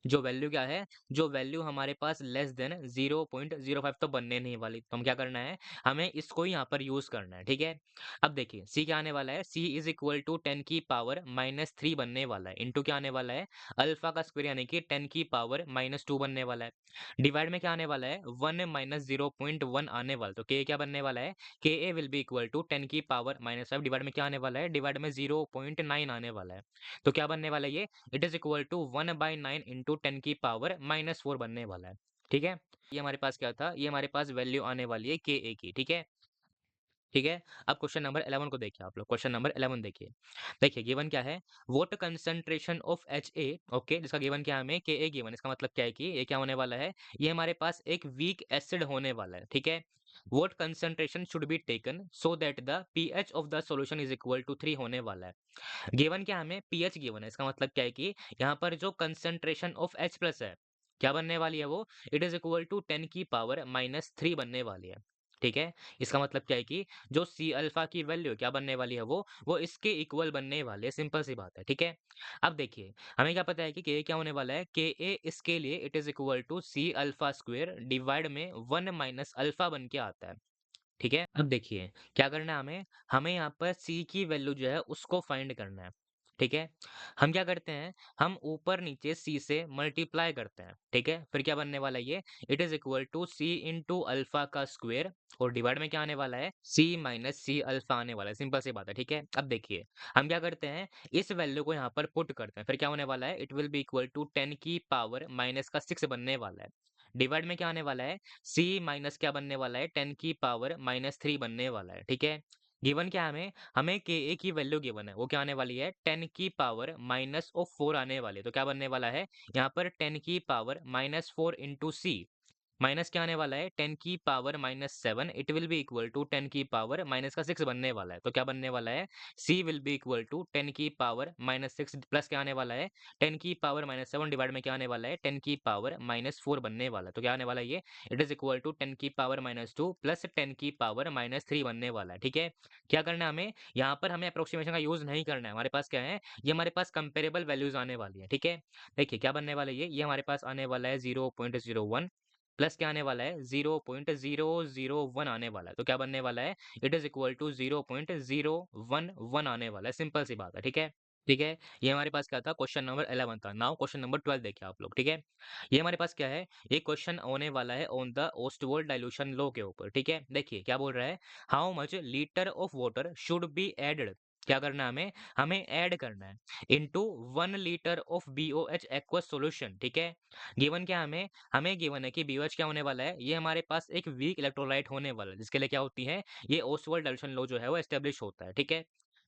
S1: जो वैल्यू क्या है, जो वैल्यू हमारे पास लेस देन 0.05 तो बनने नहीं वाली, तो हम क्या करना है, हमें इसको ही यहाँ पर यूज करना है। ठीक है, अब देखिए सी क्या आने वाला है, सी इज इक्वल टू 10 की पावर -3 बनने वाला है, इंटू क्या आने वाला है, अल्फा का स्क्वायर यानी कि 10 की पावर -2 बनने वाला है, डिवाइड में क्या आने वाला है, 1 माइनस 0.1 आने वाला, तो के क्या बनने वाला है, K A will be equal to 10 की पावर -5 डिवाइड में क्या आने वाला है, डिवाइड में 0.9 आने वाला है। तो क्या बनने वाला है ये, it is equal to 1/9 into 10 की पावर -4 बनने वाला है। ठीक है, ये हमारे पास क्या था, ये हमारे पास वैल्यू आने वाली है के ए की। ठीक है, ठीक है, अब क्वेश्चन नंबर 11 को देखिए आप लोग, क्वेश्चन नंबर 11 देखिए। देखिए गिवन क्या है, what concentration of H A, okay, जिसका गिवन क्या है हमें, के ए गिवन, इसका मतलब क्या है कि ये क्या होने वाला है, ये हमारे पास एक वीक एसिड होने वाला है। ठीक है, what concentration should be taken so that the pH of the solution is equal to 3 होने वाला है। गिवन क्या हमें, पीएच गिवन है, इसका मतलब क्या है कि यहाँ पर जो कंसंट्रेशन ऑफ एच प्लस है क्या बनने वाली है वो, इट इज इक्वल टू 10 की पावर -3 बनने वाली है। ठीक है, इसका मतलब क्या है कि जो सी अल्फा की वैल्यू क्या बनने वाली है वो इसके इक्वल बनने वाले है, सिंपल सी बात है। ठीक है, अब देखिए हमें क्या पता है कि के क्या होने वाला है, के ए इसके लिए it is equal to C alpha square divide में 1 माइनस अल्फा बन के आता है। ठीक है, अब देखिए क्या करना है हमें, हमें यहाँ पर सी की वैल्यू जो है उसको फाइंड करना है। ठीक है, हम क्या करते हैं, हम ऊपर नीचे सी से मल्टीप्लाई करते हैं। ठीक है, फिर क्या बनने वाला है ये, it is equal to C into alpha का स्क्वायर, और डिवाइड में क्या आने वाला है, सी माइनस सी अल्फा आने वाला है, सिंपल सी बात है। ठीक है, अब देखिए हम क्या करते हैं, इस वैल्यू को यहाँ पर पुट करते हैं, फिर क्या होने वाला है, it will be equal to 10 की पावर -6 बनने वाला है, डिवाइड में क्या आने वाला है, सी माइनस क्या बनने वाला है, 10 की पावर -3 बनने वाला है। ठीक है, गिवन क्या है हमें, हमें के ए की वैल्यू गिवन है, वो क्या आने वाली है, 10 की पावर -4 आने वाली है। तो क्या बनने वाला है, यहाँ पर 10 की पावर -4 इंटू सी, माइनस क्या आने वाला है, 10 की power -7, it will be equal to 10 की पावर माइनस का 6 बनने वाला है। तो क्या बनने वाला है, सी विल बी इक्वल टू 10 की पावर -6 प्लस क्या आने वाला है, 10 की पावर -7 डिवाइड में क्या आने वाला है, 10 की पावर -4 बनने वाला है। तो क्या आने वाला है ये, इट इज इक्वल टू 10 की पावर -2 प्लस 10 की पावर -3 बनने वाला है। ठीक है, क्या करना है हमें, यहाँ पर हमें अप्रोक्सीमेशन का यूज नहीं करना है, हमारे पास क्या है, ये हमारे पास कंपेरेबल वैल्यूज आने वाली है। ठीक है, देखिए क्या बनने वाला है ये हमारे पास आने वाला है 0.01, प्लस क्या आने वाला है 0.001 आने वाला है। तो क्या बनने वाला है, इट इज इक्वल टू 0.011 आने वाला है। सिंपल सी बात है, ठीक है। ठीक है, ये हमारे पास क्या था, क्वेश्चन नंबर 11 था। नाउ क्वेश्चन नंबर 12 देखिए आप लोग, ठीक है। ये हमारे पास क्या है, ये क्वेश्चन होने वाला है on the Ostwald dilution law के ऊपर, ठीक है। देखिए क्या बोल रहा है, how much litre of water should be added, क्या करना है हमें, हमें ऐड करना है into 1 litre of BOH aqueous solution, ठीक है। गिवन क्या है हमें, हमें गिवन है कि BOH क्या होने वाला है, ये हमारे पास एक वीक इलेक्ट्रोलाइट होने वाला है, जिसके लिए क्या होती है, ये ओस्वाल्ड डाइल्यूशन लॉ जो है वो एस्टेब्लिश होता है, ठीक है।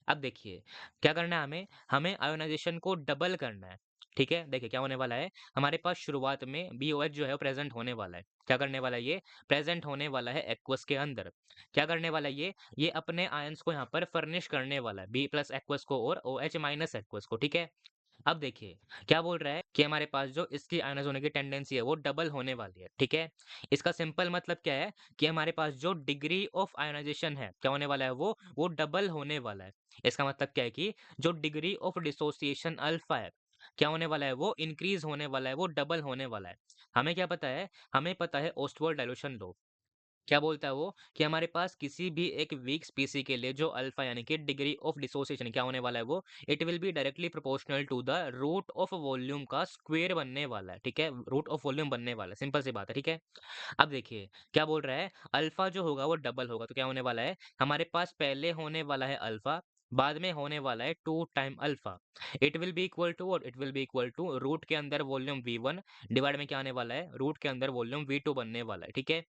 S1: अब देखिए क्या करना है हमें, हमें आयोनाइजेशन को डबल करना है, ठीक है। देखिए क्या होने वाला है, हमारे पास शुरुआत में BOH जो है वो प्रेजेंट होने वाला है। क्या करने वाला है, ये प्रेजेंट होने वाला है एक्वस के अंदर। क्या करने वाला है ये अपने आयंस को यहाँ पर फर्निश करने वाला है, B प्लस एक्वस को और OH माइनस एक्वस को, ठीक है। अब देखिए क्या बोल रहा है कि हमारे पास जो इसकी आयनाइज होने की टेंडेंसी है वो डबल होने वाली है, ठीक है। इसका सिंपल मतलब क्या है कि हमारे पास जो डिग्री ऑफ आयनाइजेशन है क्या होने वाला है, वो डबल होने वाला है। इसका मतलब क्या है कि जो डिग्री ऑफ डिसोसिएशन अल्फा है क्या होने वाला है, वो इंक्रीज होने वाला है, वो डबल होने वाला है। हमें क्या पता है, हमें पता है ओस्टवर्ड डाइल्यूशन लॉ। क्या बोलता है वो कि हमारे पास किसी भी एक वीक स्पीसी के लिए जो अल्फा यानी कि डिग्री ऑफ डिसोसिएशन क्या होने वाला है, वो it will be directly proportional to the root of volume का स्क्वायर बनने वाला है, ठीक है। रूट ऑफ वॉल्यूम बनने वाला है, सिंपल सी बात है, ठीक है। अब देखिए क्या बोल रहा है, अल्फा जो होगा वो डबल होगा, तो क्या होने वाला है, हमारे पास पहले होने वाला है अल्फा, बाद में होने वाला है 2 time alpha. It will be equal to, और it will be equal to root के अंदर वॉल्यूम V1 डिवाइड में क्या आने वाला है, रूट के अंदर वॉल्यूम V2 बनने वाला है, ठीक है।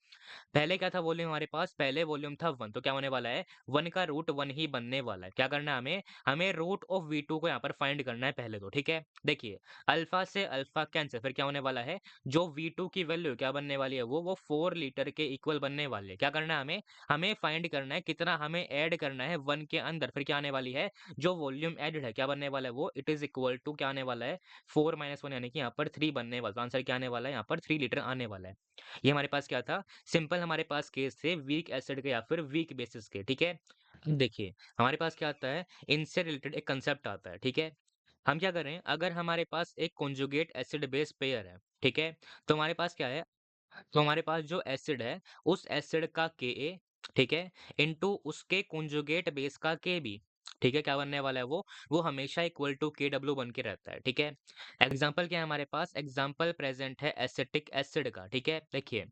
S1: पहले क्या था वॉल्यूम हमारे पास, पहले वॉल्यूम था 1, तो क्या होने वाला है, 1 का रूट 1 ही बनने वाला है। क्या करना है हमें, हमें रूट ऑफ V2 को यहाँ पर फाइंड करना है पहले तो, ठीक है। देखिए अल्फा से अल्फा कैंसिल, फिर क्या होने वाला है, जो V2 की वैल्यू क्या बनने वाली है, वो 4 लीटर के इक्वल बनने वाली है। क्या करना है हमें, हमें फाइंड करना है कितना हमें ऐड करना है 1 के अंदर, फिर क्या आने वाली है, जो वॉल्यूम एडेड है क्या बनने वाला है, वो इट इज इक्वल टू क्या आने वाला है, 4 माइनस 1 यानी कि यहाँ पर 3 बनने वाला, तो आंसर क्या आने वाला है, यहाँ पर 3 लीटर आने वाला है। ये हमारे पास क्या था, सिंपल हमारे पास केस थे वीक एसिड के या फिर वीक बेसिस के, ठीक है। अब देखिए हमारे पास क्या आता है, इनसे रिलेटेड एक कंसेप्ट आता है, ठीक है। हम क्या करें, अगर हमारे पास एक कॉन्जुगेट एसिड बेस पेयर है, ठीक है, तो हमारे पास क्या है, तो हमारे पास जो एसिड है उस एसिड का Ka, ठीक है, इनटू उसके कॉन्जुगेट बेस का Kb, ठीक है, क्या बनने वाला है, वो हमेशा इक्वल टू Kw बन के रहता है, ठीक है। एग्जाम्पल क्या है हमारे पास, एग्जाम्पल प्रेजेंट है एसिटिक एसिड का, ठीक है। देखिए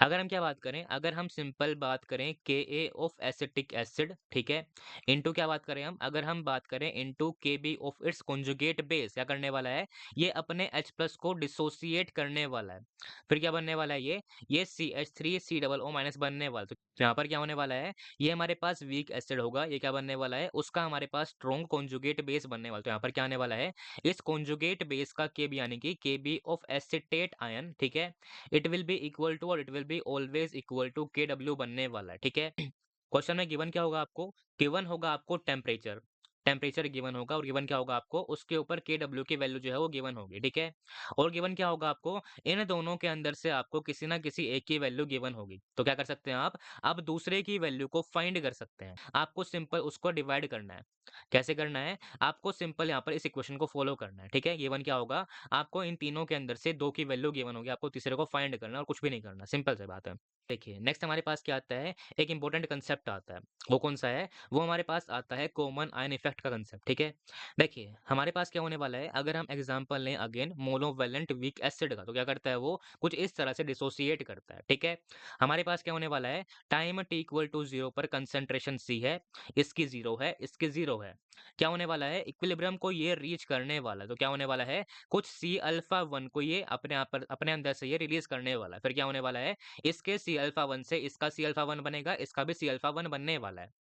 S1: अगर हम क्या बात करें, अगर हम सिंपल बात करें Ka ऑफ एसिटिक एसिड, ठीक है, इनटू क्या बात करें हम, अगर हम बात करें into Kb of its conjugate base, क्या करने वाला है, ये अपने H प्लस को डिसोसिएट करने वाला है। फिर क्या बनने वाला है, ये CH3 COO माइनस बनने वाला है। तो यहाँ पर क्या होने वाला है, ये हमारे पास वीक एसिड होगा, ये क्या बनने वाला है, उसका हमारे पास स्ट्रॉन्ग कॉन्जुगेट बेस बनने वाला है। तो यहाँ पर क्या आने वाला है, इस कॉन्जुगेट बेस का Kb यानी कि Kb ऑफ एसिटेट आयन, ठीक है, it will be equal to, और it will be always equal to Kw बनने वाला है, ठीक है। क्वेश्चन में गिवन क्या होगा आपको, गिवन होगा आपको टेम्परेचर, टेम्परेचर गिवन होगा, और गिवन क्या होगा आपको, उसके ऊपर Kw की वैल्यू जो है वो गिवन होगी, ठीक है। और गिवन क्या होगा आपको, इन दोनों के अंदर से आपको किसी ना किसी एक की वैल्यू गिवन होगी, तो क्या कर सकते हैं आप दूसरे की वैल्यू को फाइंड कर सकते हैं। आपको सिंपल उसको डिवाइड करना है। कैसे करना है, आपको सिंपल यहाँ पर इस इक्वेशन को फॉलो करना है, ठीक है। गिवन क्या होगा, आपको इन तीनों के अंदर से 2 की वैल्यू गिवन होगी, आपको तीसरे को फाइंड करना है और कुछ भी नहीं करना, सिंपल सी बात है। देखिए नेक्स्ट हमारे पास क्या आता है, एक इंपॉर्टेंट कंसेप्ट आता है, वो कौन सा है, वो हमारे पास आता है कॉमन आयन इफेक्ट का कंसेप्ट, ठीक है। देखिए हमारे पास क्या होने वाला है, अगर हम एग्जांपल लें अगेन मोनोवैलेंट वीक एसिड का, तो क्या करता है वो कुछ इस तरह से डिसोसिएट करता है, ठीक है। हमारे पास क्या होने वाला है, टाइम t इक्वल टू 0 पर कंसंट्रेशन C है, इसकी 0 है, इसकी 0 है। क्या होने वाला है, इक्विलिब्रियम को ये रीच करने वाला है, तो क्या होने वाला है, कुछ C अल्फा 1 को ये अपने आप पर अपने अंदर से ये रिलीज करने वाला है। फिर क्या होने वाला है, इसके C अल्फा 1 से इसका C अल्फा 1 बनेगा, इसका भी C अल्फा 1 बनने वाला है।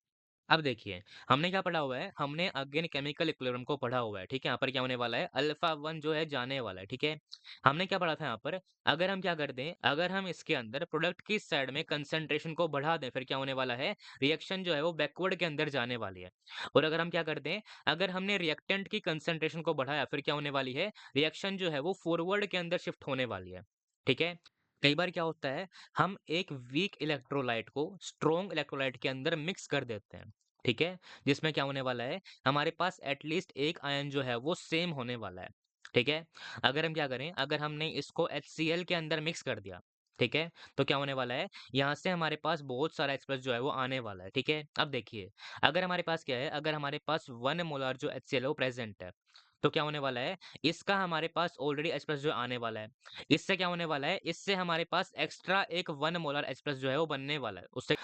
S1: अब देखिए हमने क्या पढ़ा हुआ है, हमने अगेन केमिकल इक्विलिब्रियम को पढ़ा हुआ है, ठीक है। यहाँ पर क्या होने वाला है, अल्फा 1 जो है जाने वाला है, ठीक है। हमने क्या पढ़ा था यहाँ पर, अगर हम क्या कर दें, अगर हम इसके अंदर प्रोडक्ट की साइड में कंसंट्रेशन को बढ़ा दें, फिर क्या होने वाला है, रिएक्शन जो है वो बैकवर्ड के अंदर जाने वाली है। और अगर हम क्या कर दें, अगर हमने रिएक्टेंट की कंसंट्रेशन को बढ़ाया, फिर क्या होने वाली है, रिएक्शन जो है वो फॉरवर्ड के अंदर शिफ्ट होने वाली है, ठीक है। कई बार क्या होता है, हम एक वीक इलेक्ट्रोलाइट को स्ट्रॉन्ग इलेक्ट्रोलाइट के अंदर मिक्स कर देते हैं, ठीक है, जिसमें क्या होने वाला है, हमारे पास एटलीस्ट एक आयन जो है वो सेम होने वाला है, ठीक है। अगर हम क्या करें, अगर हमने इसको HCl के अंदर मिक्स कर दिया, ठीक है? तो क्या होने वाला है, यहाँ से हमारे पास बहुत सारा एक्सप्रेस जो है वो आने वाला है, ठीक है? अब देखिए, अगर हमारे पास क्या है, अगर हमारे पास 1 मोलार जो HCl है वो प्रेज़ेंट है, तो क्या होने वाला है, इसका हमारे पास ऑलरेडी एक्सप्रेस जो आने वाला है। इससे क्या होने वाला है, इससे हमारे पास एक्स्ट्रा एक 1 मोलार एक्सप्रेस जो है वो बनने वाला है। उससे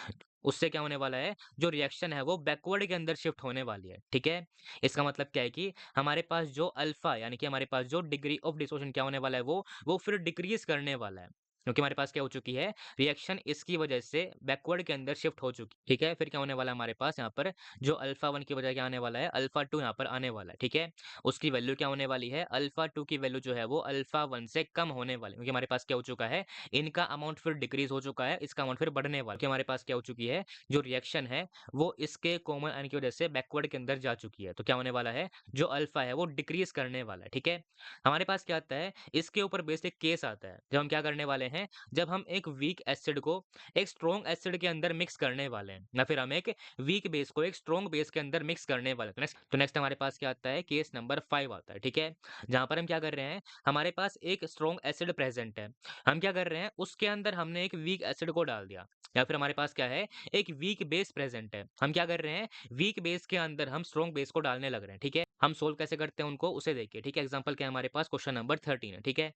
S1: उससे क्या होने वाला है, जो रिएक्शन है वो बैकवर्ड के अंदर शिफ्ट होने वाली है, ठीक है? इसका मतलब क्या है कि हमारे पास जो अल्फ़ा यानी कि हमारे पास जो डिग्री ऑफ डिसोसिएशन क्या होने वाला है वो फिर डिक्रीज़ करने वाला है। क्योंकि हमारे पास क्या हो चुकी है, रिएक्शन इसकी वजह से बैकवर्ड के अंदर शिफ्ट हो चुकी है, ठीक है? फिर क्या होने वाला है हमारे पास यहाँ पर जो अल्फ़ा 1 की बजाय क्या आने वाला है, अल्फ़ा 2 यहाँ पर आने वाला है, ठीक है? उसकी वैल्यू क्या होने वाली है, अल्फ़ा 2 की वैल्यू जो है वो अल्फ़ा 1 से कम होने वाली है। क्योंकि हमारे पास क्या हो चुका है, इनका अमाउंट फिर डिक्रीज़ हो चुका है, इसका अमाउंट फिर बढ़ने वाला है। क्योंकि हमारे पास क्या हो चुकी है, जो रिएक्शन है वो इसके कॉमन आयन की वजह से बैकवर्ड के अंदर जा चुकी है। तो क्या होने वाला है, जो अल्फ़ा है वो डिक्रीज़ करने वाला है, ठीक है? हमारे पास क्या आता है, इसके ऊपर बेस्ड एक केस आता है। जब हम क्या करने वाले हैं, जब हम एक वीक एसिड को एक स्ट्रॉन्ग एसिड के अंदर मिक्स करने वाले हैं, या फिर हम एक वीक बेस को एक स्ट्रॉन्ग बेस के अंदर मिक्स करने वाले हैं। तो नेक्स्ट हमारे पास क्या आता है, केस नंबर 5 आता है, ठीक है? जहाँ पर हम क्या कर रहे हैं, हमारे पास एक स्ट्रॉन्ग एसिड प्रेज़ेंट है। हम क्या कर रहे हैं, उसके अंदर हमने एक वीक एसिड को डाल दिया, या फिर हमारे पास क्या है, एक वीक बेस प्रेज़ेंट है। हम क्या कर रहे हैं, वीक बेस के अंदर हम स्ट्रॉन्ग बेस को डालने लग रहे हैं, ठीक है? हम सोल्व कैसे करते हैं उनको, उसे देखिए, ठीक है? एग्जांपल क्या है हमारे पास, क्वेश्चन नंबर 13 है, ठीक है?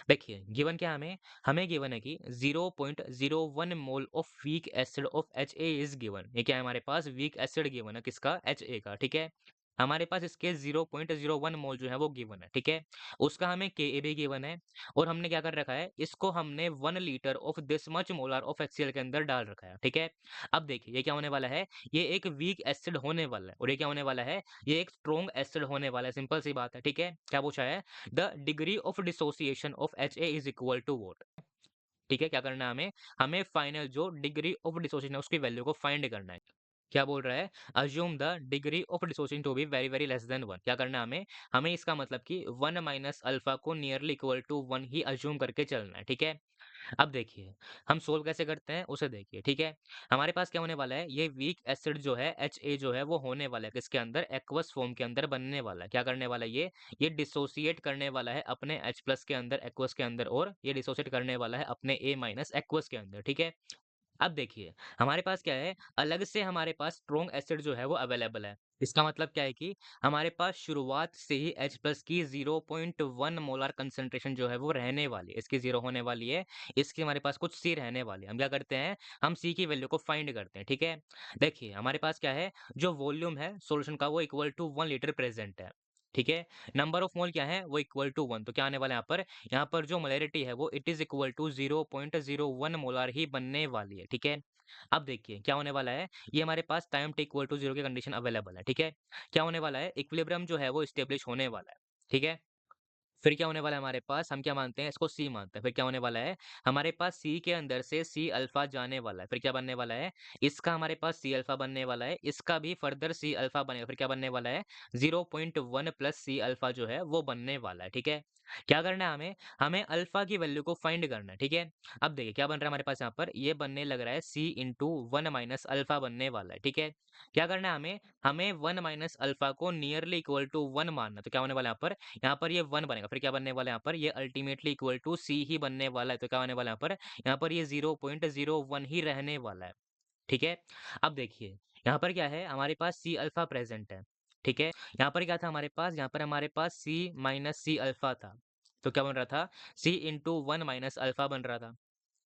S1: देखिए, गिवन क्या है हमें? हमें गिवन है कि 0.01 mole of weak acid of HA is given. ये क्या है हमारे पास? वीक एसिड गिवन है, किसका? HA का, ठीक है? हमारे पास इसके 0.01 मोल जो है वो गिवन है, ठीक है? उसका हमें Ka भी गिवन है, और हमने क्या कर रखा है, इसको हमने 1 litre of this much molar of HCl के अंदर डाल रखा है, ठीक है? अब देखिए, ये क्या होने वाला है, ये एक वीक एसिड होने वाला है, और ये क्या होने वाला है, ये एक स्ट्रॉन्ग एसिड होने वाला है। सिंपल सी बात है, ठीक है? क्या पूछा है? The degree of dissociation of HA is equal to what? ठीक है, क्या करना है हमें? हमें फाइनल जो डिग्री ऑफ डिसोसिएशन है उसकी वैल्यू को फाइंड करना है। क्या बोल रहा है? Assume the degree of dissociation to be very very less than 1। क्या करना है हमें? हमें इसका मतलब कि 1 माइनस अल्फा को नियरली इक्वल टू 1 ही अज्यूम करके चलना है, ठीक है? अब देखिए, हम सोल्व कैसे करते हैं उसे देखिए, ठीक है? हमारे पास क्या होने वाला है, ये वीक एसिड जो है HA जो है वो होने वाला है किसके अंदर, एक्वस फॉर्म के अंदर बनने वाला है। क्या करने वाला है ये डिसोसिएट करने वाला है अपने H प्लस के अंदर एक्वस के अंदर, और ये डिसोसिएट करने वाला है अपने A माइनस एक्वस के अंदर, ठीक है? अब देखिए, हमारे पास क्या है, अलग से हमारे पास स्ट्रॉन्ग एसिड जो है वो अवेलेबल है। इसका मतलब क्या है कि हमारे पास शुरुआत से ही H प्लस की 0.1 मोलार कंसंट्रेशन जो है वो रहने वाली है। इसकी 0 होने वाली है, इसकी हमारे पास कुछ C रहने वाली है। हम क्या करते हैं, हम C की वैल्यू को फाइंड करते हैं, ठीक है? देखिए, हमारे पास क्या है, जो वॉल्यूम है सॉल्यूशन का वो इक्वल टू 1 लीटर प्रेज़ेंट है, ठीक है? नंबर ऑफ मोल क्या है, वो इक्वल टू 1। तो क्या आने वाला है यहाँ पर जो मोलैरिटी है वो it is equal to 0.01 molar ही बनने वाली है, ठीक है? अब देखिए क्या होने वाला है, ये हमारे पास टाइम टी इक्वल टू 0 की कंडीशन अवेलेबल है, ठीक है? क्या होने वाला है, इक्विलिब्रियम जो है वो एस्टेब्लिश होने वाला है, ठीक है? फिर क्या होने वाला है हमारे पास, हम क्या मानते हैं, इसको C मानते हैं। फिर क्या होने वाला है, हमारे पास C के अंदर से C अल्फा जाने वाला है। फिर क्या बनने वाला है, इसका हमारे पास C अल्फा बनने वाला है, इसका भी फर्दर C अल्फा बनेगा। फिर क्या बनने वाला है, 0.1 प्लस C अल्फा जो है वो बनने वाला है, ठीक है? क्या करना है हमें, हमें अल्फा की वैल्यू को फाइंड करना है, ठीक है? अब देखिए क्या बन रहा है हमारे पास यहाँ पर, ये बनने लग रहा है C इंटू 1 माइनस अल्फा बनने वाला है, ठीक है? क्या करना है हमें, हमें 1 माइनस अल्फा को नियरली इक्वल टू 1 मानना है। तो क्या होने वाला है यहाँ पर ये 1 बनेगा, फिर क्या बनने वाला है यहाँ पर, ये अल्टीमेटली इक्वल टू C ही बनने वाला है। तो क्या होने वाला है यहाँ पर ये 0.01 ही रहने वाला है, ठीक है? अब देखिए, यहाँ पर क्या है, हमारे पास C अल्फा प्रेज़ेंट है, ठीक है? यहाँ पर क्या था हमारे पास, यहाँ पर हमारे पास C माइनस C अल्फा था। तो क्या बन रहा था, C इंटू 1 माइनस अल्फा बन रहा था।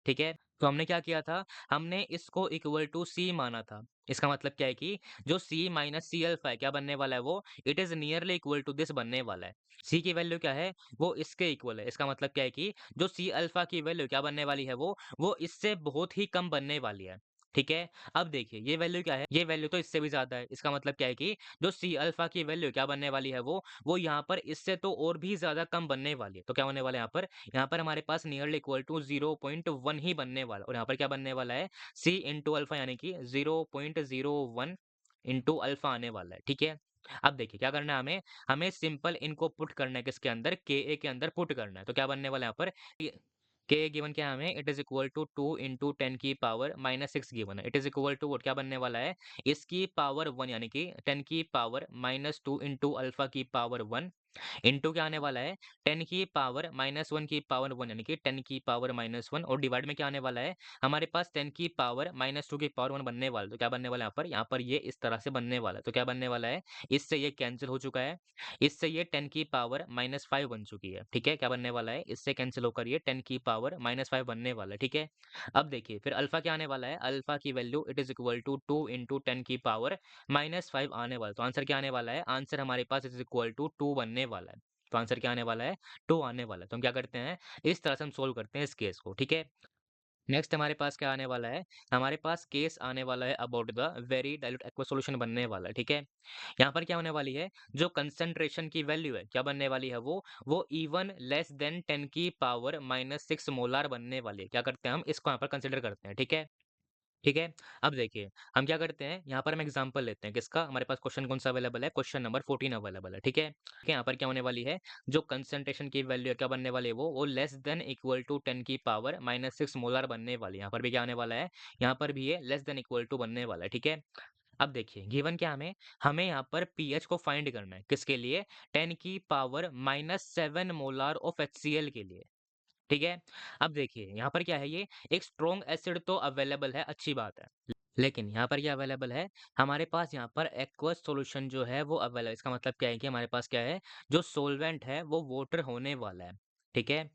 S1: ठीक है? तो हमने क्या किया था, हमने इसको इक्वल टू C माना था। इसका मतलब क्या है कि जो C माइनस C अल्फा है, क्या बनने वाला है वो? It is nearly equal to this बनने वाला है। C की वैल्यू क्या है? वो इसके इक्वल है। इसका मतलब क्या है कि जो C अल्फा की वैल्यू क्या बनने वाली है वो इससे बहुत ही कम बनने वाली है। ठीक है? अब देखिए ये वैल्यू क्या है? ये वैल्यू तो इससे भी ज़्यादा है। इसका मतलब क्या है कि जो C अल्फा की वैल्यू क्या बनने वाली है वो यहाँ पर इससे तो और भी ज़्यादा कम बनने वाली है। तो क्या होने वाला है यहाँ पर हमारे पास नियरली इक्वल टू 0.1 ही बनने वाला, और यहाँ पर क्या बनने वाला है, C इंटू अल्फा यानी कि 0.01 इंटू अल्फा आने वाला है, ठीक है? अब देखिए क्या करना है हमें सिंपल इनको पुट करना है किसके अंदर, Ka के अंदर पुट करना है। तो क्या बनने वाला है Ka गिवन क्या है हमें, it is equal to 2 into 10 की पावर माइनस 6 गिवन है। इट इज इक्वल टू क्या बनने वाला है, इसकी पावर 1 यानी कि 10 की पावर माइनस 2 इंटू अल्फा की पावर 1 इंटू क्या आने वाला है 10 की पावर -1 की पावर 1 यानी कि 10 की पावर -1 और डिवाइड में क्या आने वाला है हमारे पास 10 की पावर -2 की पावर 1 बनने वाला है। तो क्या बनने वाला है यहाँ पर ये इस तरह से बनने वाला है। तो क्या बनने वाला है इससे ये कैंसिल हो चुका है। इससे ये 10 की पावर -5 बन चुकी है। ठीक है क्या बनने वाला है इससे कैंसिल होकर ये 10 की पावर -5 बनने वाला है। ठीक है अब देखिए फिर अल्फा क्या आने वाला है अल्फा की value it is equal to 2 into 10 की पावर -5 आने वाला है। तो आंसर क्या आने वाला है आंसर हमारे पास इज इक्वल टू 2 बनने वाला है। तो आंसर क्या आने वाला है 2 आने वाला है। तो हम क्या करते हैं इस तरह से हम सोल्व करते हैं इस केस को। ठीक है नेक्स्ट हमारे पास क्या आने वाला है हमारे पास केस आने वाला है about the very dilute aqua solution बनने वाला है। ठीक है यहाँ पर क्या होने वाली है जो कंसंट्रेशन की वैल्यू है क्या बनने वाली है वो इवन लेस देन 10 की पावर -6 मोलार बनने वाली है। क्या करते हैं हम इसको यहाँ पर कंसिडर करते हैं। ठीक है ठीक है अब देखिए हम क्या करते हैं यहाँ पर हम एग्जांपल लेते हैं किसका हमारे पास क्वेश्चन कौन सा अवेलेबल है क्वेश्चन नंबर 14 अवेलेबल है। ठीक है यहाँ पर क्या होने वाली है जो कंसंट्रेशन की वैल्यू क्या बनने वाली है वो लेस देन इक्वल टू 10 की पावर -6 मोलर बनने वाली है। यहाँ पर भी क्या आने वाला है यहाँ पर भी ये लेस देन इक्वल टू बनने वाला है। ठीक है अब देखिए गिवन क्या हमें हमें यहाँ पर पीएच को फाइंड करना है किसके लिए 10 की पावर -7 मोलार ऑफ HCl के लिए। ठीक है अब देखिए यहाँ पर क्या है ये एक स्ट्रॉन्ग एसिड तो अवेलेबल है अच्छी बात है लेकिन यहाँ पर क्या अवेलेबल है हमारे पास यहाँ पर एक्वस सॉल्यूशन जो है वो अवेलेबल इसका मतलब क्या है कि हमारे पास क्या है जो सोलवेंट है वो वाटर होने वाला है। ठीक है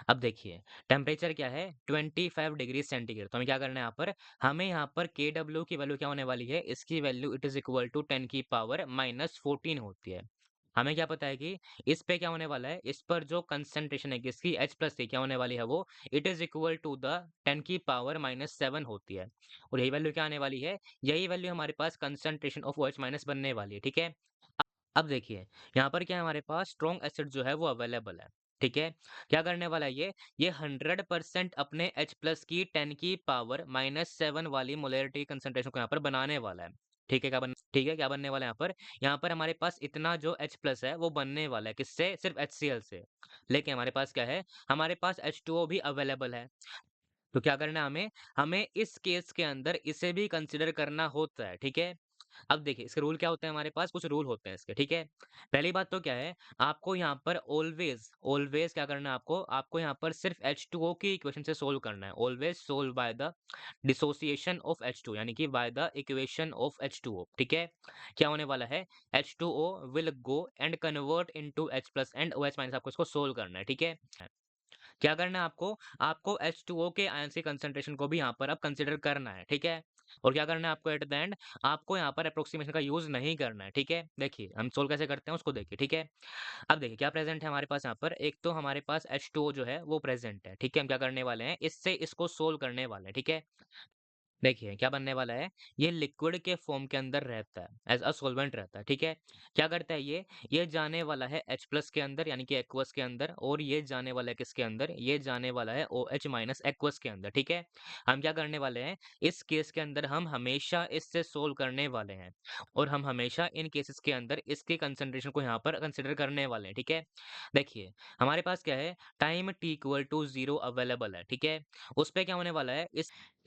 S1: अब देखिए टेम्परेचर क्या है 25 डिग्री सेंटीग्रेड। तो हमें क्या करना है यहाँ पर हमें यहाँ पर के डब्ल्यू की वैल्यू क्या होने वाली है इसकी value it is equal to 10 की पावर -14 होती है। हमें क्या पता है कि इस पे क्या होने वाला है इस पर जो कंसंट्रेशन है किसकी H प्लस की क्या होने वाली है वो it is equal to the 10 की पावर -7 होती है। और यही वैल्यू क्या आने वाली है यही वैल्यू हमारे पास कंसंट्रेशन ऑफ OH माइनस बनने वाली है। ठीक है अब देखिए यहाँ पर क्या है हमारे पास स्ट्रॉन्ग एसिड जो है वो अवेलेबल है। ठीक है क्या करने वाला है ये 100% अपने H प्लस की 10 की पावर -7 वाली मोलैरिटी कंसंट्रेशन को यहाँ पर बनाने वाला है। ठीक है क्या बनने वाला है यहाँ पर हमारे पास इतना जो H प्लस है वो बनने वाला है किससे सिर्फ HCl से। लेकिन हमारे पास क्या है हमारे पास H2O भी अवेलेबल है। तो क्या करना है हमें हमें इस केस के अंदर इसे भी कंसिडर करना होता है। ठीक है अब देखिए इसके रूल क्या होते हैं हमारे पास कुछ रूल होते हैं इसके। ठीक है पहली बात तो क्या है आपको यहाँ पर ऑलवेज ऑलवेज क्या करना है आपको आपको यहाँ पर सिर्फ H2O की इक्वेशन से सोल्व करना है। Always solve by the dissociation of H2 यानी कि by the equation of H2O। ठीक है क्या होने वाला है H2O will go and convert into H plus and OH minus आपको इसको सोल्व करना है। ठीक है क्या करना है आपको आपको H2O के आयन की कंसंट्रेशन को भी यहाँ पर अब कंसिडर करना है। ठीक है और क्या करना है आपको एट द एंड आपको यहाँ पर अप्रोक्सीमेशन का यूज नहीं करना है। ठीक है देखिए हम सोल्व कैसे करते हैं उसको देखिए। ठीक है अब देखिए क्या प्रेजेंट है हमारे पास यहाँ पर एक तो हमारे पास H2O जो है वो प्रेजेंट है। ठीक है हम क्या करने वाले हैं इससे इसको सोल्व करने वाले हैं। ठीक है देखिए क्या बनने वाला है ये लिक्विड के फॉर्म के अंदर रहता है एज अ सॉल्वेंट रहता है। ठीक है क्या करता है ये जाने वाला है H प्लस के अंदर यानी कि एक्वस के अंदर और ये जाने वाला है किसके अंदर ये जाने वाला है OH माइनस एक्वस के अंदर। ठीक है हम क्या करने वाले हैं इस केस के अंदर हम हमेशा इससे सोल्व करने वाले हैं और हम हमेशा इन केसेस के अंदर इसके कंसंट्रेशन को यहाँ पर कंसिडर करने वाले हैं। ठीक है देखिए हमारे पास क्या है time t equal to 0 available है। ठीक है उस पे क्या होने वाला है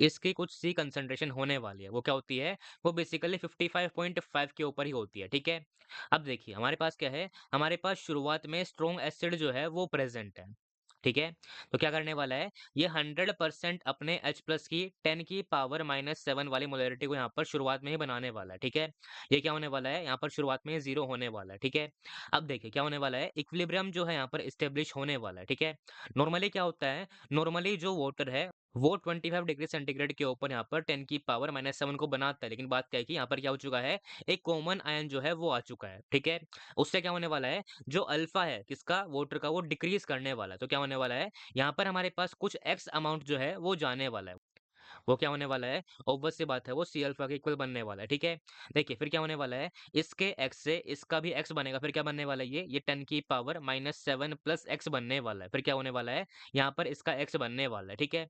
S1: इसकी कुछ सी कंसंट्रेशन होने वाली है वो क्या होती है वो बेसिकली 55.5 के ऊपर ही होती है। ठीक है अब देखिए हमारे पास क्या है हमारे पास शुरुआत में स्ट्रॉन्ग एसिड जो है वो प्रेजेंट है। ठीक है तो क्या करने वाला है ये 100% अपने H प्लस की 10 की पावर -7 वाली मोलैरिटी को यहाँ पर शुरुआत में ही बनाने वाला है। ठीक है ये क्या होने वाला है यहाँ पर शुरुआत में 0 होने वाला है। ठीक है अब देखिए क्या होने वाला है इक्विलिब्रियम जो है यहाँ पर स्टेब्लिश होने वाला है। ठीक है नॉर्मली क्या होता है नॉर्मली जो वाटर है वो 25 डिग्री सेंटीग्रेड के ऊपर यहाँ पर 10 की पावर -7 को बनाता है। लेकिन बात क्या है कि यहाँ पर क्या हो चुका है एक कॉमन आयन जो है वो आ चुका है। ठीक है उससे क्या होने वाला है जो अल्फा है किसका वाटर का वो डिक्रीज करने वाला है। तो क्या होने वाला है यहाँ पर हमारे पास कुछ एक्स अमाउंट जो है वो जाने वाला है। वो क्या होने वाला है ऑब्वियस सी बात है वो सी अल्फा के इक्वल बनने वाला है। ठीक है देखिए फिर क्या होने वाला है इसके एक्स से इसका भी एक्स बनेगा फिर क्या बनने वाला है ये 10 की पावर -7 प्लस एक्स बनने वाला है। फिर क्या होने वाला है यहाँ पर इसका एक्स बनने वाला है। ठीक है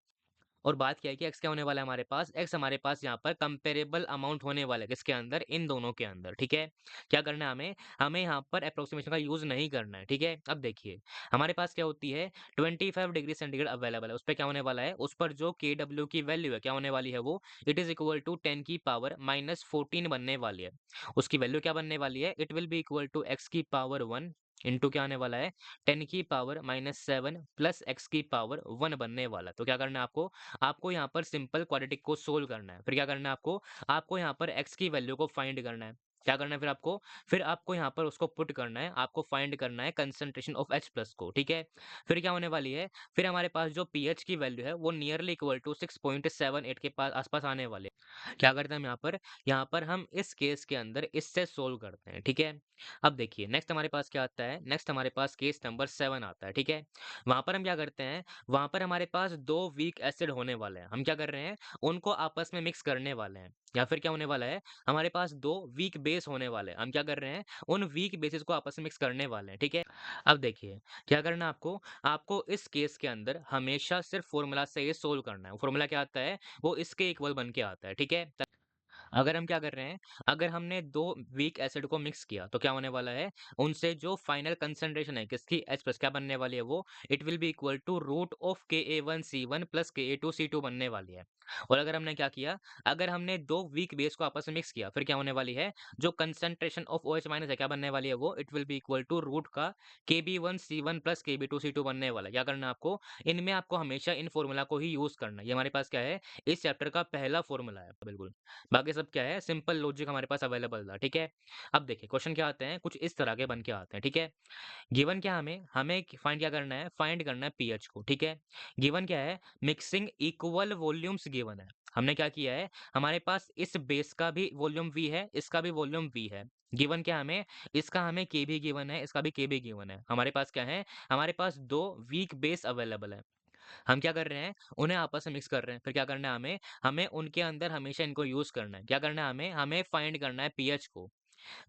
S1: और बात क्या है कि एक्स क्या होने वाला है हमारे पास एक्स हमारे पास यहाँ पर कंपेरेबल अमाउंट होने वाला है किसके अंदर इन दोनों के अंदर। ठीक है क्या करना है हमें हमें यहाँ पर अप्रोक्सीमेशन का यूज नहीं करना है। ठीक है अब देखिए हमारे पास क्या होती है 25 डिग्री सेंटीग्रेड अवेलेबल है उस पर क्या होने वाला है उस पर जो के डब्ल्यू की वैल्यू है क्या होने वाली है वो इट इज इक्वल टू 10 की पावर -14 बनने वाली है। उसकी वैल्यू क्या बनने वाली है it will be equal to X की पावर 1 इंटू क्या आने वाला है 10 की पावर -7 प्लस x की पावर 1 बनने वाला है। तो क्या करना है आपको, आपको यहाँ पर सिंपल क्वाड्रेटिक को सोल्व करना है। फिर क्या करना है आपको, आपको यहाँ पर x की वैल्यू को फाइंड करना है। क्या करना है फिर आपको यहाँ पर उसको पुट करना है, आपको फाइंड करना है कंसंट्रेशन ऑफ H प्लस को, ठीक है। फिर क्या होने वाली है, फिर हमारे पास जो pH की वैल्यू है वो नियरली इक्वल टू 6.78 के पास आसपास आने वाले। क्या करते हैं हम यहाँ पर हम इस केस के अंदर इससे सोल्व करते हैं, ठीक है। अब देखिए नेक्स्ट हमारे पास क्या आता है, नेक्स्ट हमारे पास केस नंबर 7 आता है, ठीक है। वहां पर हम क्या करते हैं, वहां पर हमारे पास दो वीक एसिड होने वाले हैं। हम क्या कर रहे हैं, उनको आपस में मिक्स करने वाले हैं। या फिर क्या होने वाला है, हमारे पास दो वीक बेस होने वाले हैं। हम क्या कर रहे हैं, उन वीक बेसिस को आपस में मिक्स करने वाले हैं, ठीक है। अब देखिए क्या करना है आपको, आपको इस केस के अंदर हमेशा सिर्फ फॉर्मूला से ये सोल्व करना है। फॉर्मूला क्या आता है, वो इसके इक्वल बन के आता है, ठीक है। अगर हम क्या कर रहे हैं, अगर हमने दो वीक एसिड को मिक्स किया तो क्या होने वाला है, उनसे जो फाइनल कंसंट्रेशन है किसकी H प्लस क्या बनने वाली है, वो it will be equal to root of Ka1C1 plus Ka2C2 बनने वाली है। और अगर हमने क्या किया, अगर हमने दो वीक बेस को आपस में मिक्स किया फिर क्या होने वाली है, जो कंसंट्रेशन ऑफ OH माइनस है क्या बनने वाली है, वो it will be equal to root का Kb1C1 प्लस Kb2C2 बनने वाला है। क्या करना है आपको, इनमें आपको हमेशा इन फॉर्मूला को ही यूज करना है। ये हमारे पास क्या है, इस चैप्टर का पहला फॉर्मूला है बिल्कुल। बाकी सब क्या है, सिंपल लॉजिक हमारे पास अवेलेबल था, ठीक है। अब देखिए क्वेश्चन क्या आते हैं, कुछ इस तरह के बन के आते हैं, ठीक है। गिवन क्या, हमें हमें फाइंड क्या करना है, फाइंड करना है पीएच को, ठीक है। गिवन क्या है, मिक्सिंग इक्वल वॉल्यूम्स गिवन है। हमने क्या किया है, हमारे पास इस बेस का भी वॉल्यूम V है, इसका भी वॉल्यूम V है। गिवन क्या हमें, इसका हमें K भी गिवन है, इसका भी K भी गिवन है। हमारे पास क्या है, हमारे पास दो वीक बेस अवेलेबल है। हम क्या कर रहे हैं, उन्हें आपस में मिक्स कर रहे हैं। फिर क्या करना है हमें, हमें उनके अंदर हमेशा इनको यूज करना है। क्या करना है हमें, हमें फाइंड करना है पीएच को।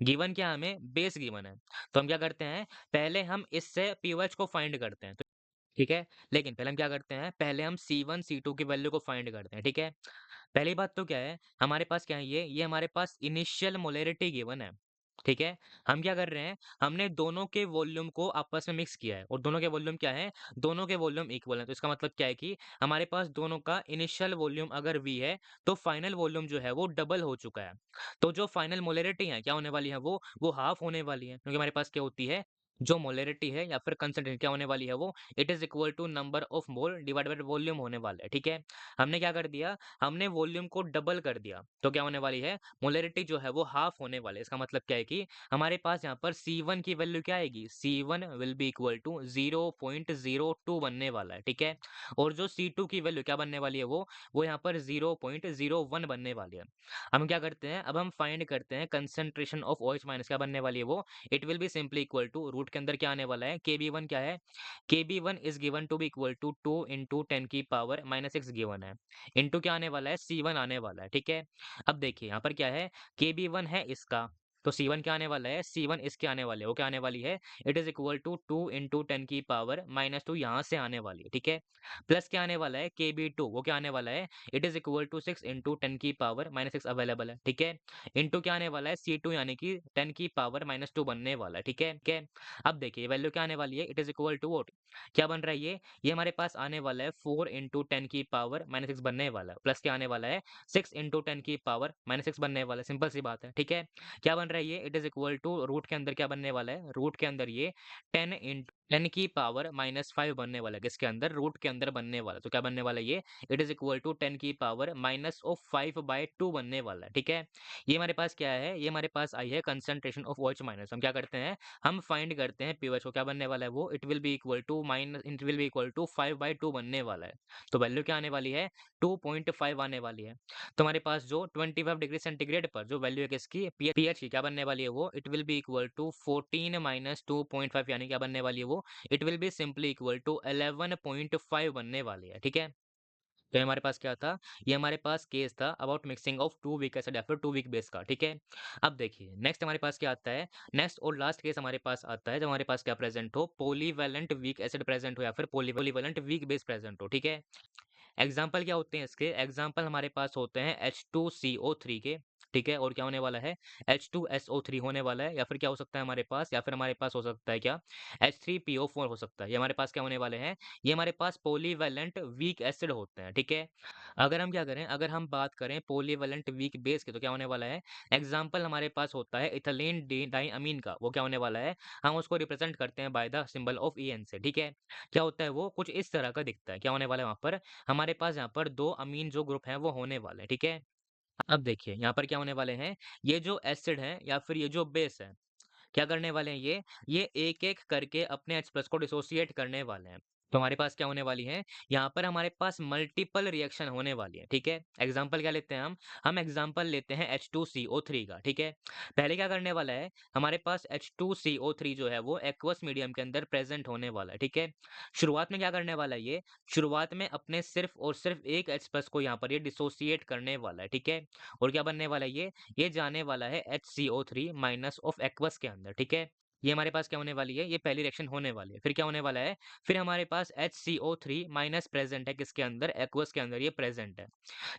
S1: गिवन क्या हमें, बेस गिवन है। तो हम क्या करते हैं, पहले हम इससे पीएच को फाइंड करते हैं, तो ठीक है। लेकिन पहले हम क्या करते हैं, पहले हम C1 C2 की वैल्यू को फाइंड करते हैं, ठीक है। पहली बात तो क्या है, हमारे पास क्या है, ये हमारे पास इनिशियल मोलैरिटी गिवन है, ठीक है। हम क्या कर रहे हैं, हमने दोनों के वॉल्यूम को आपस में मिक्स किया है और दोनों के वॉल्यूम क्या है, दोनों के वॉल्यूम इक्वल है। तो इसका मतलब क्या है कि हमारे पास दोनों का इनिशियल वॉल्यूम अगर V है तो फाइनल वॉल्यूम जो है वो डबल हो चुका है। तो जो फाइनल मोलैरिटी है क्या होने वाली है, वो हाफ होने वाली है, क्योंकि हमारे पास क्या होती है, जो मोलैरिटी है या फिर कंसंट्रेशन क्या होने वाली है, वो it is equal to number of mole divided by volume होने वाला है, ठीक है। हमने क्या कर दिया, हमने वॉल्यूम को डबल कर दिया तो क्या होने वाली है, मोलैरिटी जो है वो हाफ होने वाली है। इसका मतलब क्या है कि हमारे पास यहाँ पर C1 की वैल्यू क्या आएगी, C1 will be equal to 0.02 बनने वाला है, ठीक है। और जो C2 की वैल्यू क्या बनने वाली है, वो यहाँ पर 0.01 बनने वाली है। हम क्या करते हैं, अब हम फाइंड करते हैं कंसंट्रेशन ऑफ OH माइनस क्या बनने वाली है, वो it will be simply equal to root के अंदर क्या आने वाला है, Kb1 क्या है, Kb1 is given to be equal to 2 into 10 की पावर -6 गिवन है, इंटू क्या आने वाला है, C1 आने वाला है, ठीक है। अब देखिए यहाँ पर क्या है, Kb1 है इसका, तो C1 क्या आने वाला है, C1 इसके आने वाले, वो क्या आने वाली है, it is equal to 2 into 10 की पावर -2 यहाँ से आने वाली है, ठीक है। प्लस क्या आने वाला है, Kb2 वो क्या आने वाला है, it is equal to 6 into 10 की पावर -6 अवेलेबल है, ठीक है। इंटू क्या आने वाला है, C2 यानी कि 10 की पावर -2 बनने वाला है, ठीक है, ठीक है। अब देखिए वैल्यू क्या आने वाली है, it is equal to what, क्या बन रहा है ये हमारे पास आने वाला है 4 इंटू 10 की पावर -6 बनने वाला है, प्लस क्या आने वाला है 6 इंटू 10 की पावर -6 बनने वाला है, सिंपल सी बात है, ठीक है। क्या बन रहा है ये, it is equal to root के अंदर क्या बनने वाला है, रूट के अंदर ये 10 इंटू 10 की पावर -5 बनने वाला है, किसके अंदर, रूट के अंदर बनने वाला है। तो क्या बनने वाला है ये, इट इज इक्वल टू 10 की पावर -5/2 बनने वाला है, ठीक है। ये हमारे पास क्या है, ये हमारे पास आई है कंसंट्रेशन ऑफ OH माइनस। हम क्या करते हैं, हम फाइंड करते हैं पीएच को, क्या बनने वाला है, वो it will be equal to 5/2 बनने वाला है। तो वैल्यू क्या आने वाली है, 2.5 आने वाली है। तो हमारे पास जो 25 डिग्री सेंटीग्रेड पर जो वैल्यू है किसकी, पीएच की क्या बनने वाली है, वो it will be equal to 14 - 2.5 यानी क्या बनने वाली है, वो it will be simply equal to 11.5 बनने वाली है, ठीक है। तो ये हमारे पास क्या था, ये हमारे पास केस था about mixing of two weak acid या फिर टू वीक बेस का, ठीक है। अब देखिए नेक्स्ट हमारे पास क्या आता है, नेक्स्ट और लास्ट केस हमारे पास आता है जब हमारे पास क्या प्रेजेंट हो, पॉलीवैलेंट वीक एसिड प्रेजेंट हो या फिर पॉलीवैलेंट वीक बेस प्रेजेंट हो, ठीक है। एग्जाम्पल क्या होते हैं इसके, एग्जाम्पल हमारे पास होते हैं H2CO3 के, ठीक है? और क्या होने वाला है? H2SO3 होने वाला है, या फिर क्या हो सकता है हमारे पास, या फिर हमारे पास हो सकता है क्या? H3PO4 हो सकता है। ये हमारे पास क्या होने वाले हैं? ये हमारे पास पॉलीवैलेंट वीक एसिड होते हैं, ठीक है? अगर हम क्या करें, अगर हम बात करें पॉलीवैलेंट वीक बेस की, तो क्या होने वाला है? एग्ज़ाम्पल हमारे पास होता है इथिलीन डी डाइअमीन का, वो क्या होने वाला है? हम उसको रिप्रेज़ेंट करते हैं by the symbol of EN से, ठीक है? क्या होता है वो? कुछ इस तरह का दिखता है। क्या होने वाला है वहाँ पर? हमारे पास यहाँ पर 2 अमीन जो ग्रुप हैं वो होने वाले हैं, ठीक है? अब देखिए यहाँ पर क्या होने वाले हैं, ये जो एसिड है या फिर ये जो बेस है, क्या करने वाले हैं ये एक-एक करके अपने H प्लस को डिसोसिएट करने वाले हैं। तो हमारे पास क्या होने वाली है, यहाँ पर हमारे पास मल्टीपल रिएक्शन होने वाली है, ठीक है? एग्ज़ाम्पल क्या लेते हैं हम एग्ज़ाम्पल लेते हैं H2CO3 का, ठीक है? पहले क्या करने वाला है, हमारे पास H2CO3 जो है वो एक्वस मीडियम के अंदर प्रेज़ेंट होने वाला है, ठीक है? शुरुआत में क्या करने वाला है ये, शुरुआत में अपने सिर्फ़ और सिर्फ़ एक H प्लस को यहाँ पर ये डिसोसिएट करने वाला है, ठीक है? और क्या बनने वाला है ये जाने वाला है HCO3 माइनस ऑफ एक्वस के अंदर, ठीक है? ये हमारे पास क्या होने वाली है, ये पहली रिएक्शन होने वाली है। फिर क्या होने वाला है, फिर हमारे पास HCO3 माइनस प्रेज़ेंट है किसके अंदर, एक्वस के अंदर ये प्रेज़ेंट है।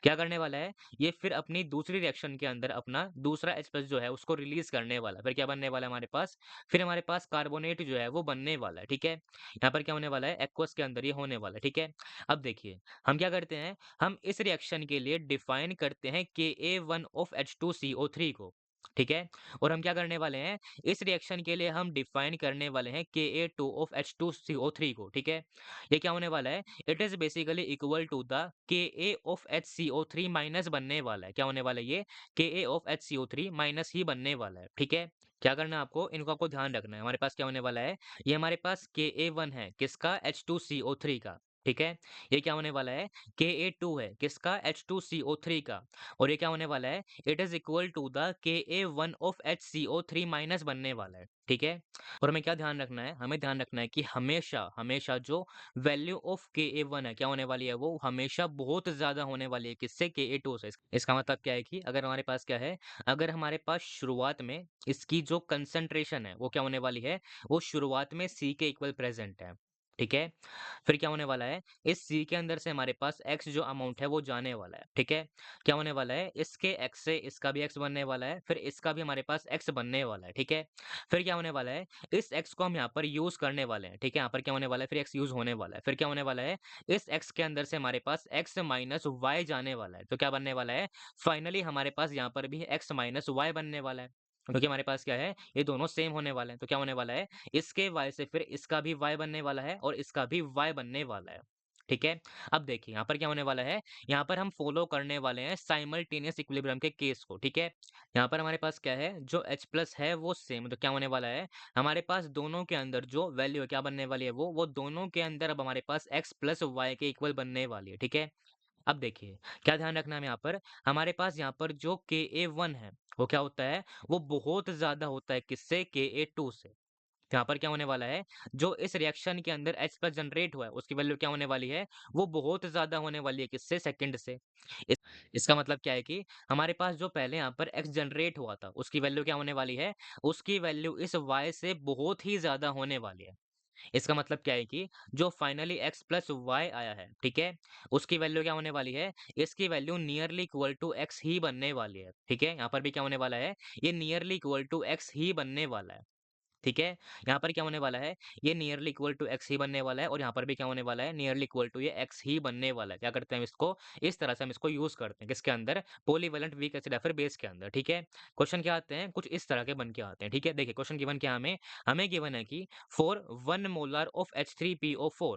S1: क्या करने वाला है, ये फिर अपनी दूसरी रिएक्शन के अंदर अपना दूसरा H प्लस जो है उसको रिलीज़ करने वाला है। फिर क्या बनने वाला है हमारे पास, फिर हमारे पास कार्बोनेट जो है वो बनने वाला है, ठीक है? यहाँ पर क्या होने वाला है, एक्वस के अंदर ये होने वाला है, ठीक है? अब देखिए, हम क्या करते हैं, हम इस रिएक्शन के लिए डिफाइन करते हैं Ka1 ऑफ H2CO3 को, ठीक है? और हम क्या करने वाले हैं, इस रिएक्शन के लिए हम डिफाइन करने वाले हैं Ka2 ऑफ H2CO3 को, ठीक है? ये क्या होने वाला है, it is basically equal to the Ka of HCO3 minus बनने वाला है। क्या होने वाला है ये? Ka ऑफ HCO3 माइनस ही बनने वाला है, ठीक है? क्या करना है आपको, इनको आपको ध्यान रखना है। हमारे पास क्या होने वाला है, ये हमारे पास Ka1 है, किसका? H2CO3 का, ठीक है? ये क्या होने वाला है, Ka2 है, किसका? H2CO3 का, और ये क्या होने वाला है, it is equal to the Ka1 of HCO3 minus बनने वाला है, ठीक है? और हमें क्या ध्यान रखना है, हमें ध्यान रखना है कि हमेशा, हमेशा जो वैल्यू ऑफ Ka1 है, क्या होने वाली है वो हमेशा बहुत ज़्यादा होने वाली है, किससे? Ka2 से। इसका मतलब क्या है कि अगर हमारे पास क्या है, अगर हमारे पास शुरुआत में इसकी जो कंसंट्रेशन है, वो क्या होने वाली है, वो शुरुआत में C के इक्वल प्रेज़ेंट है, ठीक है? फिर क्या होने वाला है, इस C के अंदर से हमारे पास X जो अमाउंट है वो जाने वाला है, ठीक है? क्या होने वाला है, इसके X से इसका भी X बनने वाला है, फिर इसका भी हमारे पास X बनने वाला है, ठीक है? फिर क्या होने वाला है, इस X को हम यहाँ पर यूज़ करने वाले हैं, ठीक है? यहाँ पर क्या होने वाला है, फिर X यूज़ होने वाला है। फिर क्या होने वाला है, इस X के अंदर से हमारे पास X माइनस Y जाने वाला है। तो क्या बनने वाला है, फाइनली हमारे पास यहाँ पर भी X माइनस Y बनने वाला है। क्योंकि हमारे पास क्या है, ये दोनों सेम होने वाले हैं। तो क्या होने वाला है, इसके y से फिर इसका भी y बनने वाला है और इसका भी y बनने वाला है। ठीक है? अब देखिए यहाँ पर क्या होने वाला है, यहाँ पर हम फॉलो करने वाले हैं साइमल्टेनियस इक्विलिब्रियम के केस को, ठीक है? यहाँ पर हमारे पास क्या है, जो H प्लस है वो सेम, तो क्या होने वाला है, हमारे पास दोनों के अंदर जो वैल्यू है क्या बनने वाली है, वो दोनों के अंदर अब हमारे पास x प्लस y के इक्वल बनने वाली है, ठीक है? अब देखिए, क्या ध्यान रखना है हमें यहाँ पर, हमारे पास यहाँ पर जो Ka1 है, वो क्या होता है, वो बहुत ज़्यादा होता है किससे? Ka2 से। यहाँ पर क्या होने वाला है, जो इस रिएक्शन के अंदर H प्लस जनरेट हुआ है, उसकी वैल्यू क्या होने वाली है, वो बहुत ज़्यादा होने वाली है, किससे? सेकंड से। इस इसका मतलब क्या है कि हमारे पास जो पहले यहाँ पर X जनरेट हुआ था, उसकी वैल्यू क्या होने वाली है, उसकी वैल्यू इस Y से बहुत ही ज़्यादा होने वाली है। इसका मतलब क्या है कि जो फाइनली x प्लस वाई आया है, ठीक है? उसकी वैल्यू क्या होने वाली है? इसकी value nearly equal to x ही बनने वाली है, ठीक है? यहाँ पर भी क्या होने वाला है? ये नियरली इक्वल टू x ही बनने वाला है। ठीक है? यहाँ पर क्या होने वाला है? ये नियरली इक्वल टू x ही बनने वाला है और यहाँ पर भी क्या होने वाला है? नियरली इक्वल टू ये x ही बनने वाला है। क्या करते हैं हम इसको? इस तरह से हम इसको यूज़ करते हैं। किसके अंदर? पॉलीवैलेंट वीक एसिड या फिर बेस के अंदर, ठीक है? क्वेश्चन क्या आते हैं? कुछ इस तरह के बन के आते हैं, ठीक है? देखिए क्वेश्चन गिवन क्या है हमें? हमें गिवन है कि for 1 molar of H3PO4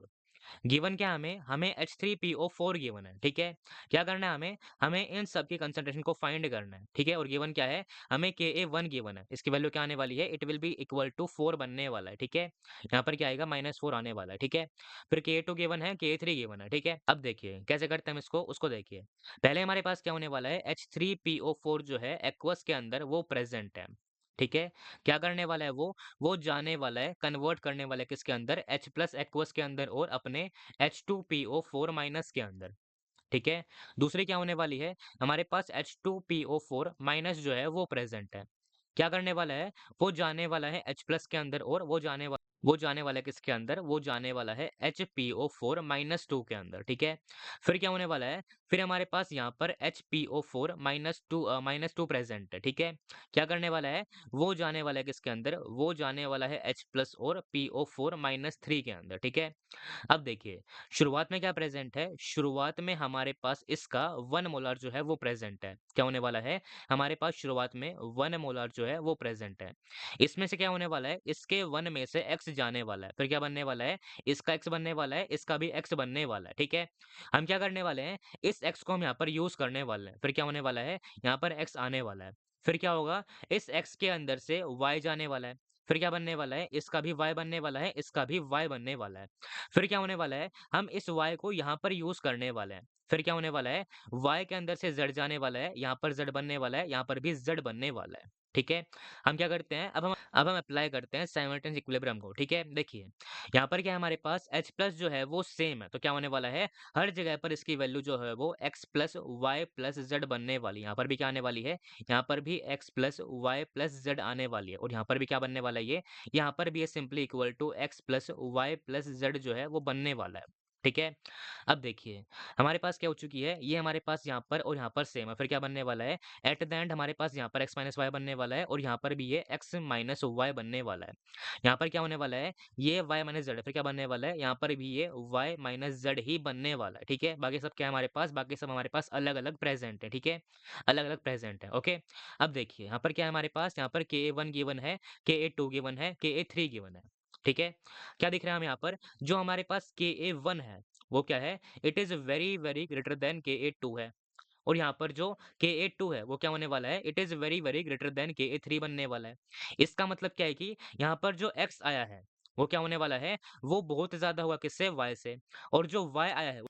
S1: given क्या हमें? हमें H3PO4 गिवन है, ठीक है? क्या करना है हमें? हमें इन सब की कंसंट्रेशन को फाइंड करना है, ठीक है? और गिवन क्या है? हमें Ka1 गिवन है। इसकी वैल्यू क्या आने वाली है? It will be equal to 4 बनने वाला है, ठीक है? यहाँ पर क्या आएगा? -4 आने वाला है, ठीक है? फिर Ka2 गिवन है, Ka3 गिवन है, ठीक है? अब देखिए कैसे करते हैं हम इसको, उसको देखिए। पहले हमारे पास क्या होने वाला है? H3PO4 जो है एक्वस के अंदर वो प्रेज़ेंट है, ठीक है? क्या करने वाला है वो जाने वाला है, कन्वर्ट करने वाला है किसके अंदर? H प्लस एक्वस के अंदर और अपने H2PO4 माइनस के अंदर, ठीक है? दूसरी क्या होने वाली है? हमारे पास H2PO4 माइनस जो है वो प्रेज़ेंट है। क्या करने वाला है? वो जाने वाला है H प्लस के अंदर और वो जाने वा वो जाने वाला है किसके अंदर? वो जाने वाला है HPO4 -2 के अंदर, ठीक है? फिर क्या होने वाला है? फिर हमारे पास यहाँ पर HPO4 -2 प्रेज़ेंट है, ठीक है? क्या करने वाला है? वो जाने वाला है किसके अंदर? वो जाने वाला है H+ और PO4 -3 के अंदर, ठीक है? अब देखिए, शुरुआत में क्या प्रेज़ेंट है? शुरुआत में हमारे पास इसका 1 मोलार जो है वो प्रेज़ेंट है। क्या होने वाला है? हमारे पास शुरुआत में 1 मोलार जो है वो प्रेज़ेंट है। इसमें से क्या होने वाला है? इसके 1 में से X जाने वाला है। फिर क्या बनने वाला है? इसका X बनने वाला है, इसका भी X बनने वाला है, ठीक है? हम क्या करने वाले हैं? इस X को हम यहाँ पर यूज़ करने वाले हैं। फिर क्या होने वाला है? यहाँ पर X आने वाला है। फिर क्या होगा? इस X के अंदर से Y जाने वाला है। फिर क्या बनने वाला है? इसका भी Y बनने वाला है, इसका भी Y बनने वाला है। फिर क्या होने वाला है? हम इस Y को यहाँ पर यूज़ करने वाले हैं। फिर क्या होने वाला है? Y के अंदर से Z जाने वाला है, यहाँ पर Z बनने वाला है, यहाँ पर भी Z बनने वाला है। ठीक है? हम क्या करते हैं, अब हम अप्लाई करते हैं साइमल्टेनियस इक्विलिब्रियम को, ठीक है? देखिए, यहाँ पर क्या है हमारे पास H प्लस जो है वो सेम है, तो क्या होने वाला है? हर जगह पर इसकी वैल्यू जो है वो X plus Y plus Z बनने वाली है। यहाँ पर भी क्या आने वाली है? यहाँ पर भी X plus Y plus Z आने वाली है और यहाँ पर भी क्या बनने वाला है ये? यहाँ पर भी ये simply equal to X plus Y plus Z जो है वो बनने वाला है। ठीक है? अब देखिए, हमारे पास क्या हो चुकी है, ये हमारे पास यहाँ पर और यहाँ पर सेम है, फिर क्या बनने वाला है? एट द एंड हमारे पास यहाँ पर x माइनस वाई बनने वाला है और यहाँ पर भी ये x माइनस वाई बनने वाला है। यहाँ पर क्या होने वाला है? ये y माइनस जेड है, फिर क्या बनने वाला है? यहाँ पर भी ये y माइनस जेड ही बनने वाला है, ठीक है? बाकी सब क्या है हमारे पास? बाकी सब हमारे पास अलग-अलग प्रेज़ेंट है, ठीक है? अलग-अलग प्रेज़ेंट है, ओके? अब देखिए, यहाँ पर क्या है हमारे पास? यहाँ पर KA1 गिवन है, KA2 गिवन है, KA3 गिवन है, ठीक है? क्या दिख रहा है हमें यहाँ पर? जो हमारे पास KA1 है, वो क्या है? It is very, very greater than KA2 है। और यहाँ पर जो KA2 है वो क्या होने वाला है? It is very, very greater than KA3 बनने वाला है। इसका मतलब क्या है कि यहाँ पर जो X आया है, वो क्या होने वाला है? वो बहुत ज़्यादा होगा किससे? Y से और जो Y आया है,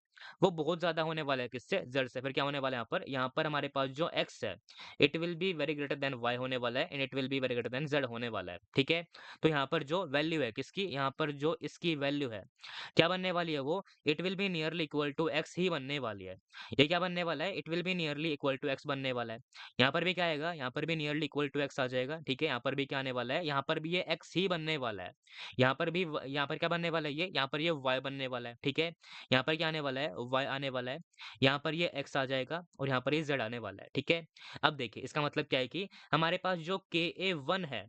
S1: वो बहुत ज़्यादा होने वाला है किससे? Z से। फिर क्या होने वाला है यहाँ पर? यहाँ पर हमारे पास जो X है, it will be very greater than Y होने वाला है and it will be very greater than Z होने वाला है। ठीक है? तो यहाँ पर जो वैल्यू है किसकी? यहाँ पर जो इसकी वैल्यू है, क्या बनने वाली है वो? It will be nearly equal to X ही बनने वाली है। ये क्या बनने वाला है? It will be nearly equal to X बनने वाला है। यहाँ पर भी क्या आएगा? यहाँ पर भी नियरली इक्वल टू एक्स आ जाएगा, ठीक है? यहाँ पर भी क्या आने वाला है? यहाँ पर भी ये एक्स ही बनने वाला है। यहाँ पर भी यहाँ पर क्या बनने वाला है ये? यहाँ पर ये वाई बनने वाला है, ठीक है? यहाँ पर क्या आने वाला है? वाई आने वाला है। यहाँ पर ये एक्स आ जाएगा और यहाँ पर ये जेड आने वाला है, ठीक है? अब देखिए इसका मतलब क्या है कि हमारे पास जो KA1 है,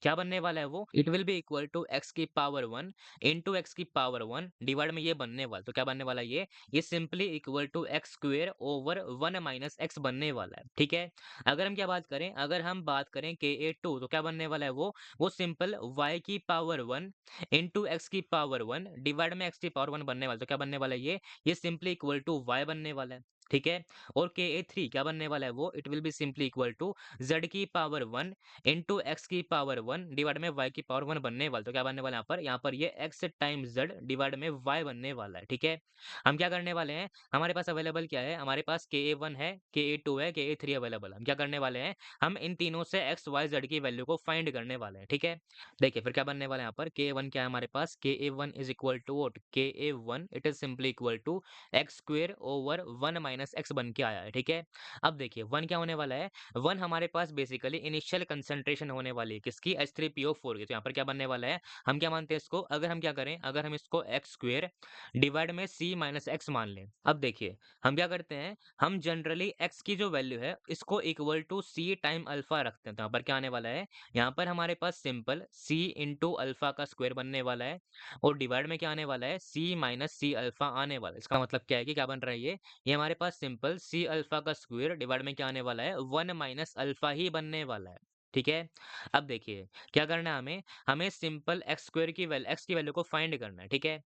S1: क्या बनने वाला है वो? It will be equal to X की पावर 1 इंटू एक्स की पावर 1 डिवाइड में ये बनने वाला, तो क्या बनने वाला है ये simply equal to X square over 1 minus X बनने वाला है, ठीक है? अगर हम क्या बात करें, अगर हम बात करें KA2 तो क्या बनने वाला है वो सिंपल y की पावर 1 इंटू एक्स की पावर 1 डिवाइड में एक्स की पावर 1 बनने वाला है, तो क्या बनने वाला है ये सिंपली इक्वल टू y बनने वाला है, ठीक है? और KA3 क्या बनने वाला है वो? It will be simply equal to z की पावर 1 इंटू एक्स की पावर 1 डिवाइड में y की पावर 1 बनने वाला, तो क्या बनने वाला है यहाँ पर ये x टाइम्स z डिवाइड में y बनने वाला है, ठीक है? हम क्या करने वाले हैं, हमारे पास अवेलेबल क्या है, हमारे पास KA1 है, KA2 है, KA3 अवेलेबल है। हम क्या करने वाले हैं, हम इन तीनों से x y z की वैल्यू को फाइंड करने वाले हैं, ठीक है? देखिए फिर क्या बनने वाला है यहाँ पर, KA1 क्या है हमारे पास, KA1 is equal to what? KA1 it is simply equal to X square over 1 minus X बन के आया है, ठीक है? अब देखिए 1 क्या होने वाला है, 1 हमारे पास बेसिकली इनिशियल कंसंट्रेशन होने वाली है किसकी? H3PO4 की। तो यहाँ पर क्या बनने वाला है, हम क्या मानते हैं इसको, अगर हम क्या करें, अगर हम इसको एक्स स्क्वायर डिवाइड में C माइनस एक्स मान लें। अब देखिए हम क्या करते हैं, हम जनरली x की जो वैल्यू है इसको equal to C time alpha रखते हैं। तो यहाँ पर क्या आने वाला है, यहाँ पर हमारे पास सिंपल C इंटू अल्फा का स्क्वायर बनने वाला है और डिवाइड में क्या आने वाला है, C माइनस C अल्फा आने वाला है। इसका मतलब क्या है कि क्या बन रहा है ये हमारे पास सिंपल C अल्फा का स्क्वायर डिवाइड में क्या आने वाला है, 1 माइनस अल्फा ही बनने वाला है, ठीक है? अब देखिए क्या करना है हमें सिंपल x की वैल्यू को फाइंड करना है, ठीक है?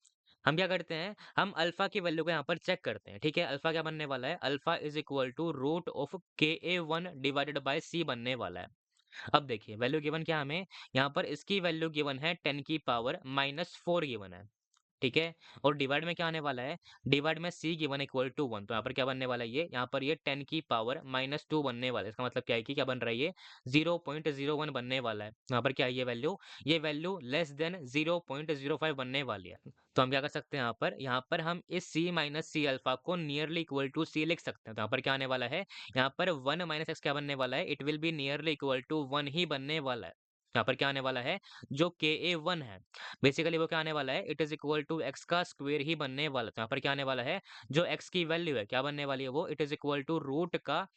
S1: हम क्या करते हैं, हम अल्फा की वैल्यू को यहाँ पर चेक करते हैं, ठीक है? अल्फा क्या बनने वाला है, alpha is equal to root of KA1 divided by C बनने वाला है। अब देखिए वैल्यू गिवन क्या हमें, यहाँ पर इसकी वैल्यू गिवन है 10 की पावर -4 गिवन है, ठीक है? और डिवाइड में क्या आने वाला है, डिवाइड में C गिवन इक्वल टू 1, तो यहाँ पर क्या बनने वाला है यहाँ पर ये 10 की पावर -2 बनने वाला है। इसका मतलब क्या है कि क्या बन रहा है 0.01 बनने वाला है। यहाँ पर क्या है ये वैल्यू लेस देन 0.05 बनने वाली है। तो हम क्या कर सकते हैं यहाँ पर हम इस C माइनस C अल्फा को नियरली इक्वल टू C लिख सकते हैं। तो यहाँ पर क्या आने वाला है, यहाँ पर 1 माइनस एक्स क्या बनने वाला है, it will be nearly equal to 1 ही बनने वाला है। यहाँ पर क्या आने वाला है, जो Ka1 है, बेसिकली वो क्या आने वाला है, it is equal to x का स्क्वायर ही बनने वाला है। तो यहाँ पर क्या आने वाला है, जो x की वैल्यू है, क्या बनने वाली है वो, it is equal to root का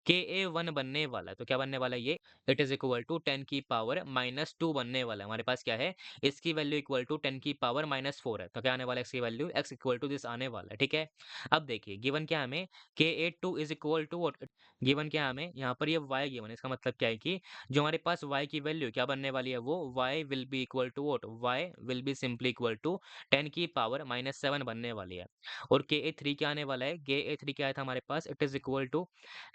S1: Ka1 बनने वाला है। तो क्या बनने वाला है ये, इट इज़ इक्वल टू 10 की पावर -2 बनने वाला है। हमारे पास क्या है, इसकी वैल्यू इक्वल टू 10 की पावर -4 है। तो क्या आने वाला है x की value, x equal to this आने वाला है, ठीक है। अब देखिए गिवन क्या है हमें, Ka2 is equal to what, given क्या है हमें, यहाँ पर ये y गिवन है। इसका मतलब क्या है कि जो हमारे पास y की वैल्यू क्या बनने वाली है, वो y will be equal to what, y will be simply equal to 10 की पावर -7 बनने वाली है। और Ka3 क्या आने वाला है, Ka3 क्या आया था हमारे पास, it is equal to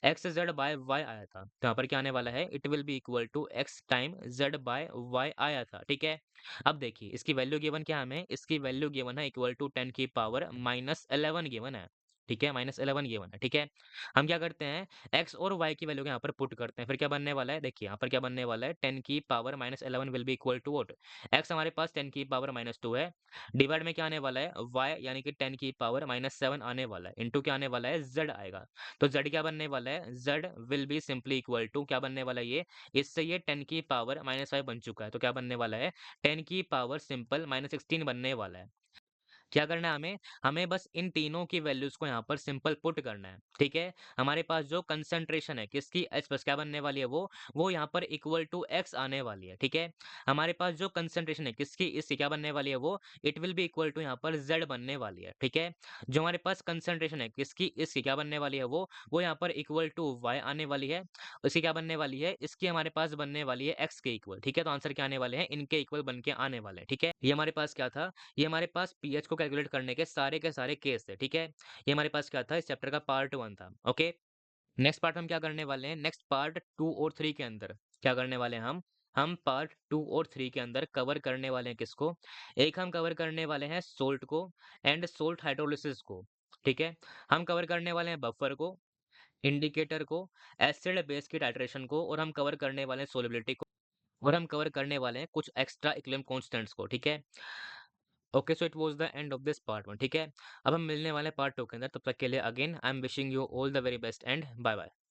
S1: xz by y आया था। तो यहाँ पर क्या आने वाला है, it will be equal to x time z by y आया था, ठीक है। अब देखिए इसकी वैल्यू गिवन क्या है हमें, इसकी वैल्यू गिवन है इक्वल टू 10 की पावर -11 गिवन है, ठीक है, -11 गिवन है, ठीक है। हम क्या करते हैं, x और y की वैल्यू को यहाँ पर पुट करते हैं, फिर क्या बनने वाला है, देखिए यहाँ पर क्या बनने वाला है, 10 की power -11 will be equal to what, x हमारे पास 10 की पावर -2 है, डिवाइड में क्या आने वाला है, y यानी कि 10 की पावर -7 आने वाला है, इनटू क्या आने वाला है, z आएगा। तो z क्या बनने वाला है, z will be simply equal to क्या बनने वाला है ये, इससे ये 10 की पावर -5 बन चुका है, तो क्या बनने वाला है, 10 की पावर सिंपल -16 बनने वाला है। क्या करना है हमें? हमें बस इन तीनों की वैल्यूज़ को यहाँ पर सिंपल पुट करना है, ठीक है? हमारे पास जो कंसंट्रेशन है किसकी, H प्लस क्या बनने वाली है वो यहाँ पर इक्वल टू X आने वाली है, ठीक है? हमारे पास जो कंसंट्रेशन है किसकी, इसकी क्या बनने वाली है वो, it will be equal to यहाँ पर Z बनने वाली है, ठीक है? जो हमारे पास कंसंट्रेशन है किसकी, इसकी क्या बनने वाली है वो यहाँ पर इक्वल टू Y आने वाली है। इसकी क्या बनने वाली है, इसकी हमारे पास बनने वाली है X के इक्वल, ठीक है? तो आंसर क्या आने वाले हैं, इनके इक्वल बन के आने वाले हैं, ठीक है? ये हमारे पास क्या था, ये हमारे पास पीएच को कैलकुलेट करने के सारे केस थे, ठीक है? ये हमारे पास क्या था, इस चैप्टर का पार्ट 1 था, ओके? नेक्स्ट पार्ट हम क्या करने वाले हैं, नेक्स्ट पार्ट 2 और 3 के अंदर क्या करने वाले हैं हम पार्ट 2 और 3 के अंदर कवर करने वाले हैं किसको? एक हम कवर करने वाले हैं सोल्ट को एंड सोल्ट हाइड्रोलिसिस को, ठीक है? हम कवर करने वाले हैं बफर को, इंडिकेटर को, एसिड बेस की टाइट्रेशन को, और हम कवर करने वाले हैं सोलिबिलिटी को, और हम कवर करने वाले हैं कुछ एक्स्ट्रा इक्विलिब्रियम कांस्टेंट्स को, ठीक है? Okay, so it was the end of this part 1, ठीक है। अब हम मिलने वाले पार्ट 2 के अंदर, तब तक के लिए again I am wishing you all the very best and bye bye.